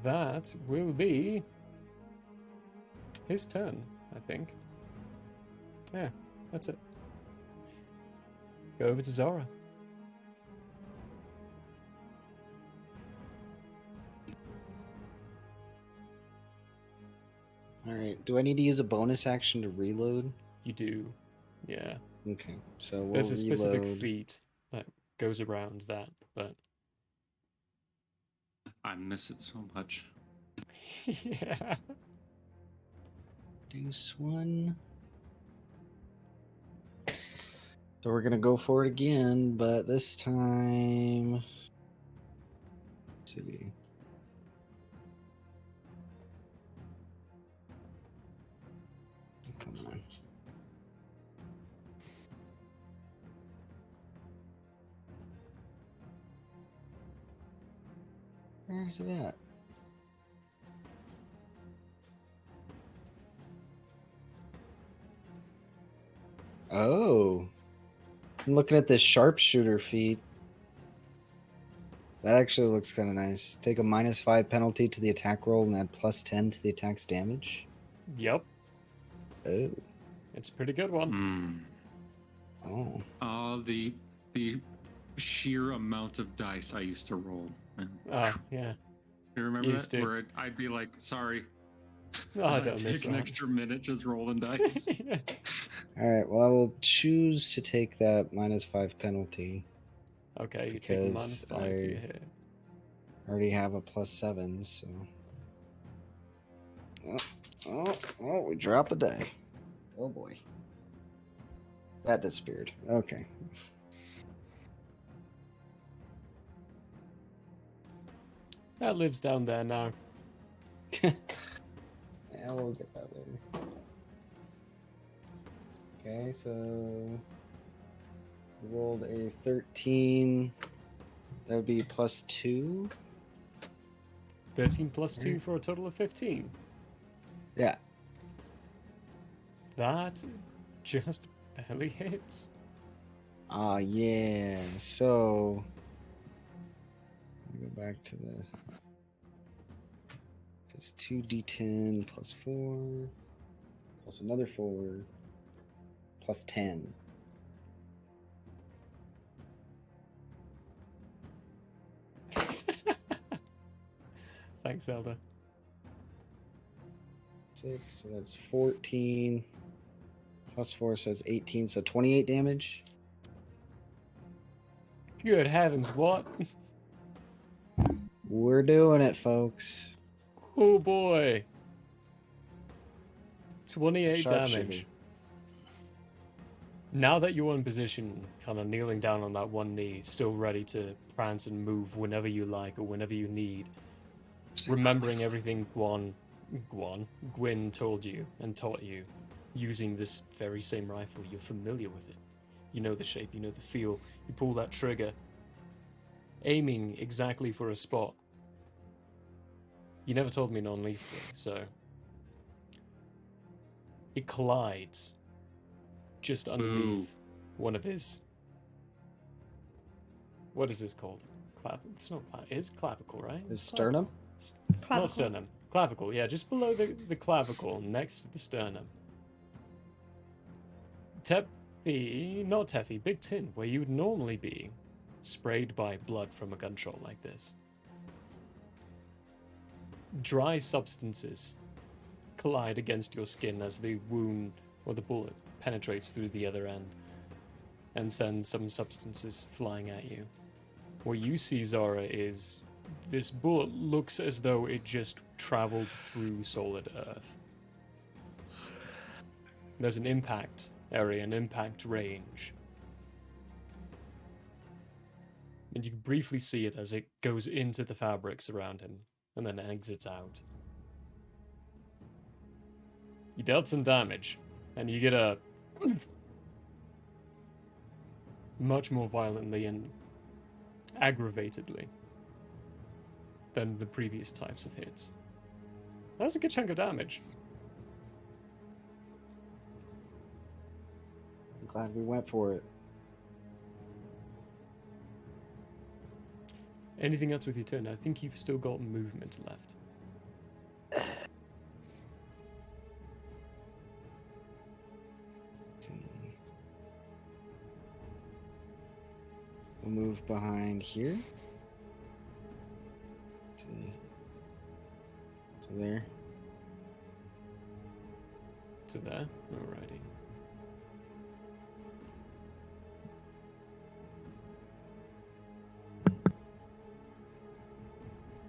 that will be his turn, I think. Yeah, that's it. Go over to Zora. Alright, do I need to use a bonus action to reload? You do, yeah. Okay, so we'll There's a specific reload. feat that goes around that, but... I miss it so much. Yeah. Deuce 1. So we're gonna go for it again, but this time... Let's see. Come on. Where's it at? Oh. I'm looking at this sharpshooter feat. That actually looks kind of nice. Take a -5 penalty to the attack roll and add +10 to the attack's damage. Yep. Oh. It's a pretty good one. Oh. The sheer amount of dice I used to roll. Yeah. You remember Used that? to. Where I'd be like, sorry. Oh, I I'd don't miss take an that. extra minute just rolling dice. Alright, well, I will choose to take that -5 penalty. Okay, you take a because -5 to your hit. I already have a +7, so. Oh, we dropped the die. Oh boy. That disappeared. Okay. That lives down there now. Yeah, we'll get that later. Okay, so we rolled a 13. That would be +2. 13 plus 2 for a total of 15. Yeah. That just barely hits. Ah, yeah. So let me go back to the. It's 2d10 plus 4 plus another 4 plus 10. Thanks, Zelda. 6, so that's 14. Plus 4 says 18, so 28 damage. Good heavens, what? We're doing it, folks. Oh boy. 28 damage. Sharpshooter. Now that you're in position, kind of kneeling down on that one knee, still ready to prance and move whenever you like or whenever you need, remembering everything Gwyn told you and taught you, using this very same rifle, you're familiar with it. You know the shape, you know the feel. You pull that trigger, aiming exactly for a spot. You never told me non-lethally, so... It collides just underneath one of his... What is this called? It's not it is clavicle, right? His sternum? Not sternum. Clavicle, yeah, just below the clavicle, next to the sternum. Not Teffy, Big Tin, where you would normally be, sprayed by blood from a gunshot like this. Dry substances collide against your skin as the wound or the bullet penetrates through the other end and sends some substances flying at you. What you see, Zara, is this bullet looks as though it just traveled through solid earth. There's an impact area, an impact range. And you can briefly see it as it goes into the fabrics around him and then exits out. You dealt some damage, and you get a much more violently and aggravatedly than the previous types of hits. That's a good chunk of damage. I'm glad we went for it. Anything else with your turn? I think you've still got movement left. We'll move behind here. Let's see. So there. To there. Alrighty.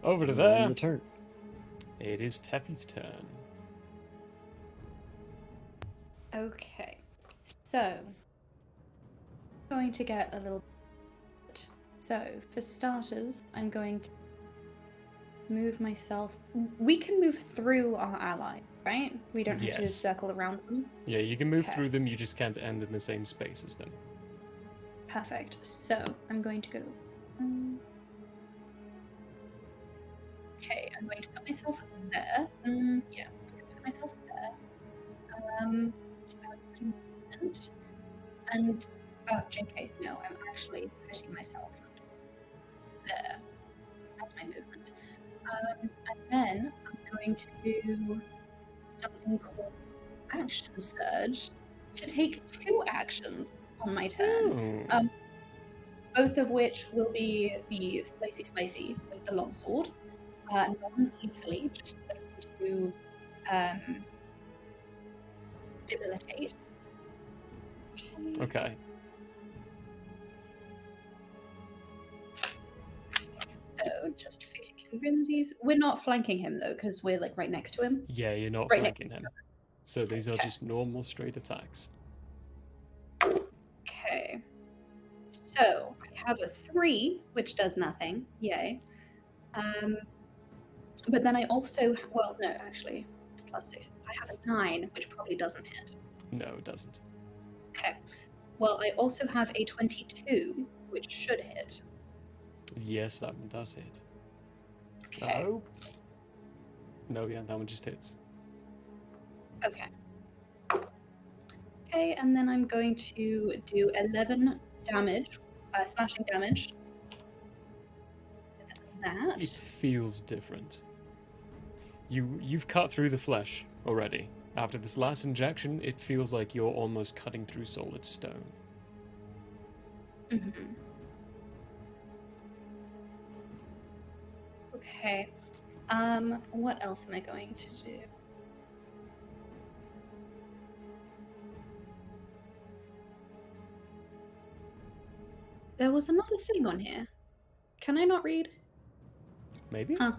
Over to there. The turn. It is Teffy's turn. Okay, so I'm going to get a little bit. So for starters, I'm going to move myself. We can move through our ally, right? We don't have to Yes. circle around them. Yeah, you can move Okay. through them, you just can't end in the same space as them. Perfect. So I'm going to go. Okay, I'm going to put myself there. Yeah, I'm going to put myself there. As my movement. And JK, no, I'm actually putting myself there as my movement. And then I'm going to do something called Action Surge to take 2 actions on my turn. Both of which will be the slicey with the longsword, non-lethally, just looking to debilitate. Okay. So just for kicking grimsies. We're not flanking him though, because we're like right next to him. Yeah, you're not Right flanking him. So these are just normal straight attacks. Okay. So I have a 3, which does nothing. Yay. But then I also, well, no, actually, +6. I have a 9, which probably doesn't hit. No, it doesn't. Okay. Well, I also have a 22, which should hit. Yes, that one does hit. Okay. Oh. No, yeah, that one just hits. Okay. Okay, and then I'm going to do 11 damage, slashing damage. That. It feels different. You've cut through the flesh already. After this last injection, it feels like you're almost cutting through solid stone. Mm-hmm. Okay. What else am I going to do? There was another thing on here. Can I not read? Maybe? Huh.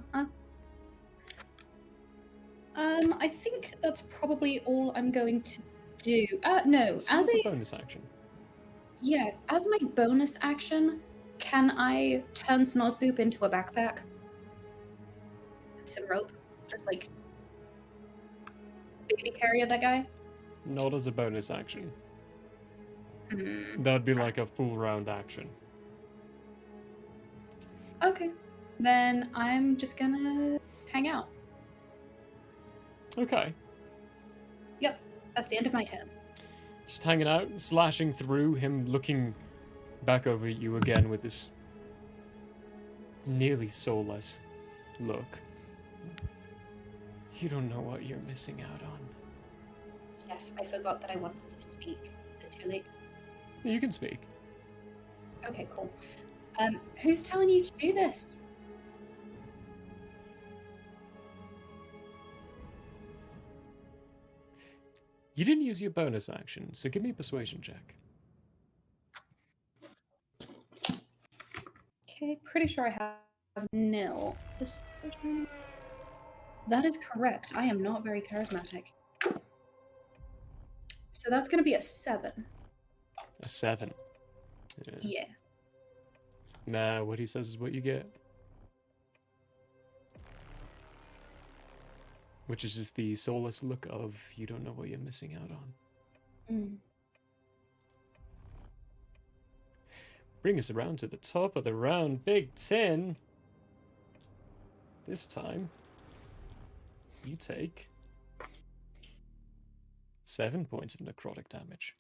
I think that's probably all I'm going to do. No, It's as a a bonus action. yeah, as my bonus action, can I turn Snozbupe into a backpack? Some rope, just like baby carrier that guy. Not as a bonus action. Hmm. That'd be like a full round action. Okay, then I'm just gonna hang out. Okay. Yep, that's the end of my turn. Just hanging out, slashing through, him looking back over at you again with this nearly soulless look. You don't know what you're missing out on. Yes, I forgot that I wanted to speak. Is it too late to speak? You can speak. Okay, cool. Who's telling you to do this? You didn't use your bonus action, so give me a persuasion check. Okay, pretty sure I have nil. That is correct. I am not very charismatic. So that's going to be a 7. A 7. Yeah. Nah, what he says is what you get. Which is just the soulless look of you don't know what you're missing out on. Mm. Bring us around to the top of the round, Big 10. This time, you take 7 points of necrotic damage.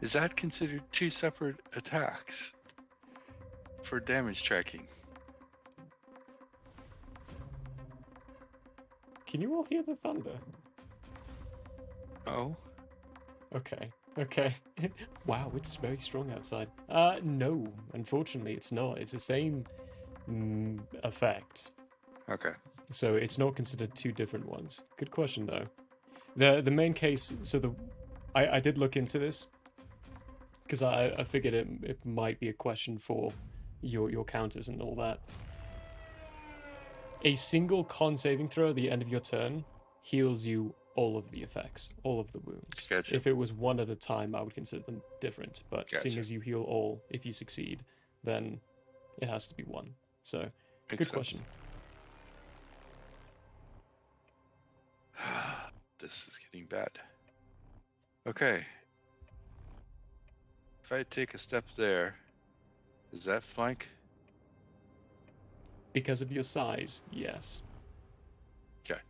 Is that considered 2 separate attacks for damage tracking? Can you all hear the thunder? Oh. Okay. Okay. Wow, it's very strong outside. No, unfortunately, it's not. It's the same effect. Okay. So it's not considered two different ones. Good question though. The main case. So I did look into this because I figured it might be a question for your counters and all that. A single con saving throw at the end of your turn heals you all of the effects, all of the wounds. Gotcha. If it was one at a time, I would consider them different. But seeing Gotcha. as you heal all, if you succeed, then it has to be one. So, Makes good sense. question. This is getting bad. Okay. If I take a step there, is that flank? Because of your size, yes. Okay.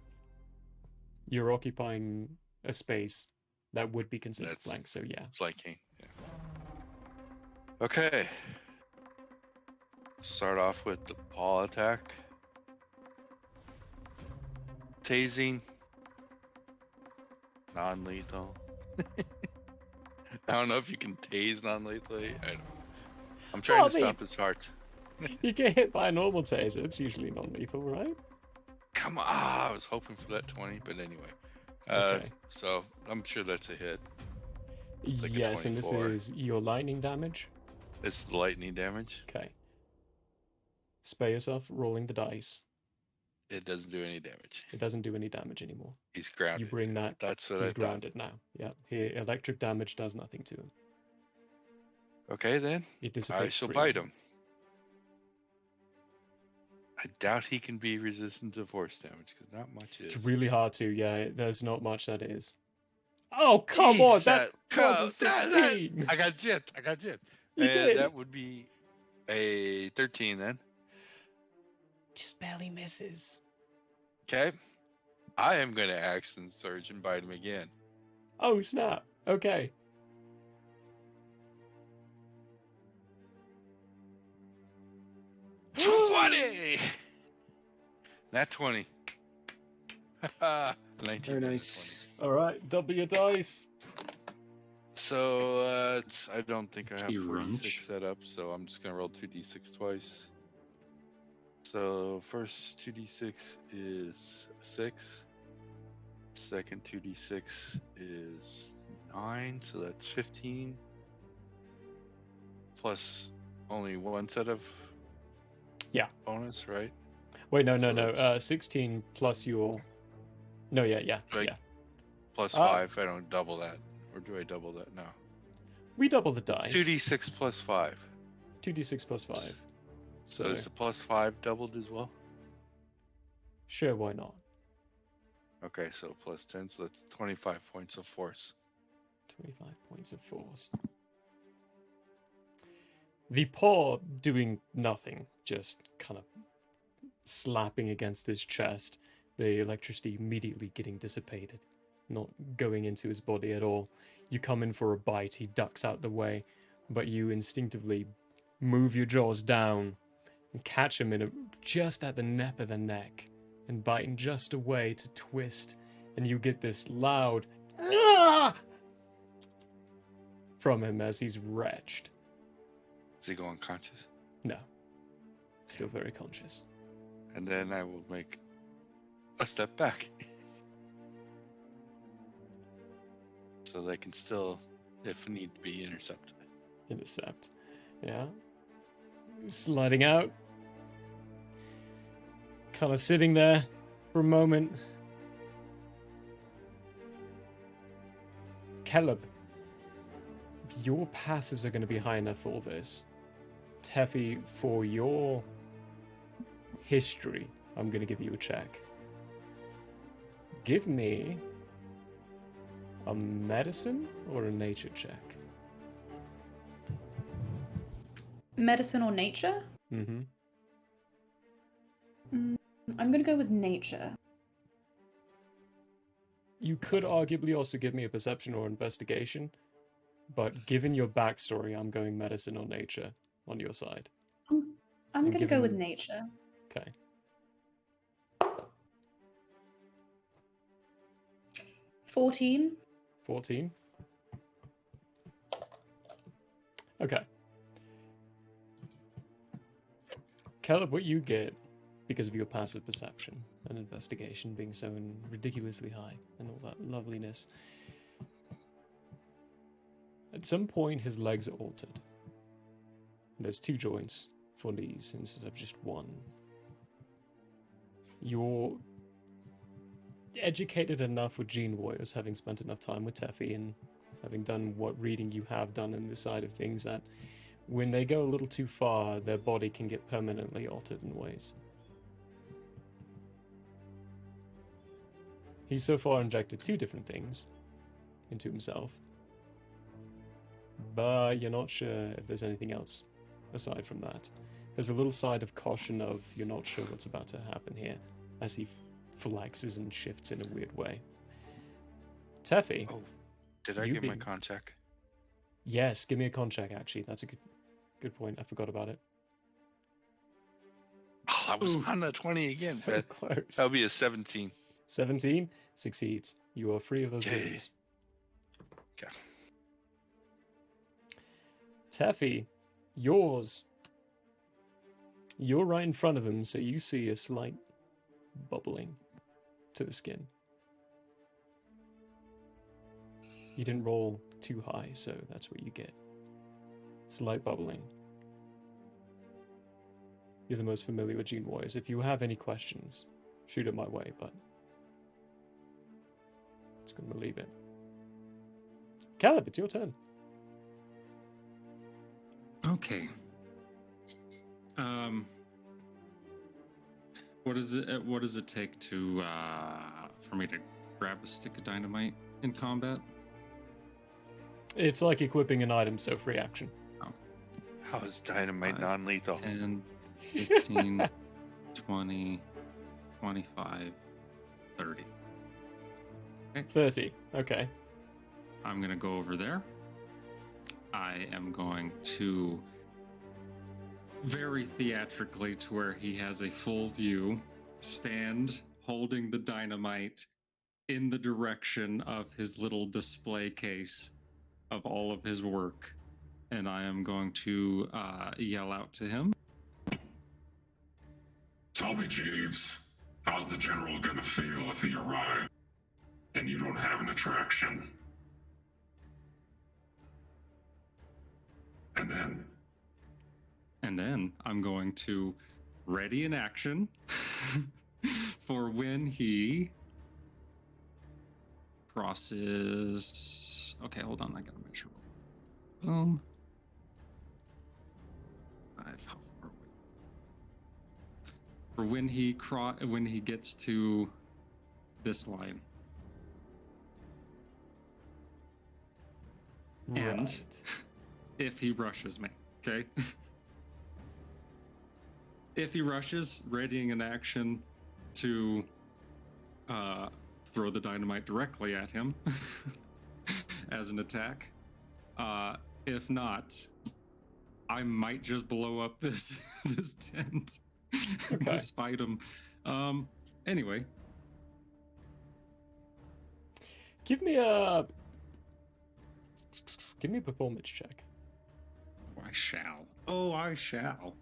You're occupying a space that would be considered flank, so yeah. Flanking, yeah. Okay. Start off with the paw attack. Tasing. Non-lethal. I don't know if you can tase non-lethally. I don't know. I'm trying to stop his heart. You get hit by a normal taser, it's usually non-lethal, right? Come on. I was hoping for that 20, but anyway. Okay. So I'm sure that's a hit. It's like Yes, a and this 24. is your lightning damage. It's the lightning damage. Okay. Spare yourself rolling the dice. It doesn't do any damage. It doesn't do any damage anymore. He's grounded. You bring that. That's what he's I thought. grounded now. Yeah. Here, electric damage does nothing to him. Okay, then. It dissipates I shall freely. bite him. I doubt he can be resistant to force damage because not much is. It's really hard to. Yeah, there's not much that is. Oh come on! That was a 16. I got jet. You did. That would be a 13 then. Just barely misses. Okay. I am going to accent surge and bite him again. Oh snap! Okay. '20. Not 20. 19. Very nice. All right, double your dice. So I don't think I have You 46 runch. set up, so I'm just gonna roll 2d6 twice. So first 2d6 is 6. Second 2d6 is 9, so that's 15. Plus only one set of bonus, right? Wait, no. So that's- 16 plus your. No, yeah. Plus 5. I don't double that, or do I double that? No. We double the dice. 2d6 plus 5. 2d6 plus 5. So is the plus 5 doubled as well? Sure, why not? Okay, so plus 10, so that's 25 points of force. 25 points of force. The paw doing nothing, just kind of slapping against his chest, the electricity immediately getting dissipated, not going into his body at all. You come in for a bite, he ducks out the way, but you instinctively move your jaws down and catch him just at the nape of the neck and biting just away to twist, and you get this loud "Ah!" from him as he's wretched. Does he go unconscious? No. Still very conscious. And then I will make a step back. So they can still, if need be, intercept. Intercept. Yeah. Sliding out. Kind of sitting there for a moment. Caleb, your passives are going to be high enough for all this. Teffy, for your history, I'm going to give you a check. Give me a medicine or a nature check. Medicine or nature? Mm-hmm. I'm gonna go with nature. You could arguably also give me a perception or investigation, but given your backstory, I'm going medicine or nature on your side. I'm gonna go with nature. Okay. 14. 14. Okay. Caleb, what you get because of your passive perception and investigation being so ridiculously high and all that loveliness. At some point, his legs are altered. There's 2 joints for knees instead of just 1. You're educated enough with Gene Warriors, having spent enough time with Teffy and having done what reading you have done in this side of things, that when they go a little too far, their body can get permanently altered in ways. He's so far injected 2 different things into himself, but you're not sure if there's anything else aside from that. There's a little side of caution of you're not sure what's about to happen here as he flexes and shifts in a weird way. Teffy. Oh, did I get my con check? Yes, give me a con check, actually. That's a good point. I forgot about it. Oh, I was on the 20 again. So but close. That'll be a 17. 17 succeeds. You are free of those Yay. wounds. Okay. Teffy, yours. You're right in front of him, so you see a slight bubbling to the skin. You didn't roll too high, so that's what you get. Slight bubbling. You're the most familiar with Gene Warriors. If you have any questions, shoot it my way, but it's going to leave it. Caleb, it's your turn. Okay. What does it take to for me to grab a stick of dynamite in combat? It's like equipping an item, so free action. Oh. How is dynamite non-lethal? 10, 15, 20, 25, 30. Okay. 30. Okay. I'm going to go over there. I am going to very theatrically, to where he has a full view, stand holding the dynamite in the direction of his little display case of all of his work. And I am going to yell out to him. Tell me, Jeeves, how's the general gonna feel if he arrives and you don't have an attraction? And then I'm going to ready an action for when he crosses. Okay, hold on. I gotta measure. Boom. 5. How far away? For when he gets to this line. Right. And if he rushes me, okay? If he rushes, readying an action to throw the dynamite directly at him as an attack. If not, I might just blow up this tent to spite him. Anyway. Give me a performance check. I shall. Oh, I shall.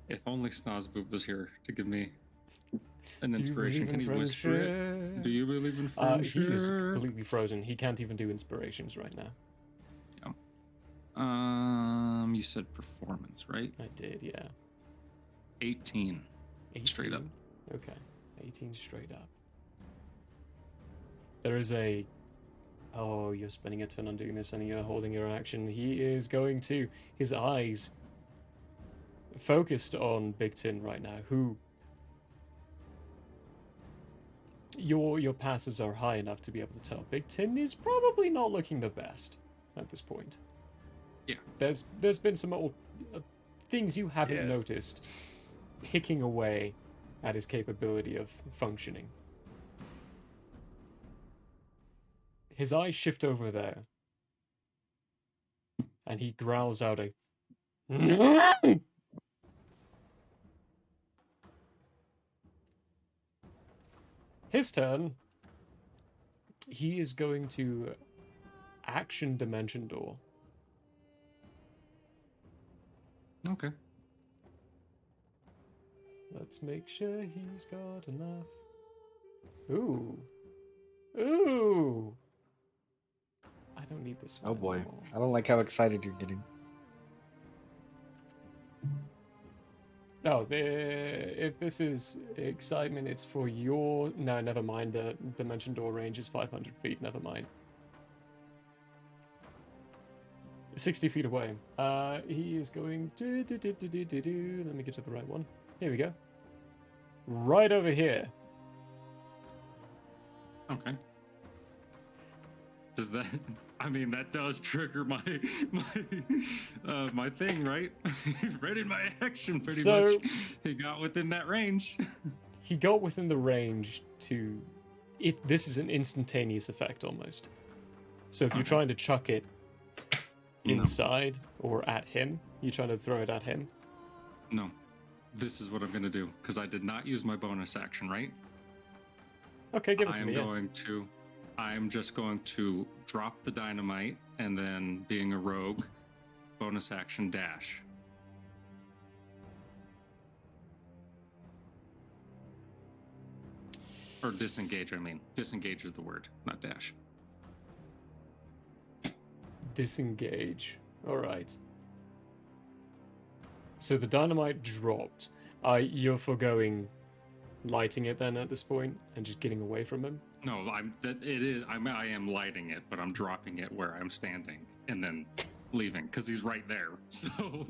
If only Snozbupe was here to give me an inspiration. Can he whisper it? Do you believe in friendship? He is completely frozen. He can't even do inspirations right now. Yeah. You said performance, right? I did, yeah. 18. Straight up. Okay. 18 straight up. There is a... Oh, you're spending a turn on doing this and you're holding your action. He is going to... His eyes focused on Big Tin right now, who... Your passives are high enough to be able to tell Big Tin is probably not looking the best at this point. Yeah. There's been some old things you haven't noticed picking away at his capability of functioning. His eyes shift over there, and he growls out a... His turn. He is going to action Dimension Door. Okay. Let's make sure he's got enough. Ooh. Ooh. I don't need this one. Oh boy. anymore. I don't like how excited you're getting. No, if this is excitement, it's for your... No, never mind. The dimension door range is 500 feet. Never mind. 60 feet away. He is going to... Let me get to the right one. Here we go. Right over here. Okay. Does that... I mean, that does trigger my thing, right? Ready my action, pretty much. He got within that range. He got within the range to... This is an instantaneous effect, almost. So if you're trying to chuck it inside or at him, you're trying to throw it at him? No. This is what I'm going to do, because I did not use my bonus action, right? Okay, give it to me. I'm just going to drop the dynamite, and then, being a rogue, bonus action dash. Or disengage, I mean. Disengage is the word, not dash. Disengage. Alright. So the dynamite dropped. You're foregoing lighting it then at this point and just getting away from him? No, I am lighting it, but I'm dropping it where I'm standing and then leaving because he's right there. So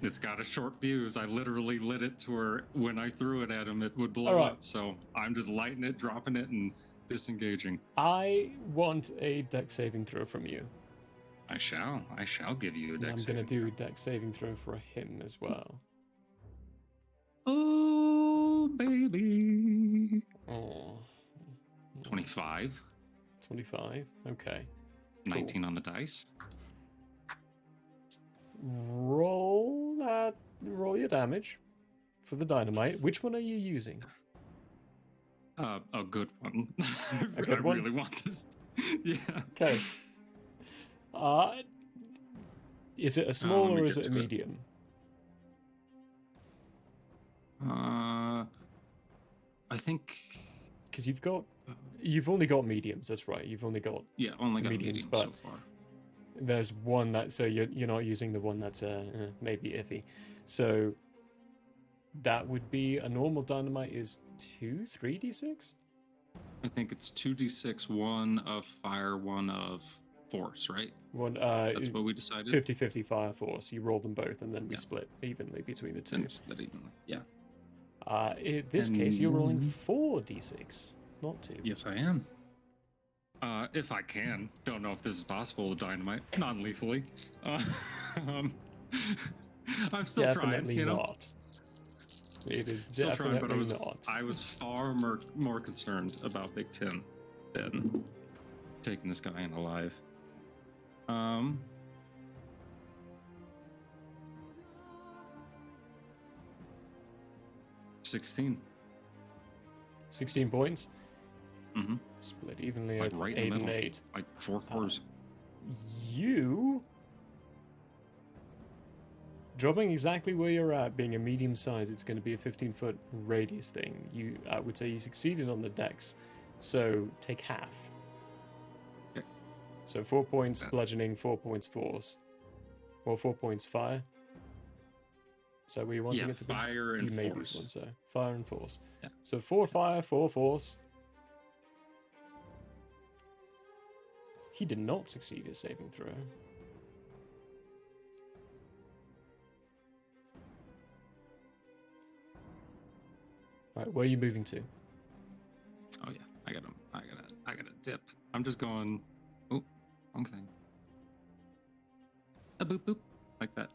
it's got a short fuse. I literally lit it to where when I threw it at him, it would blow up. So I'm just lighting it, dropping it, and disengaging. I want a dex saving throw from you. I shall give you a dex. I'm going to do a dex saving throw for him as well. Oh, baby. Oh. 25. 25. Okay. 19 on the dice. Roll your damage for the dynamite. Which one are you using? A good one. A good one? I really want this. Yeah. Okay. Is it a small or is it a medium? I think because you've only got mediums. That's right. You've only got only got mediums, but so far. There's one that you're not using the one that's maybe iffy. So that would be a normal dynamite is 3d6. I think it's 2d6, one of fire, one of force, right? One. That's what we decided. 50-50 fire force. You roll them both, and then we split evenly between the two. And split evenly. Yeah. In this case, you're rolling 4d6, not 2. Yes, I am. If I can. Don't know if this is possible with dynamite. Non-lethally. I'm still definitely trying, not. It is still definitely trying, but not. I was far more concerned about Big Ten than taking this guy in alive. 16 points. Mm-hmm. Split evenly. Like It's right 8 in the and middle. 8. Like 4 cores. You dropping exactly where you're at, being a medium size, it's going to be a 15-foot radius thing. I would say you succeeded on the dex, so take half. Okay. So 4 points bludgeoning, 4 points force, or 4 points fire. So were you wanting it to be? Fire and you made force. these ones, so fire and force. Yeah. So 4 fire, 4 force. He did not succeed his saving throw. Right, where are you moving to? Oh yeah, I gotta dip. I'm just going. Oh, wrong thing. A boop boop, like that.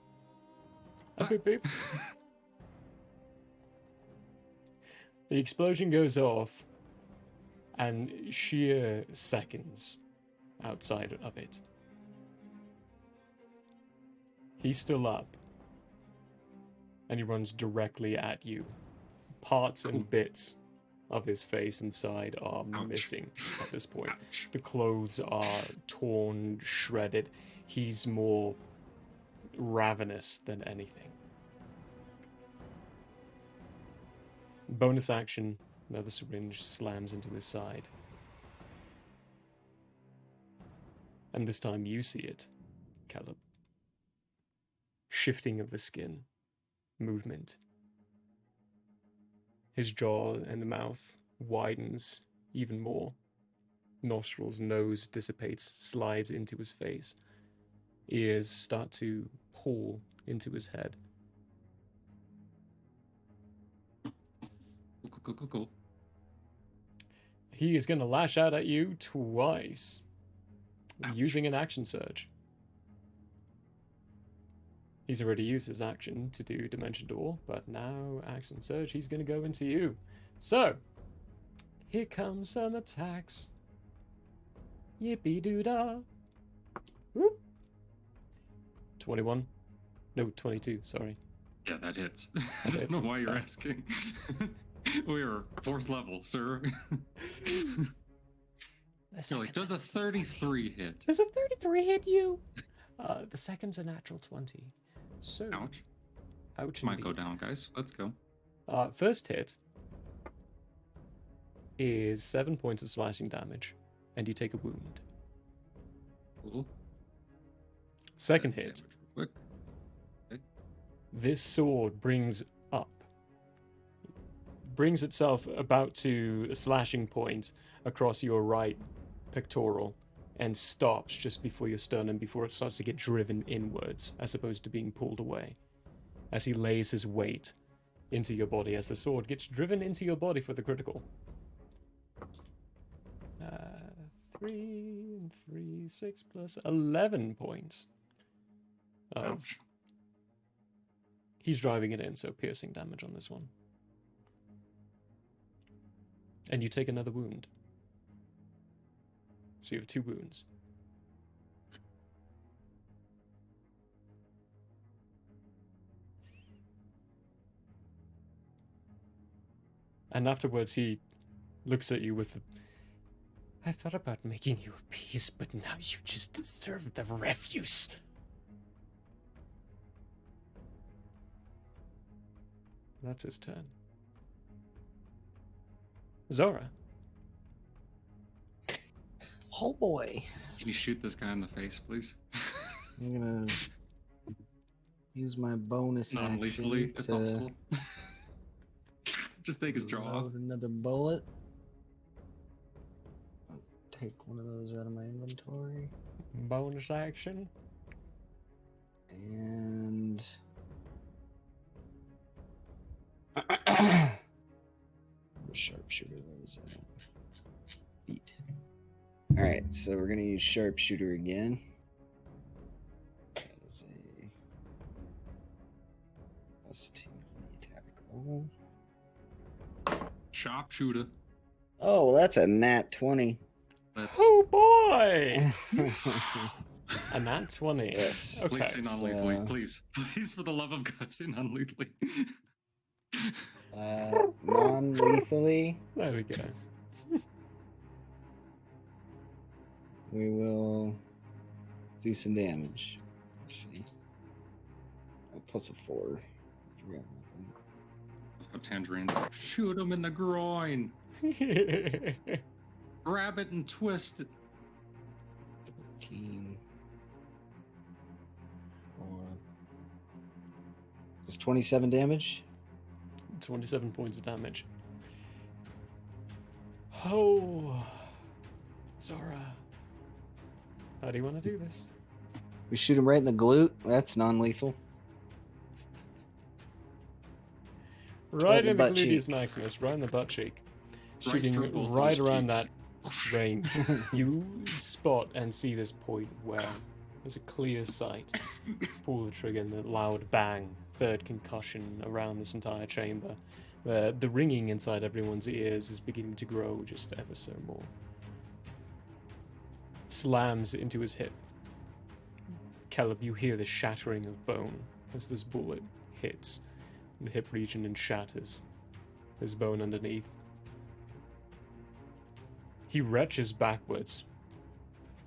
A boop boop. The explosion goes off, and sheer seconds outside of it, he's still up, and he runs directly at you. Parts and bits of his face and side are missing at this point. The clothes are torn, shredded. He's more ravenous than anything. Bonus action, another syringe slams into his side. And this time you see it, Caleb. Shifting of the skin, movement. His jaw and the mouth widens even more. Nostrils, nose dissipates, slides into his face. Ears start to pull into his head. Cool. He is going to lash out at you twice, using an action surge. He's already used his action to do Dimension Door, but now action surge, he's going to go into you. So, here comes some attacks. Yippee-doo-dah. Whoop. 21. No, 22, sorry. Yeah, that hits. I don't know why you're asking. We are 4th level, sir. You're like, does a 33 hit? Does a 33 hit you? The second's a natural 20. So, ouch. Ouch. Might go down, guys. Let's go. First hit is 7 points of slashing damage, and you take a wound. Cool. Second hit. Quick. Okay. This sword brings itself about to a slashing point across your right pectoral and stops just before your sternum before it starts to get driven inwards as opposed to being pulled away as he lays his weight into your body as the sword gets driven into your body for the critical. 3 and 3, 6 plus 11 points. He's driving it in, so piercing damage on this one. And you take another wound. So you have 2 wounds. And afterwards he looks at you with the... I thought about making you a peace, but now you just deserve the refuse. That's his turn. Zora. Oh boy. Can you shoot this guy in the face, please? I'm gonna use my bonus non-lethally, action if to possible. Just take his jaw off. load another bullet. I'll take one of those out of my inventory. Bonus action. And sharpshooter, where is that? Beat. Alright, so we're gonna use sharpshooter again. That is a +2 attack roll. Sharpshooter. Oh, well, that's a nat 20. Oh boy! A nat 20. Yes. Okay. Please say non-lethally, please. Please, for the love of God, say non-lethally. Non-lethally. There we go. We will do some damage. Let's see. Plus a 4. How Tangerine's like, shoot him in the groin. Grab it and twist it. 13. 4. It's 27 damage. 27 points of damage. Oh, Zora. How do you want to do this? We shoot him right in the glute. That's non-lethal. Right in the butt gluteus cheek. maximus, right in the butt cheek. Right Shooting through both right those around cheeks. that range. You spot and see this point where there's a clear sight. Pull the trigger and the loud bang. Third concussion around this entire chamber. The ringing inside everyone's ears is beginning to grow just ever so more. Slams into his hip. Caleb, you hear the shattering of bone as this bullet hits the hip region and shatters. There's bone underneath. He retches backwards,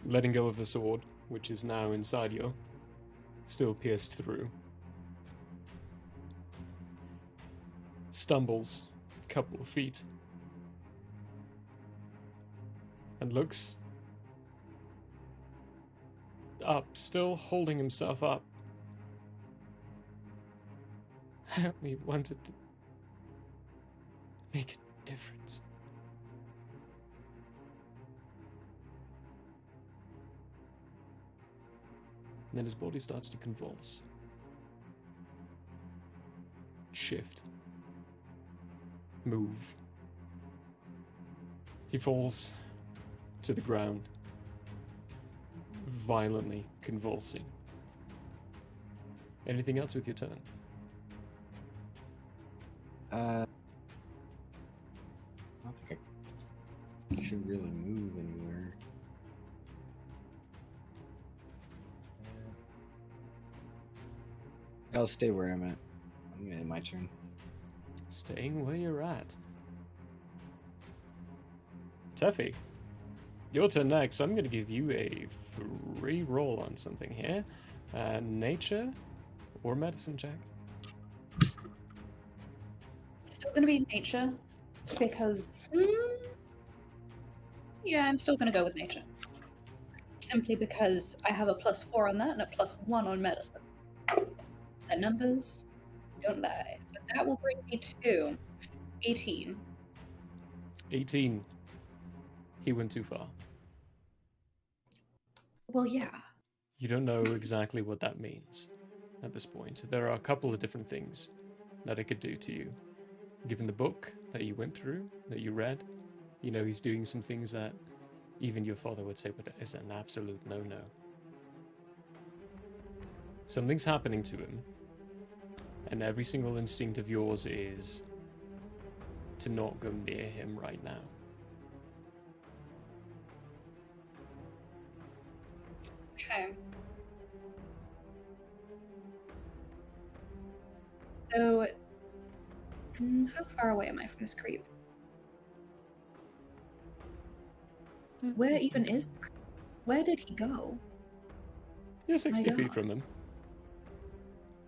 letting go of the sword, which is now inside you, still pierced through. Stumbles a couple of feet and looks up, still holding himself up. I only wanted to make a difference. And then his body starts to convulse. Shift. Move. He falls to the ground, violently convulsing. Anything else with your turn? I don't think I should really move anywhere. I'll stay where I'm at. I'm gonna end my turn. Staying where you're at. Tuffy, your turn next. I'm going to give you a free roll on something here. Nature or medicine check? Still going to be nature because yeah, I'm still going to go with nature. Simply because I have a +4 on that and a +1 on medicine. The numbers don't lie. So that will bring me to 18. 18. He went too far. Well, yeah. You don't know exactly what that means at this point. There are a couple of different things that it could do to you. Given the book that you went through, that you read, you know he's doing some things that even your father would say but is an absolute no-no. Something's happening to him, and every single instinct of yours is to not go near him right now. Okay. So, how far away am I from this creep? Where even is the creep? Where did he go? You're 60 My feet God. from him.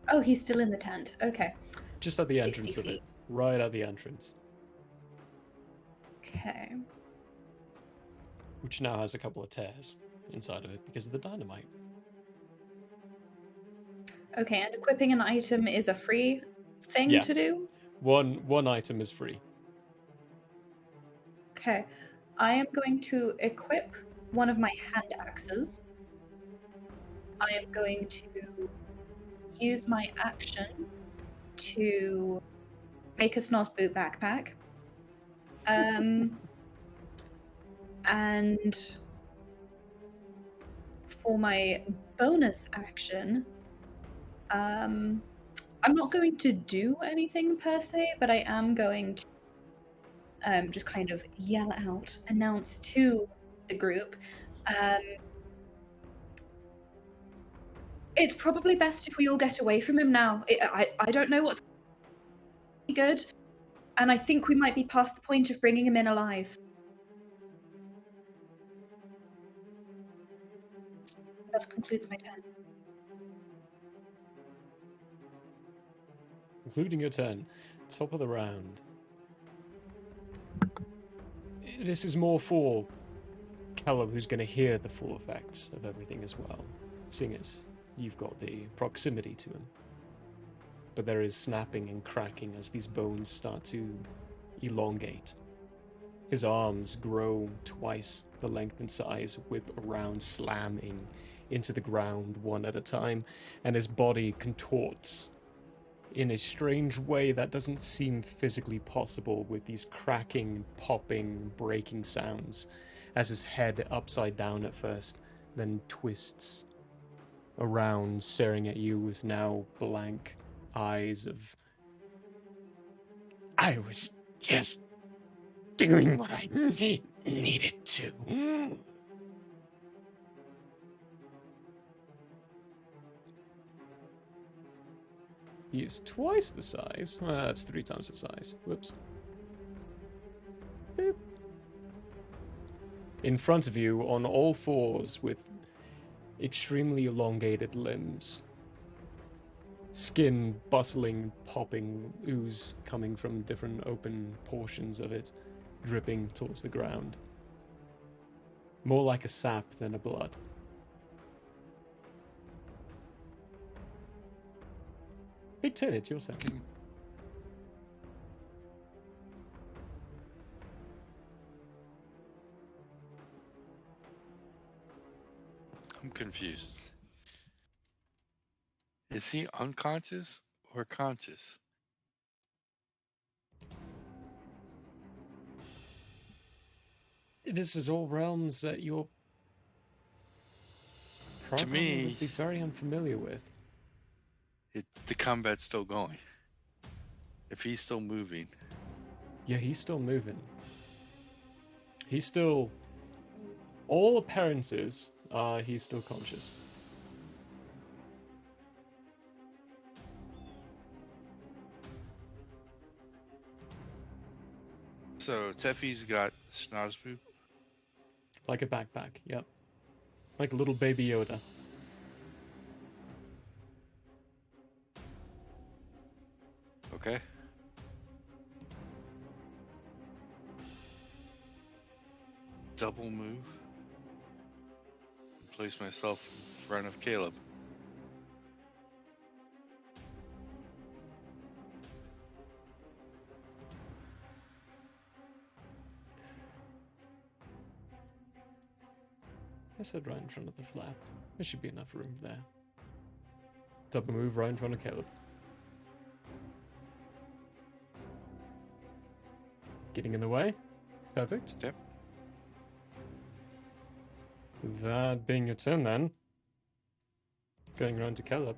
Oh, he's still in the tent. Okay. Just at the 60 entrance of feet. it. Right at the entrance. Okay. Which now has a couple of tears inside of it because of the dynamite. Okay, and equipping an item is a free thing Yeah. to do? One item is free. Okay. I am going to equip one of my hand axes. I am going to use my action to make a Snozbupe backpack. And for my bonus action, I'm not going to do anything per se, but I am going to just kind of yell out, announce to the group. It's probably best if we all get away from him now. I don't know what's good, and I think we might be past the point of bringing him in alive. That concludes my turn. Including your turn. Top of the round. This is more for Callum, who's going to hear the full effects of everything as well. Seeing as you've got the proximity to him. But there is snapping and cracking as these bones start to elongate. His arms grow twice the length and size, whip around, slamming into the ground one at a time, and his body contorts in a strange way that doesn't seem physically possible with these cracking, popping, breaking sounds as his head upside down at first, then twists around, staring at you with now blank eyes of, I was just doing what I needed to. He is twice the size. Well, that's 3 times the size. Whoops. Boop. In front of you, on all fours, with extremely elongated limbs. Skin bustling, popping, ooze coming from different open portions of it, dripping towards the ground. More like a sap than a blood. Big Tin, it's your turn. Okay. I'm confused. Is he unconscious or conscious? This is all realms that your programmer me, would be very unfamiliar with. The combat's still going. If he's still moving. Yeah, he's still moving. He's still... All appearances are he's still conscious. So Teffy's got Snozbupe. Like a backpack, yep. Like a little baby Yoda. Okay. Double move. And place myself in front of Caleb. I said right in front of the flap. There should be enough room there. Double move right in front of Caleb. Getting in the way. Perfect. Yep. That being your turn then. Going around to Caleb.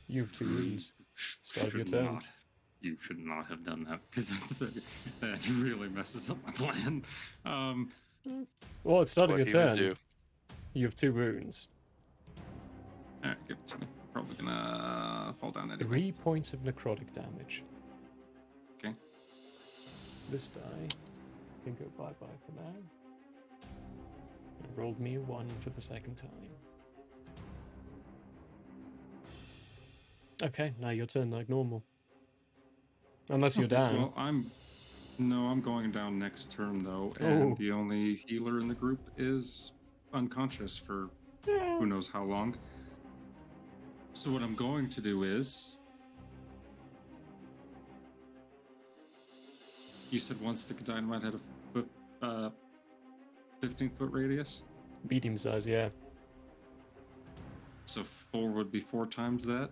You have 2 wounds. Start of your turn. You should not have done that, because that really messes up my plan. Well, it's starting your What he would turn. do. You have 2 wounds. Alright, give it to me. Probably gonna fall down anyway. 3 points of necrotic damage. Okay. This die can go bye-bye for now. It rolled me a 1 for the second time. Okay, now your turn like normal. Unless you're down. Well, I'm going down next turn though, and the only healer in the group is unconscious for who knows how long. So what I'm going to do is, you said one stick of dynamite had a 15-foot radius? Medium size, yeah. So 4 would be 4 times that.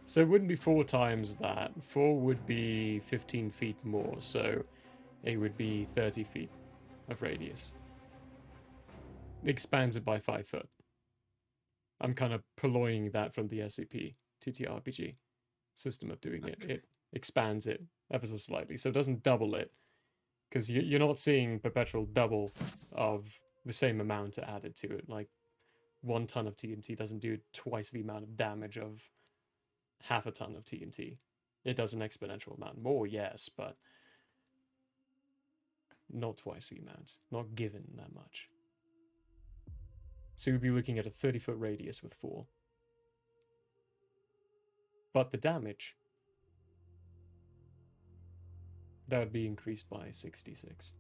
So it wouldn't be 4 times that. 4 would be 15 feet more, so it would be 30 feet of radius. It expands it by 5 foot. I'm kind of purloining that from the SCP TTRPG system of doing it. It expands it ever so slightly, so it doesn't double it, because you're not seeing perpetual double of the same amount added to it. Like 1 ton of TNT doesn't do twice the amount of damage of half a ton of TNT. It does an exponential amount more, yes, but not twice the amount. Not given that much. So we'd be looking at a 30-foot radius with 4. But the damage, that would be increased by 66.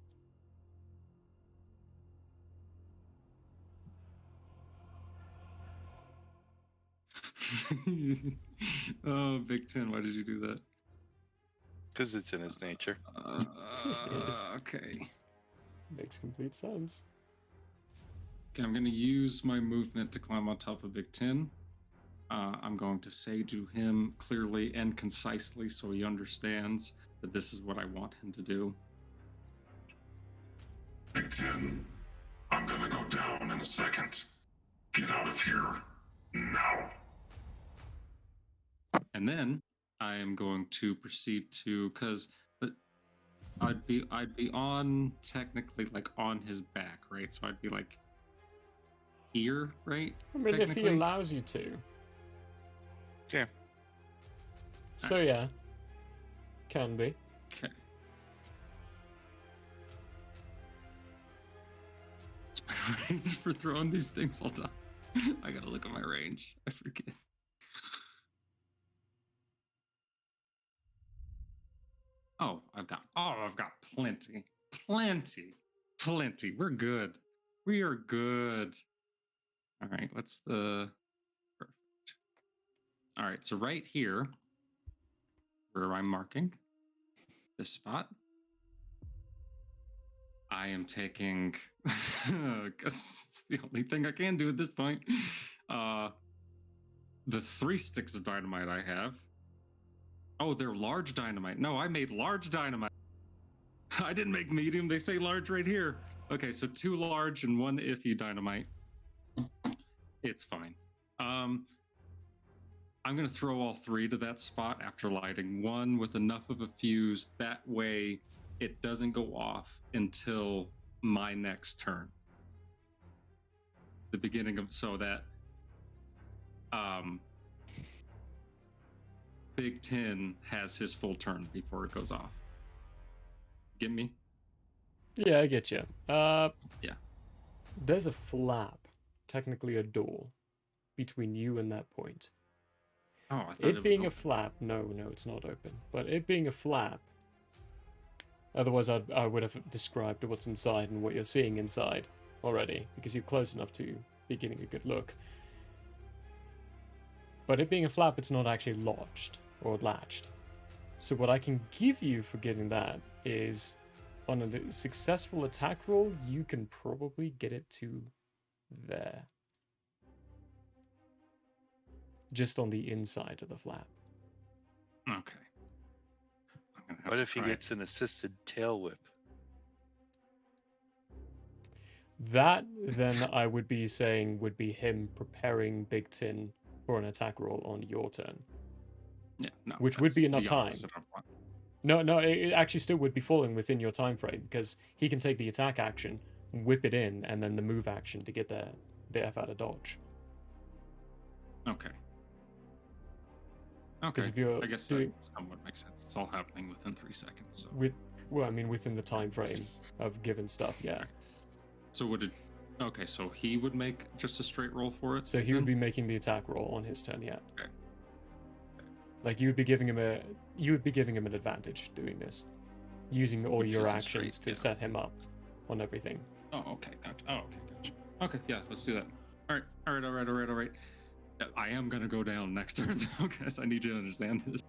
Oh, Big Ten, why did you do that? Because it's in his nature. Okay. Makes complete sense. Okay, I'm going to use my movement to climb on top of Big Ten. I'm going to say to him clearly and concisely so he understands that this is what I want him to do. Big Ten, I'm gonna go down in a second. Get out of here now. And then I am going to proceed to, because I'd be on technically like on his back, right? So I'd be like here, right? I mean, if he allows you to. Yeah. So yeah, can be. Okay. What's my range for throwing these things? Hold on. I gotta look at my range. I forget. Oh, I've got plenty. Plenty. We're good. We are good. All right, what's the perfect? All right, so right here, where I'm marking this spot, I am taking, because it's the only thing I can do at this point, the 3 sticks of dynamite I have. Oh, they're large dynamite. No, I made large dynamite. I didn't make medium. They say large right here. Okay, so 2 large and 1 iffy dynamite. It's fine. I'm going to throw all 3 to that spot after lighting 1 with enough of a fuse. That way it doesn't go off until my next turn. The beginning of, so that Big Tin has his full turn before it goes off. Get me? Yeah, I get you. Yeah. There's a flap, technically a door, between you and that point. Oh, I thought it being was a flap, no, it's not open. But it being a flap, otherwise I would have described what's inside and what you're seeing inside already, because you're close enough to be getting a good look. But it being a flap, it's not actually lodged or latched. So what I can give you for getting that is, on a successful attack roll, you can probably get it to there. Just on the inside of the flap. Okay. What if he gets an assisted tail whip? That, then, I would be saying would be him preparing Big Tin for an attack roll on your turn. Yeah, no. Which would be enough the time. opposite of what- No, it actually still would be falling within your time frame, because he can take the attack action, whip it in, and then the move action to get the F out of dodge. Okay. Because Okay. if you're I guess doing that somewhat makes sense. It's all happening within 3 seconds. So. within the time frame of given stuff, yeah. So would it? Okay, so he would make just a straight roll for it. So he would be making the attack roll on his turn, yeah. Okay. Like you would be giving him an advantage doing this, using all Which your is a actions straight, to set him up on everything. Oh, okay, gotcha. Oh, okay, gotcha. Okay, yeah, let's do that. All right. Yeah, I am gonna go down next turn, though, guys. I need you to understand this.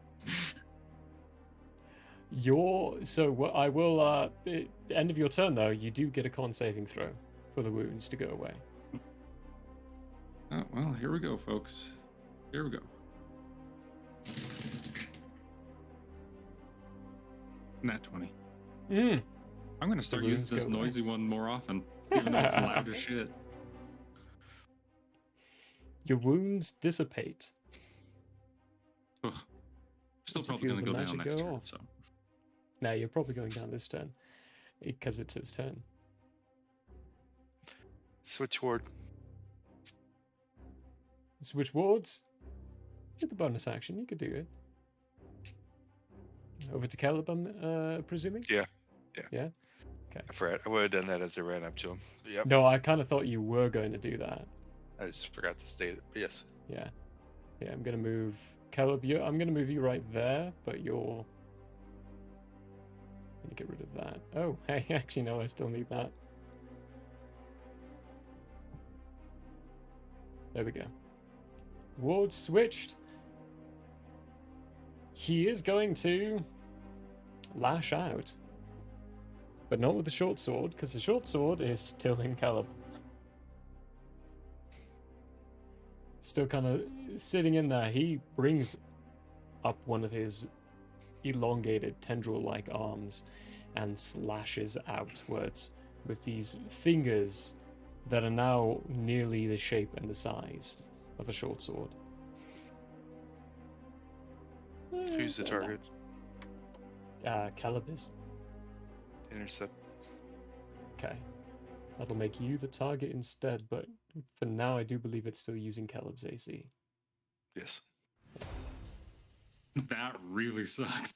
I will. End of your turn, though, you do get a con saving throw for the wounds to go away. Oh, well, here we go, folks. Here we go. Nat 20. I'm gonna start using this noisy one more often, even though it's loud as shit. Your wounds dissipate. Ugh. Still probably gonna go down next turn, so. No, you're probably going down this turn, because it's his turn. Switch ward. Switch wards? Get the bonus action, you could do it. Over to Caleb, I'm presuming? Yeah. Yeah? Okay. I forgot. I would have done that as I ran up to him. But yep. No, I kind of thought you were going to do that. I just forgot to state it. But yes. Yeah. Yeah, I'm going to move... Caleb, I'm going to move you right there, but you're... I'm going to get rid of that. Oh, hey, actually, no, I still need that. There we go. Ward switched. He is going to lash out. But not with the short sword, because the short sword is still in Caleb. Still kind of sitting in there. He brings up one of his elongated tendril-like arms and slashes outwards with these fingers that are now nearly the shape and the size of a short sword. Who's the target? Caleb is. Intercept. Okay. That'll make you the target instead, but for now I do believe it's still using Caleb's AC. Yes. That really sucks.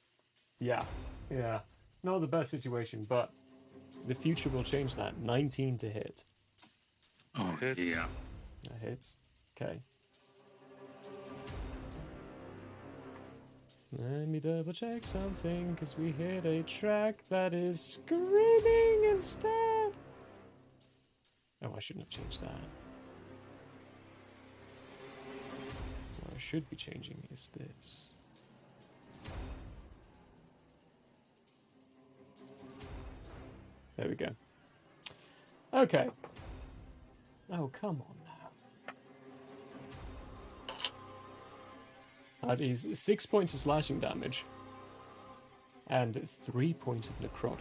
Yeah, yeah. Not the best situation, but the future will change that. 19 to hit. Oh, yeah. That hits. Okay. Let me double check something, because we hit a track that is screaming instead. Oh, I shouldn't have changed that. What I should be changing is this. There we go. Okay. Oh, come on now. That is 6 points of slashing damage. And 3 points of necrotic.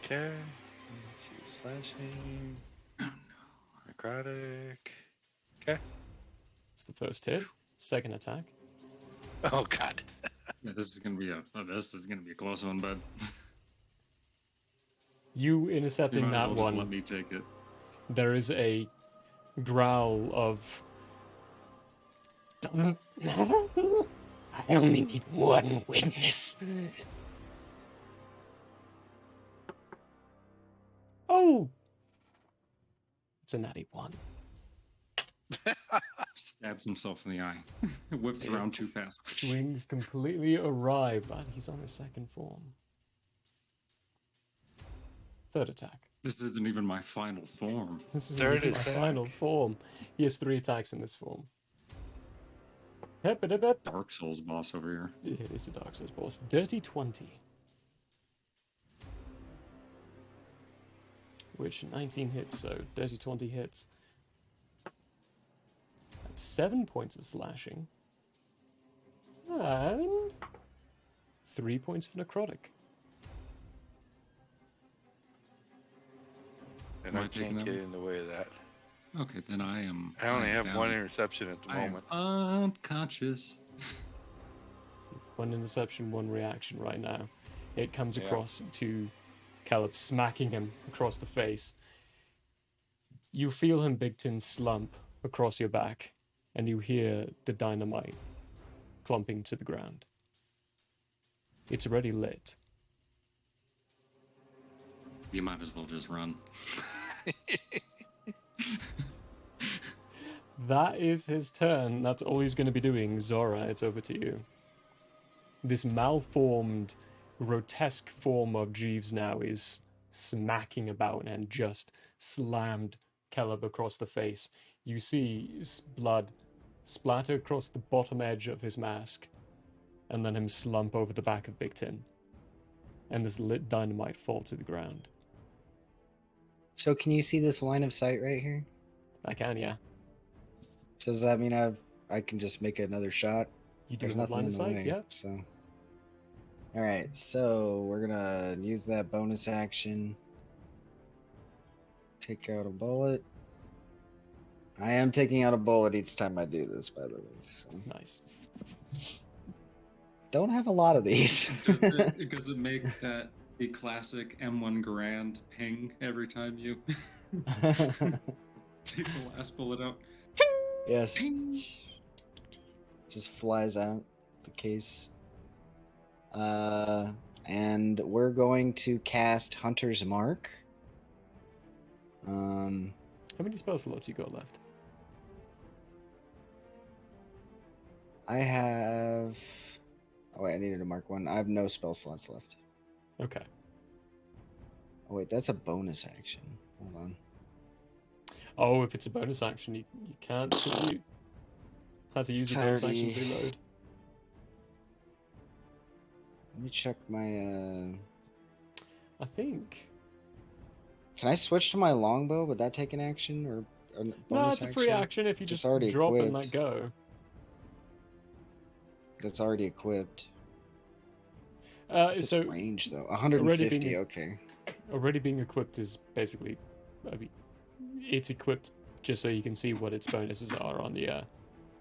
Okay. Let's see. Slashing. Necrotic. Okay. It's the first hit. Second attack. Oh god. Yeah, this is gonna be a close one, bud. You intercepting You might as that well just one. let me take it. There is a growl of. Doesn't matter. I only need one witness. Oh! It's a natty one. Stabs himself in the eye. Whips around too fast. Swings completely awry, but he's on his second form. Third attack. This isn't even my final form. This is my final form. He has 3 attacks in this form. Dark Souls boss over here. It is a Dark Souls boss. Dirty 20. Which 19 hits, so dirty 20 hits. That's 7 points of slashing. And 3 points of necrotic. And I can't get in the way of that. Okay, then I am. I only have down. one interception at the moment. Unconscious. One interception, one reaction right now. It comes Yeah. across to Caleb, smacking him across the face. You feel him, Bigton, slump across your back, and you hear the dynamite clumping to the ground. It's already lit. You might as well just run. That is his turn. That's all he's going to be doing. Zora, it's over to you. This malformed, grotesque form of Jeeves now is smacking about and just slammed Caleb across the face. You see blood splatter across the bottom edge of his mask, and then him slump over the back of Big Tin. And this lit dynamite fall to the ground. So can you see this line of sight right here? I can, yeah. So does that mean I can just make another shot? You do There's have nothing line in of the sight, way, yeah. So. All right, so we're gonna use that bonus action. Take out a bullet. I am taking out a bullet each time I do this, by the way. So. Nice. Don't have a lot of these. Does it make the classic M1 Grand ping every time you take the last bullet out? Yes. Just flies out the case. And we're going to cast Hunter's Mark. How many spell slots you got left? I have. Oh wait, I needed to mark one. I have no spell slots left. Okay. Oh wait, that's a bonus action. Hold on. Oh, if it's a bonus action, you can't, because you had to use your bonus action to reload. Let me check my. I think. Can I switch to my longbow? Would that take an action or a bonus No, it's a free action if you It's just already drop and equipped. let go. That's already equipped. So range though, already 150. being- Okay. Already being equipped is basically, I mean, it's equipped just so you can see what its bonuses are on the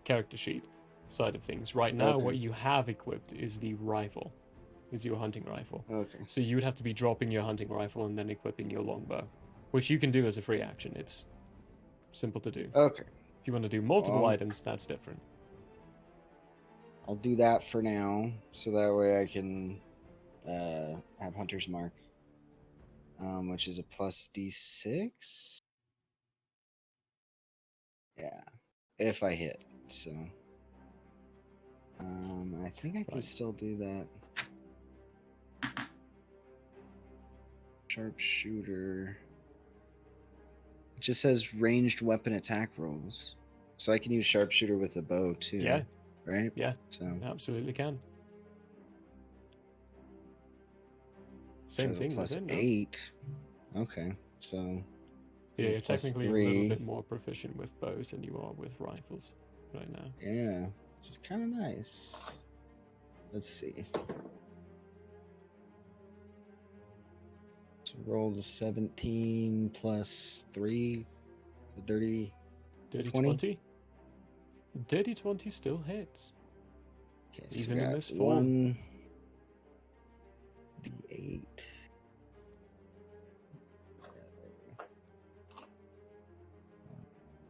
character sheet side of things. Right now, Okay. what you have equipped is the rifle, is your hunting rifle. Okay. So you would have to be dropping your hunting rifle and then equipping your longbow, which you can do as a free action. It's simple to do. Okay. If you want to do multiple Well, items, that's different. I'll do that for now, so that way I can have Hunter's Mark, which is a plus D6. Yeah, if I hit. So, I think I can still do that. Sharpshooter. It just says ranged weapon attack rolls, so I can use sharpshooter with a bow too. Yeah. Right. Yeah. So absolutely can. Same thing plus with it, no? 8. Okay, so Yeah, you're plus technically 3. a little bit more proficient with bows than you are with rifles right now. Yeah, which is kind of nice. Let's see. So roll the 17 plus 3, the dirty 20? Dirty 20 still hits. Okay, so Even we in got this form. 1d8.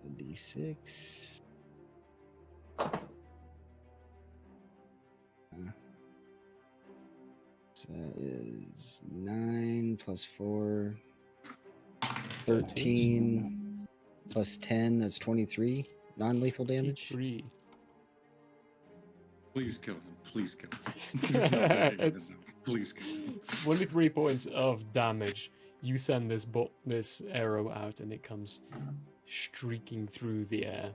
A d6. So that is 9 plus 4, 13 plus 10. That's 23 non-lethal damage. 23. Please kill him. Please kill him. There's no taking It's this out. Please kill him. 23 points of damage. You send this arrow out and it comes streaking through the air,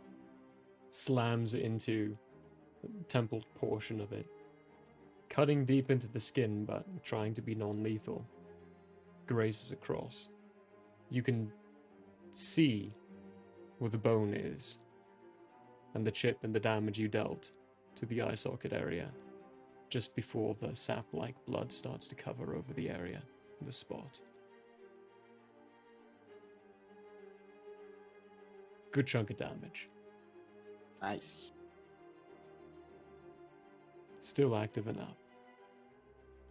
slams into the temple portion of it, cutting deep into the skin but trying to be non-lethal. Grazes across. You can see where the bone is and the chip and the damage you dealt to the eye socket area just before the sap-like blood starts to cover over the area, the spot. Good chunk of damage. Nice. Still active and up.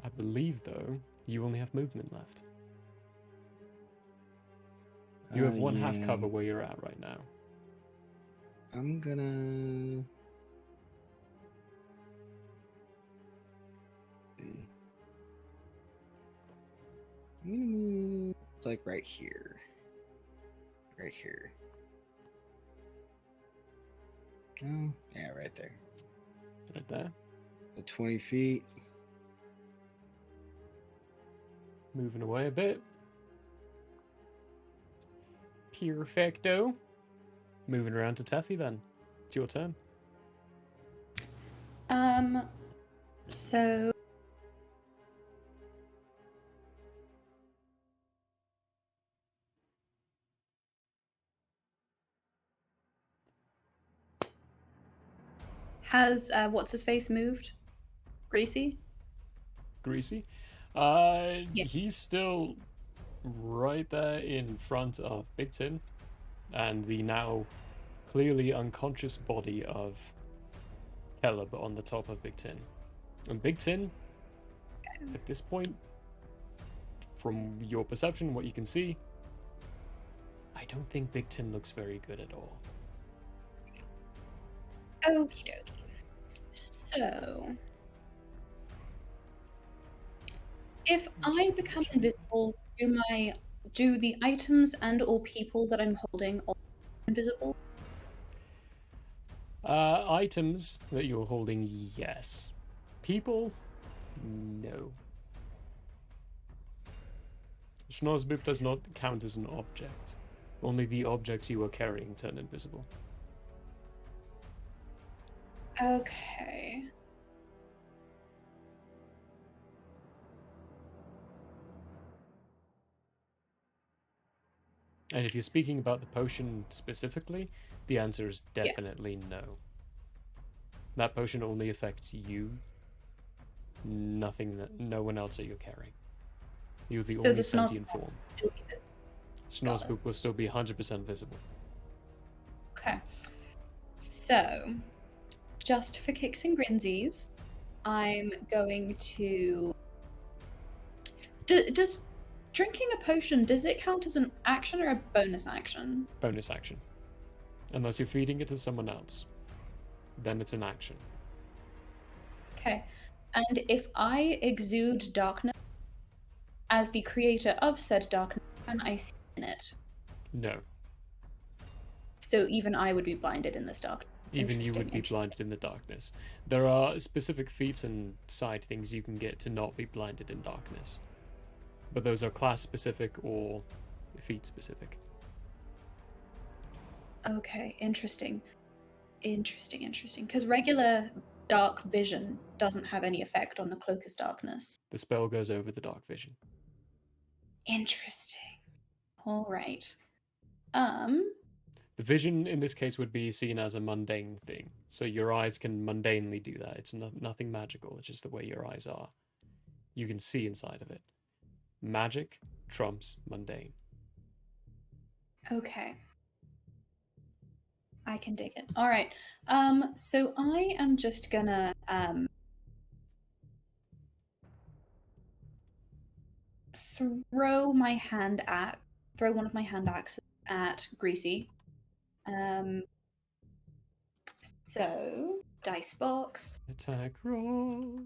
I believe, though, you only have movement left. You have one half cover where you're at right now. I'm gonna... I'm gonna move like right here. Right here. Oh, yeah, right there. Right there. At 20 feet. Moving away a bit. Perfecto. Moving around to Teffy then. It's your turn. So has what's his face moved? Greasy? Greasy. He's still right there in front of Big Tin and the now clearly unconscious body of Caleb on the top of Big Tin. And Big Tin, at this point, from your perception, what you can see, I don't think Big Tin looks very good at all. Okie dokie. So, if I become invisible, do the items and or people that I'm holding all invisible? Items that you're holding, yes. People, no. Snozbupe does not count as an object. Only the objects you are carrying turn invisible. Okay. And if you're speaking about the potion specifically, the answer is definitely no. That potion only affects you. No one else that you're carrying. You're the only sentient form. Snozbupe will still be 100% visible. Okay. So, just for kicks and grinsies, I'm going to... Does drinking a potion, does it count as an action or a bonus action? Bonus action. Unless you're feeding it to someone else. Then it's an action. Okay. And if I exude darkness as the creator of said darkness, can I see in it? No. So even I would be blinded in this darkness. Even you would be blinded in the darkness. There are specific feats and side things you can get to not be blinded in darkness. But those are class specific or feat specific. Okay, interesting. Interesting. Because regular dark vision doesn't have any effect on the cloak's darkness. The spell goes over the dark vision. Interesting. All right. The vision in this case would be seen as a mundane thing. So your eyes can mundanely do that. It's nothing magical. It's just the way your eyes are. You can see inside of it. Magic trumps mundane. Okay. I can dig it. All right. So I am just gonna throw one of my hand axes at Greasy. So dice box. Attack roll.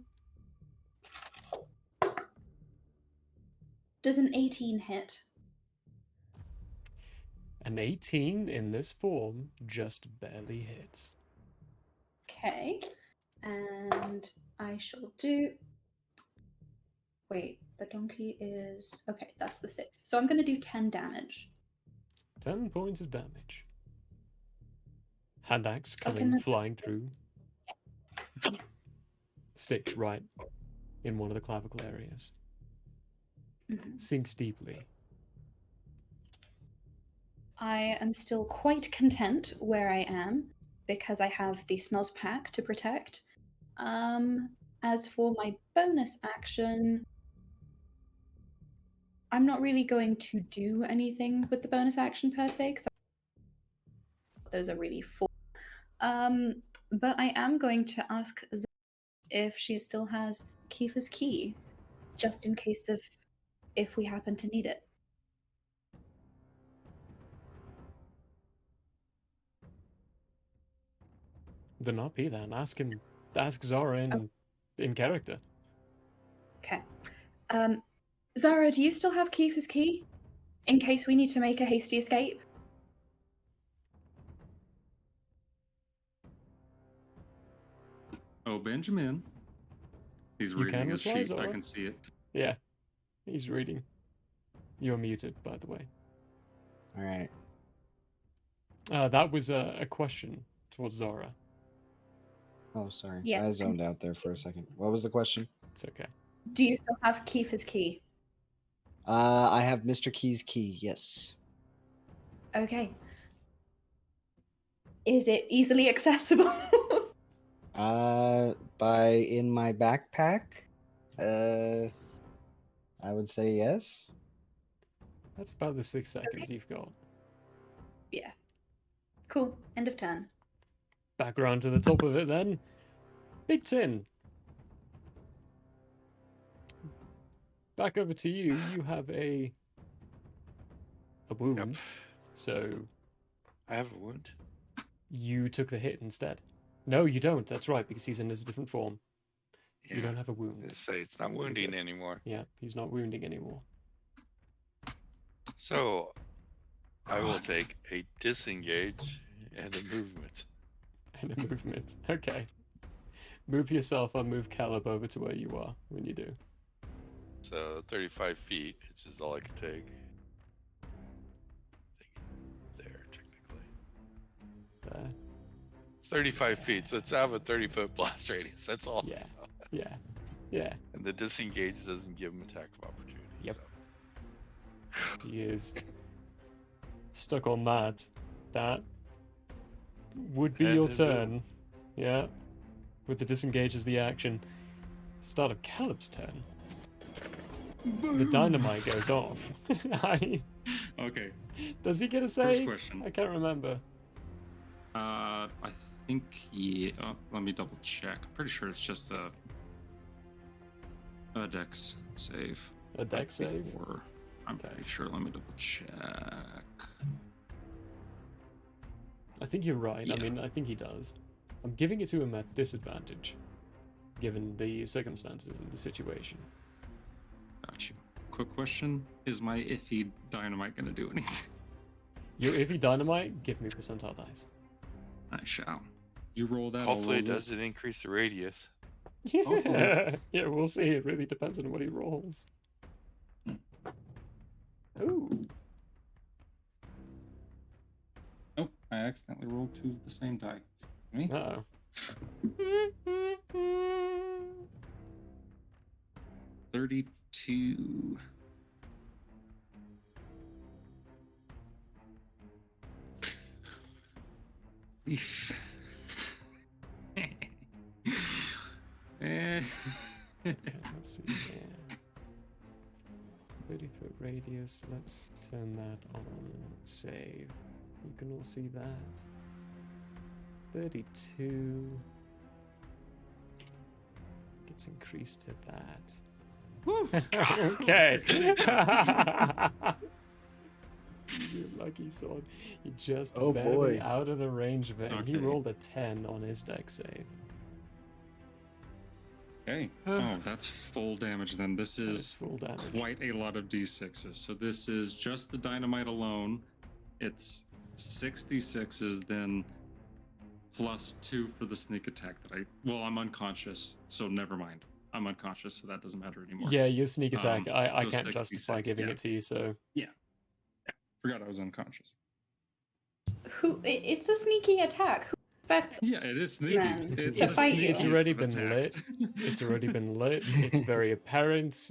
Does an 18 hit? An 18 in this form just barely hits. Okay. And I shall do... Wait, the donkey is... Okay, that's the 6. So I'm going to do 10 damage. 10 points of damage. Hand axe coming flying through. Sticks right in one of the clavicle areas. Sinks deeply. I am still quite content where I am because I have the Snozbupe to protect. As for my bonus action, I'm not really going to do anything with the bonus action per se because those are really full. But I am going to ask if she still has Kiefer's key, just in case if we happen to need it. Do not be then. Ask Zara in character. Okay. Zara, do you still have Kiefer's key? In case we need to make a hasty escape? Oh, Benjamin. He's You reading can his reply, sheet. I Zara. can see it. Yeah. He's reading. You're muted, by the way. All right. That was a question towards Zara. Oh, sorry. Yes. I zoned out there for a second. What was the question? It's okay. Do you still have Kiefer's key? I have Mr. Key's key, yes. Okay. Is it easily accessible? In my backpack, I would say yes. That's about the 6 seconds you've got. Yeah. Cool. End of turn. Back around to the top of it then. Big Tin. Back over to you. You have a wound. Yep. So I have a wound. You took the hit instead. No, you don't. That's right, because he's in his different form. Yeah. You don't have a wound. Say it's not wounding anymore. Yeah, he's not wounding anymore. So I will take a disengage and a movement. And a movement. Okay. Move yourself or move Caleb over to where you are when you do. So 35 feet, which is all I can take. There, technically. There. It's 35 feet, so it's out of a 30-foot blast radius. That's all. Yeah. Yeah. Yeah. And the disengage doesn't give him attack of opportunity. Yep. So. He is stuck on that. That would be your turn. Yeah. With the disengage as the action. Start of Caleb's turn. The dynamite goes off. Okay. Does he get a save? First question. I can't remember. I think yeah. Let me double check. I'm pretty sure it's just a dex save. A dex save? I'm pretty sure. Let me double check. I think you're right. I Yeah. mean, I think he does. I'm giving it to him at disadvantage, given the circumstances and the situation. Got you. Quick question: is my iffy dynamite gonna do anything? Your iffy dynamite, give me percentile dice. I shall. You roll that. Hopefully, it doesn't increase the radius. Yeah, yeah, we'll see. It really depends on what he rolls. Ooh. Nope, I accidentally rolled 2 of the same die. Me? Uh-oh. 32. Eef. Okay, let's see here. 30-foot radius. Let's turn that on. Save. You can all see that. 32 gets increased to that. Okay. You lucky son. You just Oh, barely boy. out of the range of it. And he Okay. rolled a 10 on his deck save. Okay. Oh, that's full damage then. This is full damage. quite a lot of d6s. So this is just the dynamite alone. It's 66s, then plus 2 for the sneak attack that I'm unconscious, so never mind. I'm unconscious, so that doesn't matter anymore. Yeah, your sneak attack. I so can't justify 66, giving yeah. it to you, so. Yeah. Forgot I was unconscious. It's a sneaky attack. Who expects Yeah, it is men sneaks. to fight you? It's already been lit. It's already been lit. It's very apparent.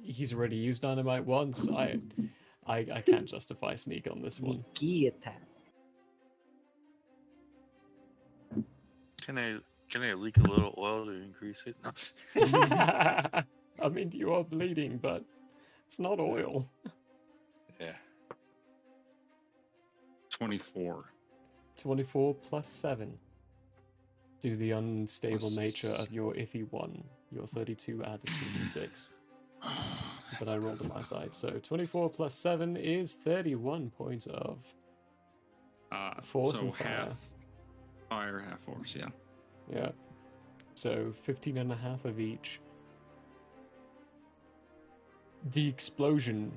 He's already used dynamite once. I can't justify sneak on this one. Sneaky attack. Can I leak a little oil to increase it? I mean, you are bleeding, but it's not oil. Yeah. 24. 24 plus 7. Due to the unstable Plus nature of your iffy 1, your 32 added to the 6. But I rolled on my side, so 24 plus 7 is 31 points of force so and fire. half fire, half force, yeah. Yeah. So 15 and a half of each. The explosion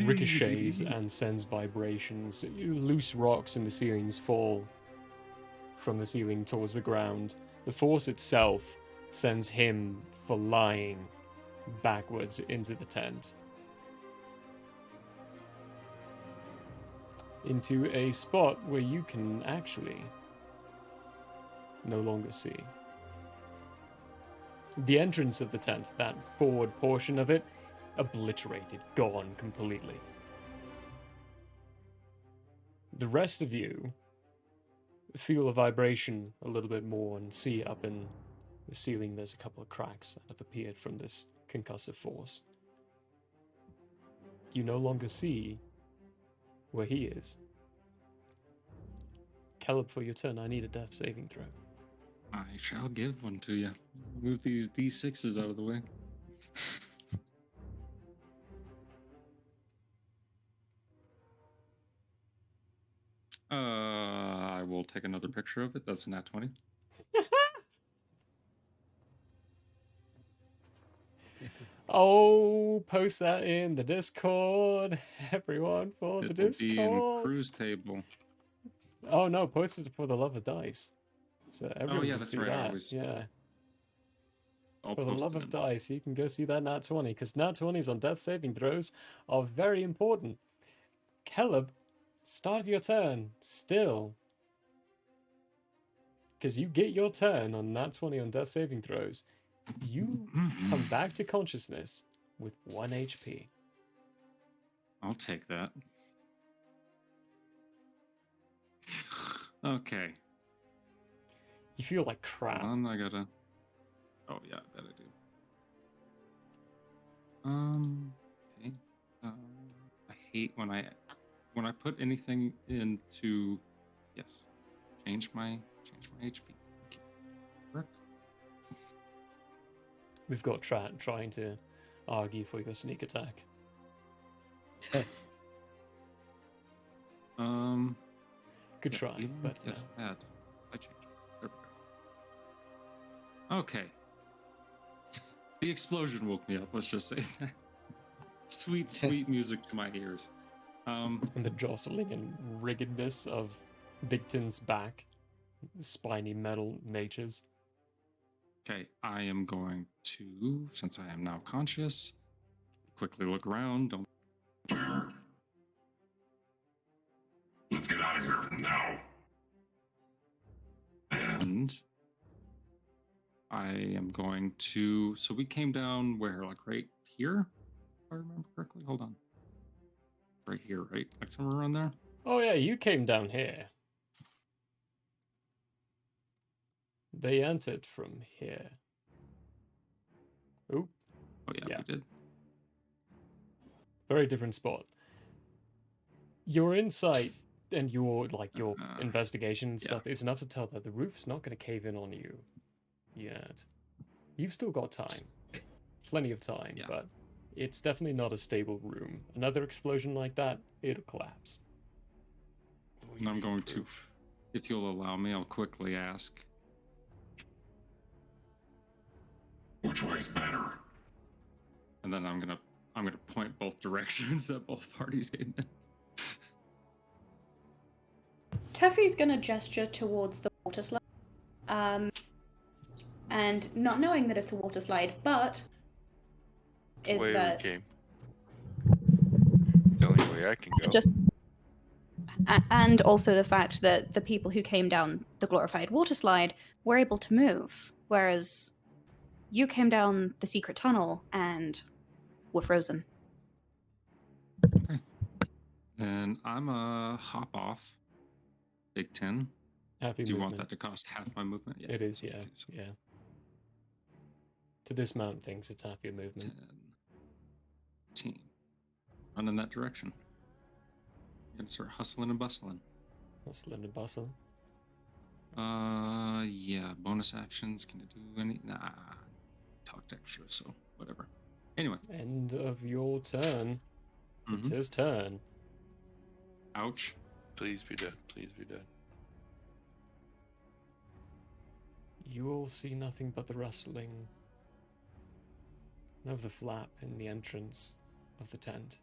ricochets and sends vibrations. Loose rocks in the ceilings fall from the ceiling towards the ground. The force itself sends him flying backwards into the tent. Into a spot where you can actually no longer see. The entrance of the tent, that forward portion of it, obliterated, gone completely. The rest of you feel a vibration a little bit more and see up in the ceiling there's a couple of cracks that have appeared from this concussive force. You no longer see where he is. Caleb, for your turn, I need a death saving throw. I shall give one to you. Move these D6s out of the way. I will take another picture of it. That's a nat 20. Oh, post that in the Discord, everyone, for the It will be in Discord. cruise table. Oh no, post it for the love of dice, so everyone yeah, can that's see right, I that. always- Yeah, I'll for the post love it of in. dice, you can go see that nat 20 because nat 20s on death saving throws are very important. Caleb, start of your turn still, because you get your turn on nat 20 on death saving throws. You come back to consciousness with 1 HP. I'll take that. Okay. You feel like crap. I gotta. Oh yeah, I bet I do. Okay. I hate when I put anything into. Yes. Change my HP. Thank you. Work. We've got Trat trying to argue for your sneak attack. Good yeah, try, healing, but yes, no. add. I changes. There we go. Okay. The explosion woke me up. Let's just say that. Sweet, sweet music to my ears. And the jostling and riggedness of Bigton's back, spiny metal natures. Okay, I am going to, since I am now conscious, quickly look around. Don't. Let's get out of here now. And I am going to. So we came down where, like right here, if I remember correctly. Hold on. Right here, right? Like somewhere around there. Oh yeah, you came down here. They entered from here. Oop. Oh yeah, we did. Very different spot. Your insight and your investigation stuff is enough to tell that the roof's not going to cave in on you yet. You've still got time. Plenty of time, but it's definitely not a stable room. Another explosion like that, it'll collapse. And I'm going to, if you'll allow me, I'll quickly ask. Which way's better? And then I'm gonna point both directions that both parties came in. Teffy's gonna gesture towards the water slide. And not knowing that it's a water slide, but is Way that we came. It's the only way I can go. and also the fact that the people who came down the glorified water slide were able to move, whereas you came down the secret tunnel and were frozen. Okay. Then I'm a hop off. Big 10. Happy Do you movement. want that to cost half my movement? Yeah. It is, yeah. Yeah. To dismount things, it's half your movement. 10. Run in that direction. You're gonna start hustling and bustling. Hustling and bustling. Yeah. Bonus actions. Can it do any? Nah. Talked extra, so whatever. Anyway. End of your turn. It's his turn. Ouch. Please be dead. Please be dead. You all see nothing but the rustling of the flap in the entrance of the tent.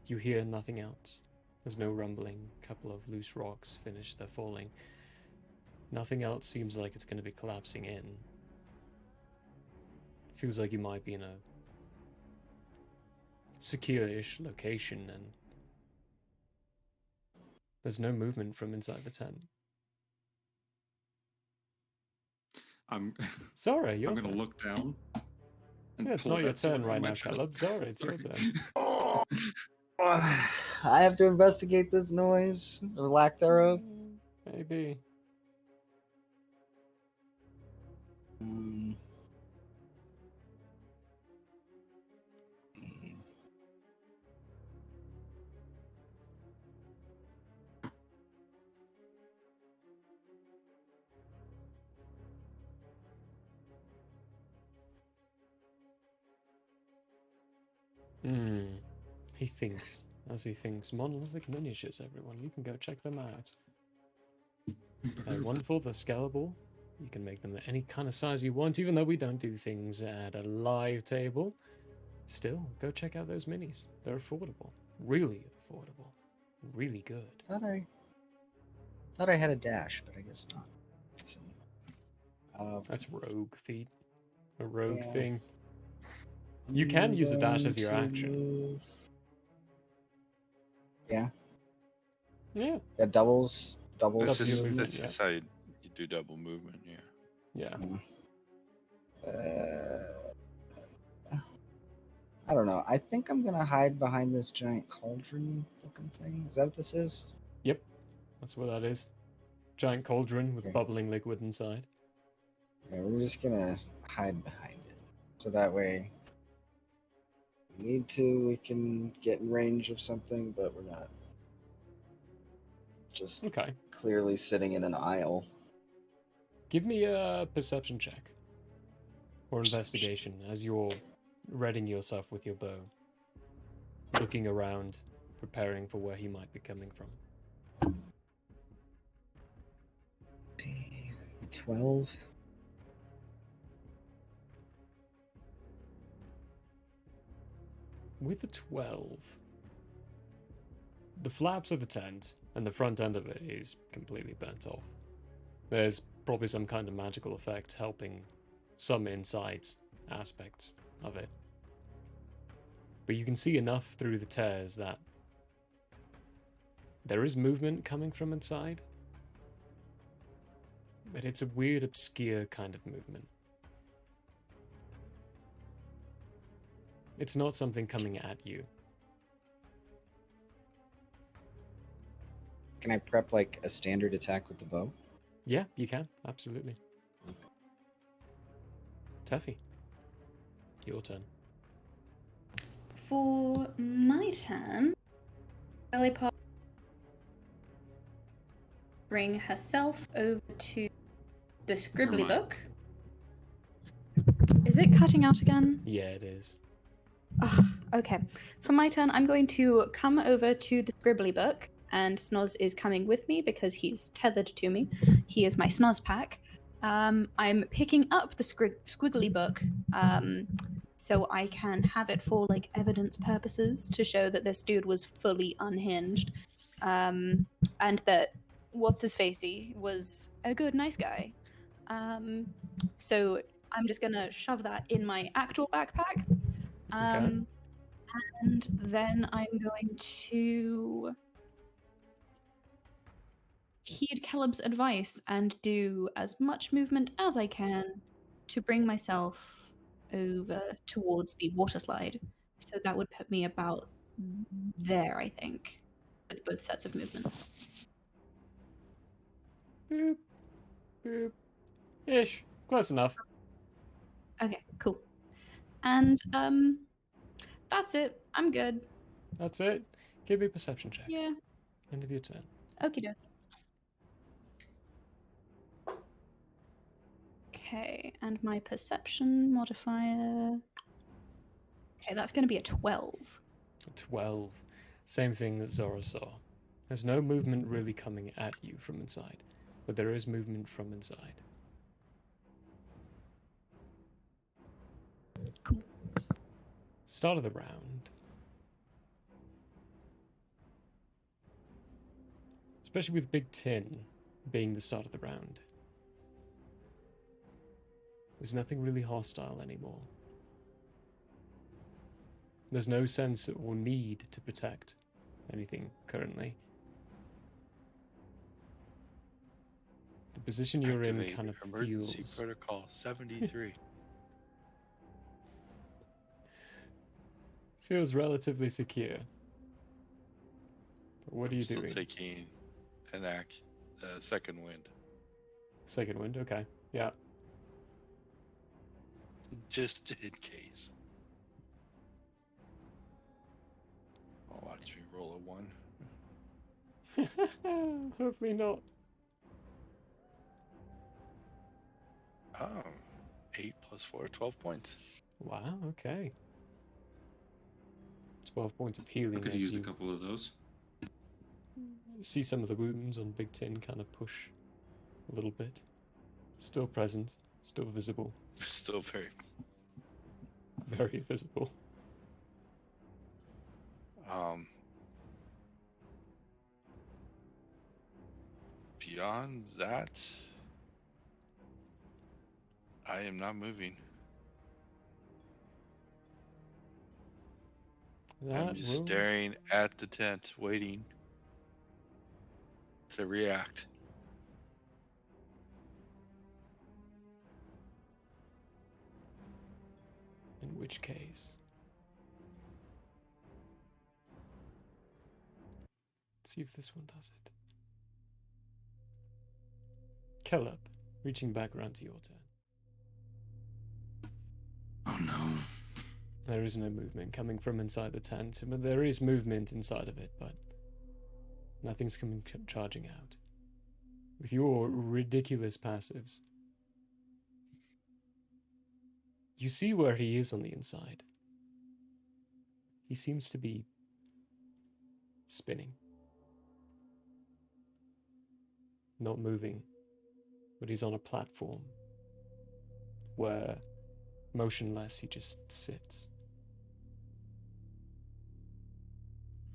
You hear nothing else. There's no rumbling. A couple of loose rocks finish their falling. Nothing else seems like it's going to be collapsing in. Feels like you might be in a secure-ish location, and there's no movement from inside the tent. I'm sorry. Your I'm gonna turn. look down. Yeah, it's not your turn right now, Caleb. Sorry, it's your turn. I have to investigate this noise, or lack thereof. Maybe. He thinks. As he thinks, monolithic miniatures, everyone. You can go check them out. Wonderful, they're scalable. You can make them any kind of size you want, even though we don't do things at a live table. Still, go check out those minis. They're affordable. Really affordable. Really good. Thought I had a dash, but I guess not. So, that's rogue feat. A rogue yeah. thing. You can use a dash as your action. Yeah. Yeah. That doubles. That's just, movement, that's just how you do double movement, yeah. Yeah. I don't know. I think I'm gonna hide behind this giant cauldron looking thing. Is that what this is? Yep. That's what that is. Giant cauldron with bubbling liquid inside. Yeah, we're just gonna hide behind it. So that way, if we need to, we can get in range of something, but we're not just clearly sitting in an aisle. Give me a perception check. Or investigation as you're readying yourself with your bow. Looking around. preparing for where he might be coming from. 12. With a 12, the flaps of the tent and the front end of it is completely burnt off. There's probably some kind of magical effect helping some inside aspects of it. But you can see enough through the tears that there is movement coming from inside. But it's a weird, obscure kind of movement. It's not something coming at you. Can I prep like a standard attack with the bow? Yeah, you can. Absolutely. Teffy, your turn. For my turn, Lily Pop bring herself over to the scribbly book. Is it cutting out again? Yeah, it is. Ugh, okay. For my turn, I'm going to come over to the scribbly book, and Snoz is coming with me because he's tethered to me. He is my Snoz pack. I'm picking up the squiggly book so I can have it for like evidence purposes to show that this dude was fully unhinged, and that what's his facey was a good, nice guy. So I'm just gonna shove that in my actual backpack. And then I'm going to heed Caleb's advice and do as much movement as I can to bring myself over towards the water slide. So that would put me about there, I think, with both sets of movement. Boop. Boop. Ish. Close enough. Okay, cool. And that's it. I'm good. That's it. Give me a perception check. Yeah. End of your turn. Okie dokie. Okay, and my perception modifier. Okay, that's going to be a 12. A 12. Same thing that Zora saw. There's no movement really coming at you from inside, but there is movement from inside. Cool. Start of the round. Especially with Big Tin being the start of the round. There's nothing really hostile anymore. There's no sense or need to protect anything currently. The position you're in Activate kind of emergency feels... protocol 73. feels relatively secure. But what are you Still doing? taking an second wind. Second wind, okay. Yeah. Just in case. Oh, watch me roll a 1. Hopefully not. Oh, 8 plus 4, 12 points. Wow, okay. 12 points of healing. I could as use a you couple of those. see some of the wounds on Big Tin kind of push a little bit. Still present, still visible. Still very visible. Beyond that, I am not moving. I'm just staring at the tent, waiting to react. In which case... let's see if this one does it. Caleb, reaching back around to your turn. Oh no. There is no movement coming from inside the tent, but there is movement inside of it, but nothing's coming charging out. With your ridiculous passives, you see where he is on the inside. He seems to be spinning. Not moving, but he's on a platform where, motionless, he just sits.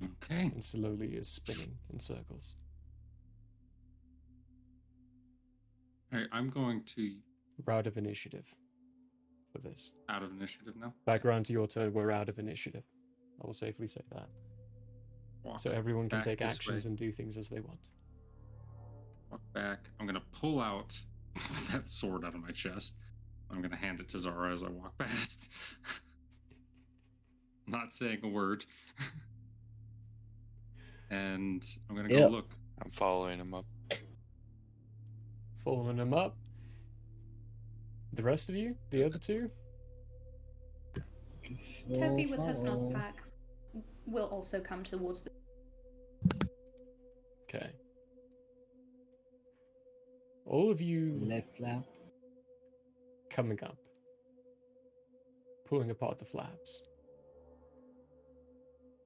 Okay. And slowly is spinning in circles. Alright, I'm going to... We're out of initiative for this. Out of initiative now? Back around to your turn, we're out of initiative. I will safely say that. Walk So everyone can back take this actions way. and do things as they want. Walk back. I'm going to pull out that sword out of my chest. I'm going to hand it to Zara as I walk past. Not saying a word. And I'm going to go look. I'm following him up. Following him up. The rest of you? The other two? Toby with her Snozbupe will also come towards the... Okay. All of you left flap coming up, pulling apart the flaps,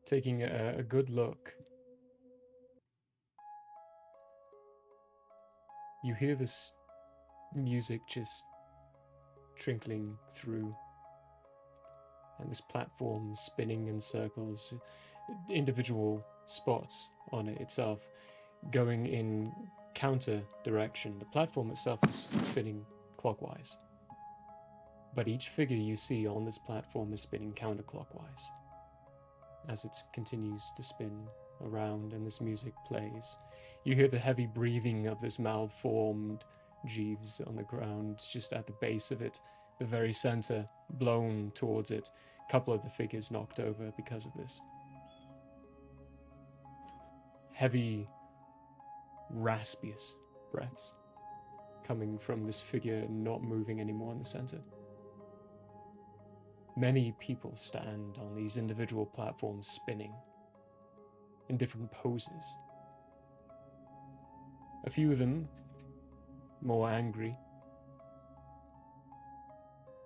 taking a good look. You hear this music just trickling through, and this platform spinning in circles, individual spots on it itself going in counter direction. The platform itself is spinning clockwise, but each figure you see on this platform is spinning counterclockwise as it continues to spin around and this music plays. You hear the heavy breathing of this malformed Jeeves on the ground just at the base of it, the very center blown towards it. A couple of the figures knocked over because of this. Heavy, raspiest breaths coming from this figure not moving anymore in the center. Many people stand on these individual platforms spinning in different poses. A few of them more angry.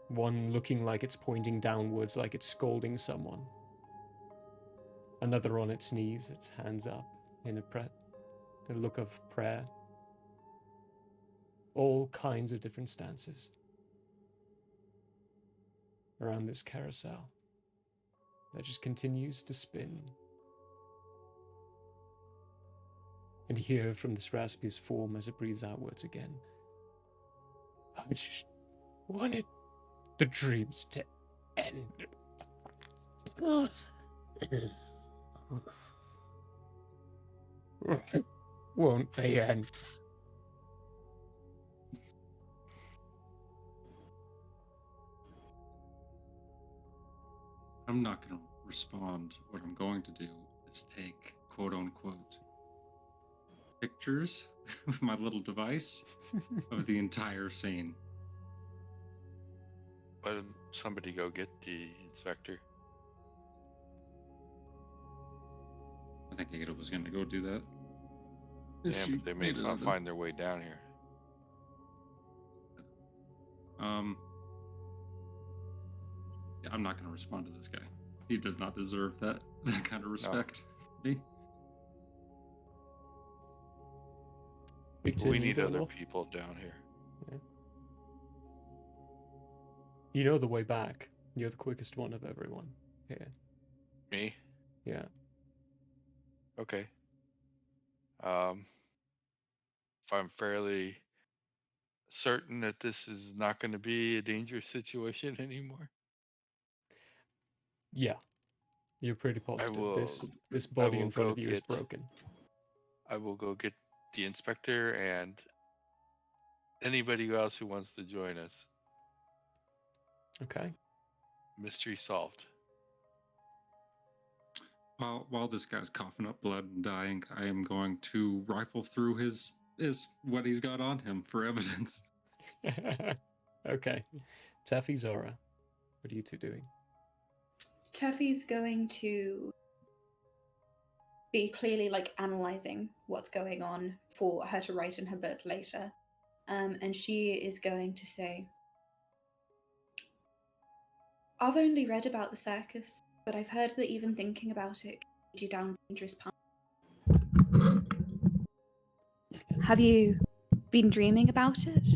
One looking like it's pointing downwards, like it's scolding someone. Another on its knees, its hands up in a look of prayer. All kinds of different stances around this carousel that just continues to spin. And you hear from this raspiest form as it breathes outwards again. I just wanted the dreams to end. Won't they end? I'm not going to respond. What I'm going to do is take quote unquote pictures with my little device of the entire scene. Why didn't somebody go get the inspector? I think Ada was going to go do that. Yeah, but they may not find their way down here. Yeah, I'm not going to respond to this guy. He does not deserve that kind of respect. Me. We need other people down here. Yeah. You know the way back. You're the quickest one of everyone here. Me? Yeah. Okay. If I'm fairly certain that this is not going to be a dangerous situation anymore. Yeah. You're pretty positive. This body in front of you is broken. I will go get the inspector and anybody else who wants to join us. Okay. Mystery solved. While this guy's coughing up blood and dying, I am going to rifle through his what he's got on him for evidence. Okay. Taffy, Zora, what are you two doing? Taffy's going to be clearly analyzing what's going on for her to write in her book later. And she is going to say, I've only read about the circus, but I've heard that even thinking about it can lead you down dangerous paths. Have you been dreaming about it?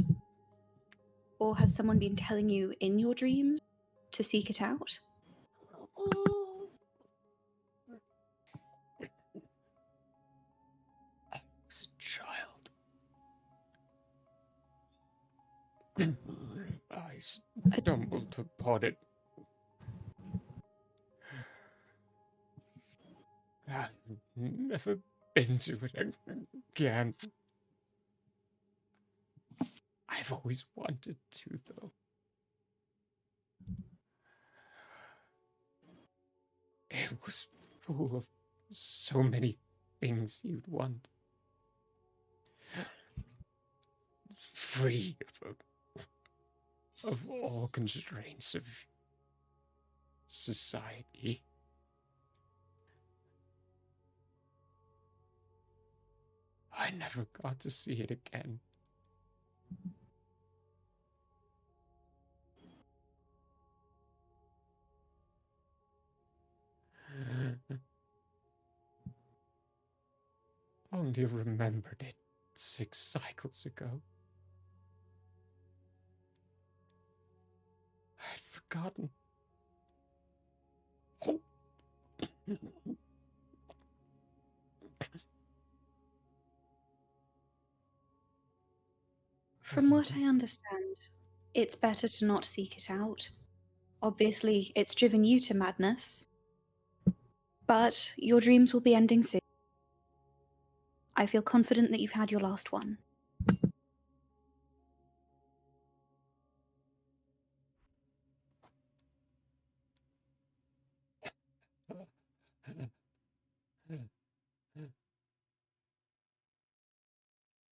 Or has someone been telling you in your dreams to seek it out? I was a child. I stumbled upon it. I've never been to it again. I've always wanted to, though. It was full of so many things you'd want. Free of all constraints of society. I never got to see it again. Only remembered it 6 cycles ago. I'd forgotten. From what I understand, it's better to not seek it out. Obviously, it's driven you to madness. But your dreams will be ending soon. I feel confident that you've had your last one.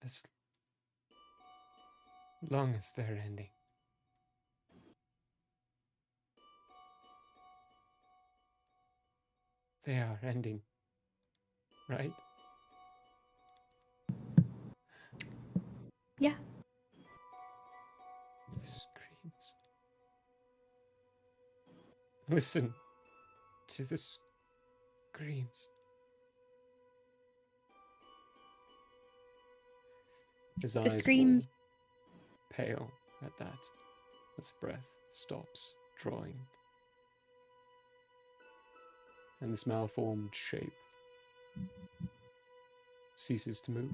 As long as they're ending. They are ending, right? Yeah. The screams. Listen to the screams. His The eyes screams. will pale at that. His breath stops drawing. And this malformed shape ceases to move.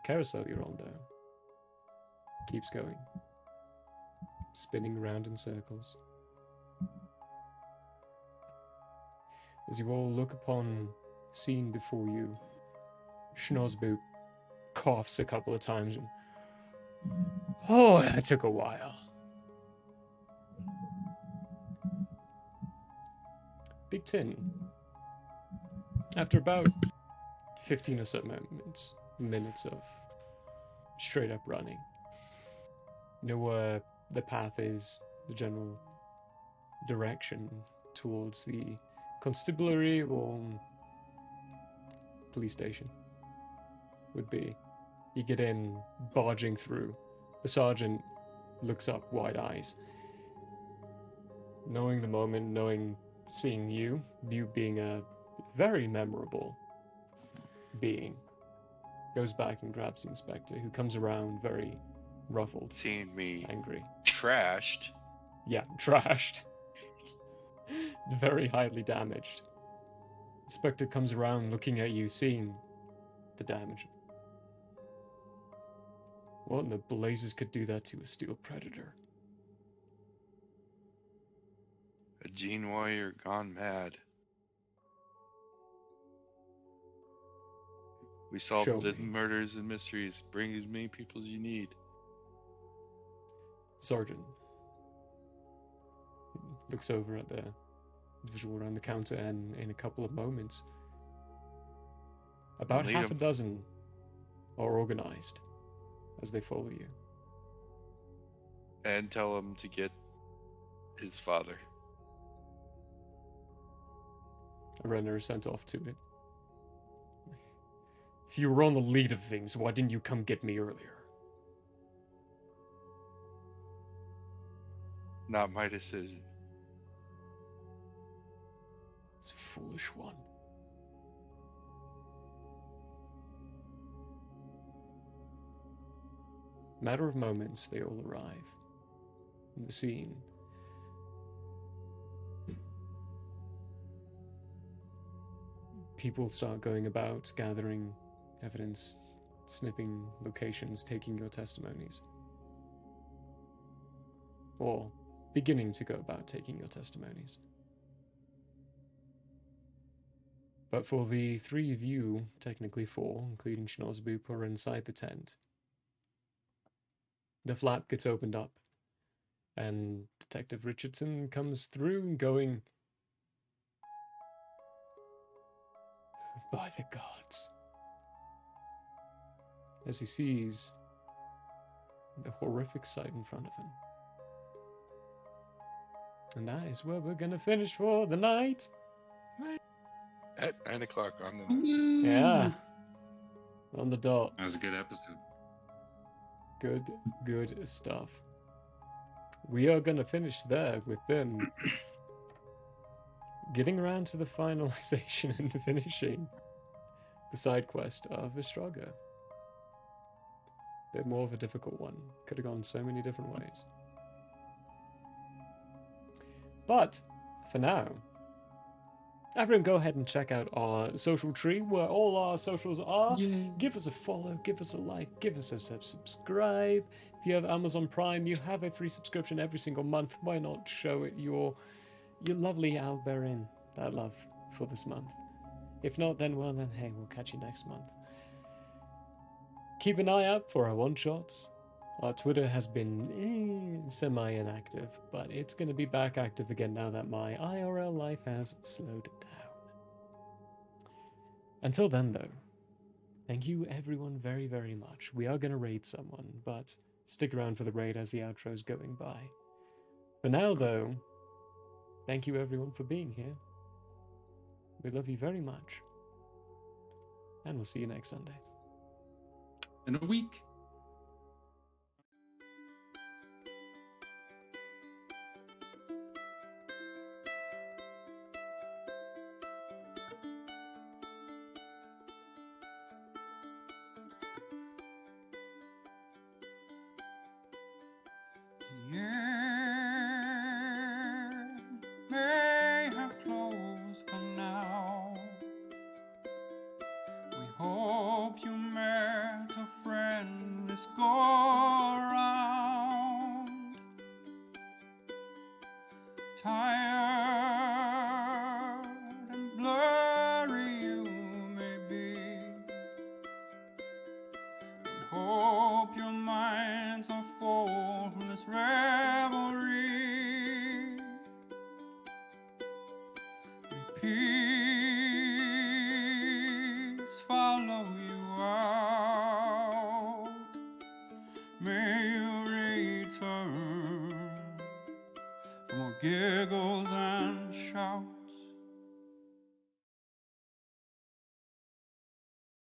Carousel you're on, though, keeps going, spinning around in circles. As you all look upon the scene before you, Snozbupe coughs a couple of times and, oh, that took a while. Big Tin, after about 15 or so minutes of straight up running, you know where the path is, the general direction towards the constabulary or police station would be. You get in, barging through. The sergeant looks up, wide eyes. Knowing the moment, seeing you being a very memorable being, goes back and grabs the inspector, who comes around very ruffled. Seeing me angry. Trashed. Yeah, trashed. Very highly damaged. Inspector comes around looking at you, seeing the damage. What in the blazes could do that to a steel predator? A gene warrior gone mad. We solve the murders and mysteries. Bring as many people as you need. Sergeant looks over at the visual around the counter, and in a couple of moments, about half a dozen are organized as they follow you. And tell him to get his father. A runner is sent off to it. If you were on the lead of things, why didn't you come get me earlier? Not my decision. It's a foolish one. Matter of moments, they all arrive in the scene. People start going about, gathering evidence, snipping locations, taking your testimonies. Or beginning to go about taking your testimonies. But for the three of you, technically four, including Snozbupe, who are inside the tent, the flap gets opened up, and Detective Richardson comes through going, "By the gods," as he sees the horrific sight in front of him. And that is where we're gonna finish for the night. At 9 o'clock on the nose. Yeah. On the dot. That was a good episode. Good stuff. We are gonna finish there with them getting around to the finalization and finishing the side quest of Estrago. Bit more of a difficult one. Could have gone so many different ways. But for now, everyone go ahead and check out our social tree where all our socials are. Give us a follow, give us a like, give us a subscribe. If you have Amazon Prime, you have a free subscription every single month. Why not show it your lovely Alberin that love for this month? If not, then hey, we'll catch you next month. Keep an eye out for our one-shots. Our Twitter has been semi-inactive, but it's going to be back active again now that my IRL life has slowed down. Until then, though, thank you everyone very, very much. We are going to raid someone, but stick around for the raid as the outro is going by. For now, though, thank you everyone for being here. We love you very much. And we'll see you next Sunday. In a week. May have closed for now. We hope you met a friend this go around. Tired and blurry you may be. We hope your minds are full from this revelry. Peace follow you out. May you return for more giggles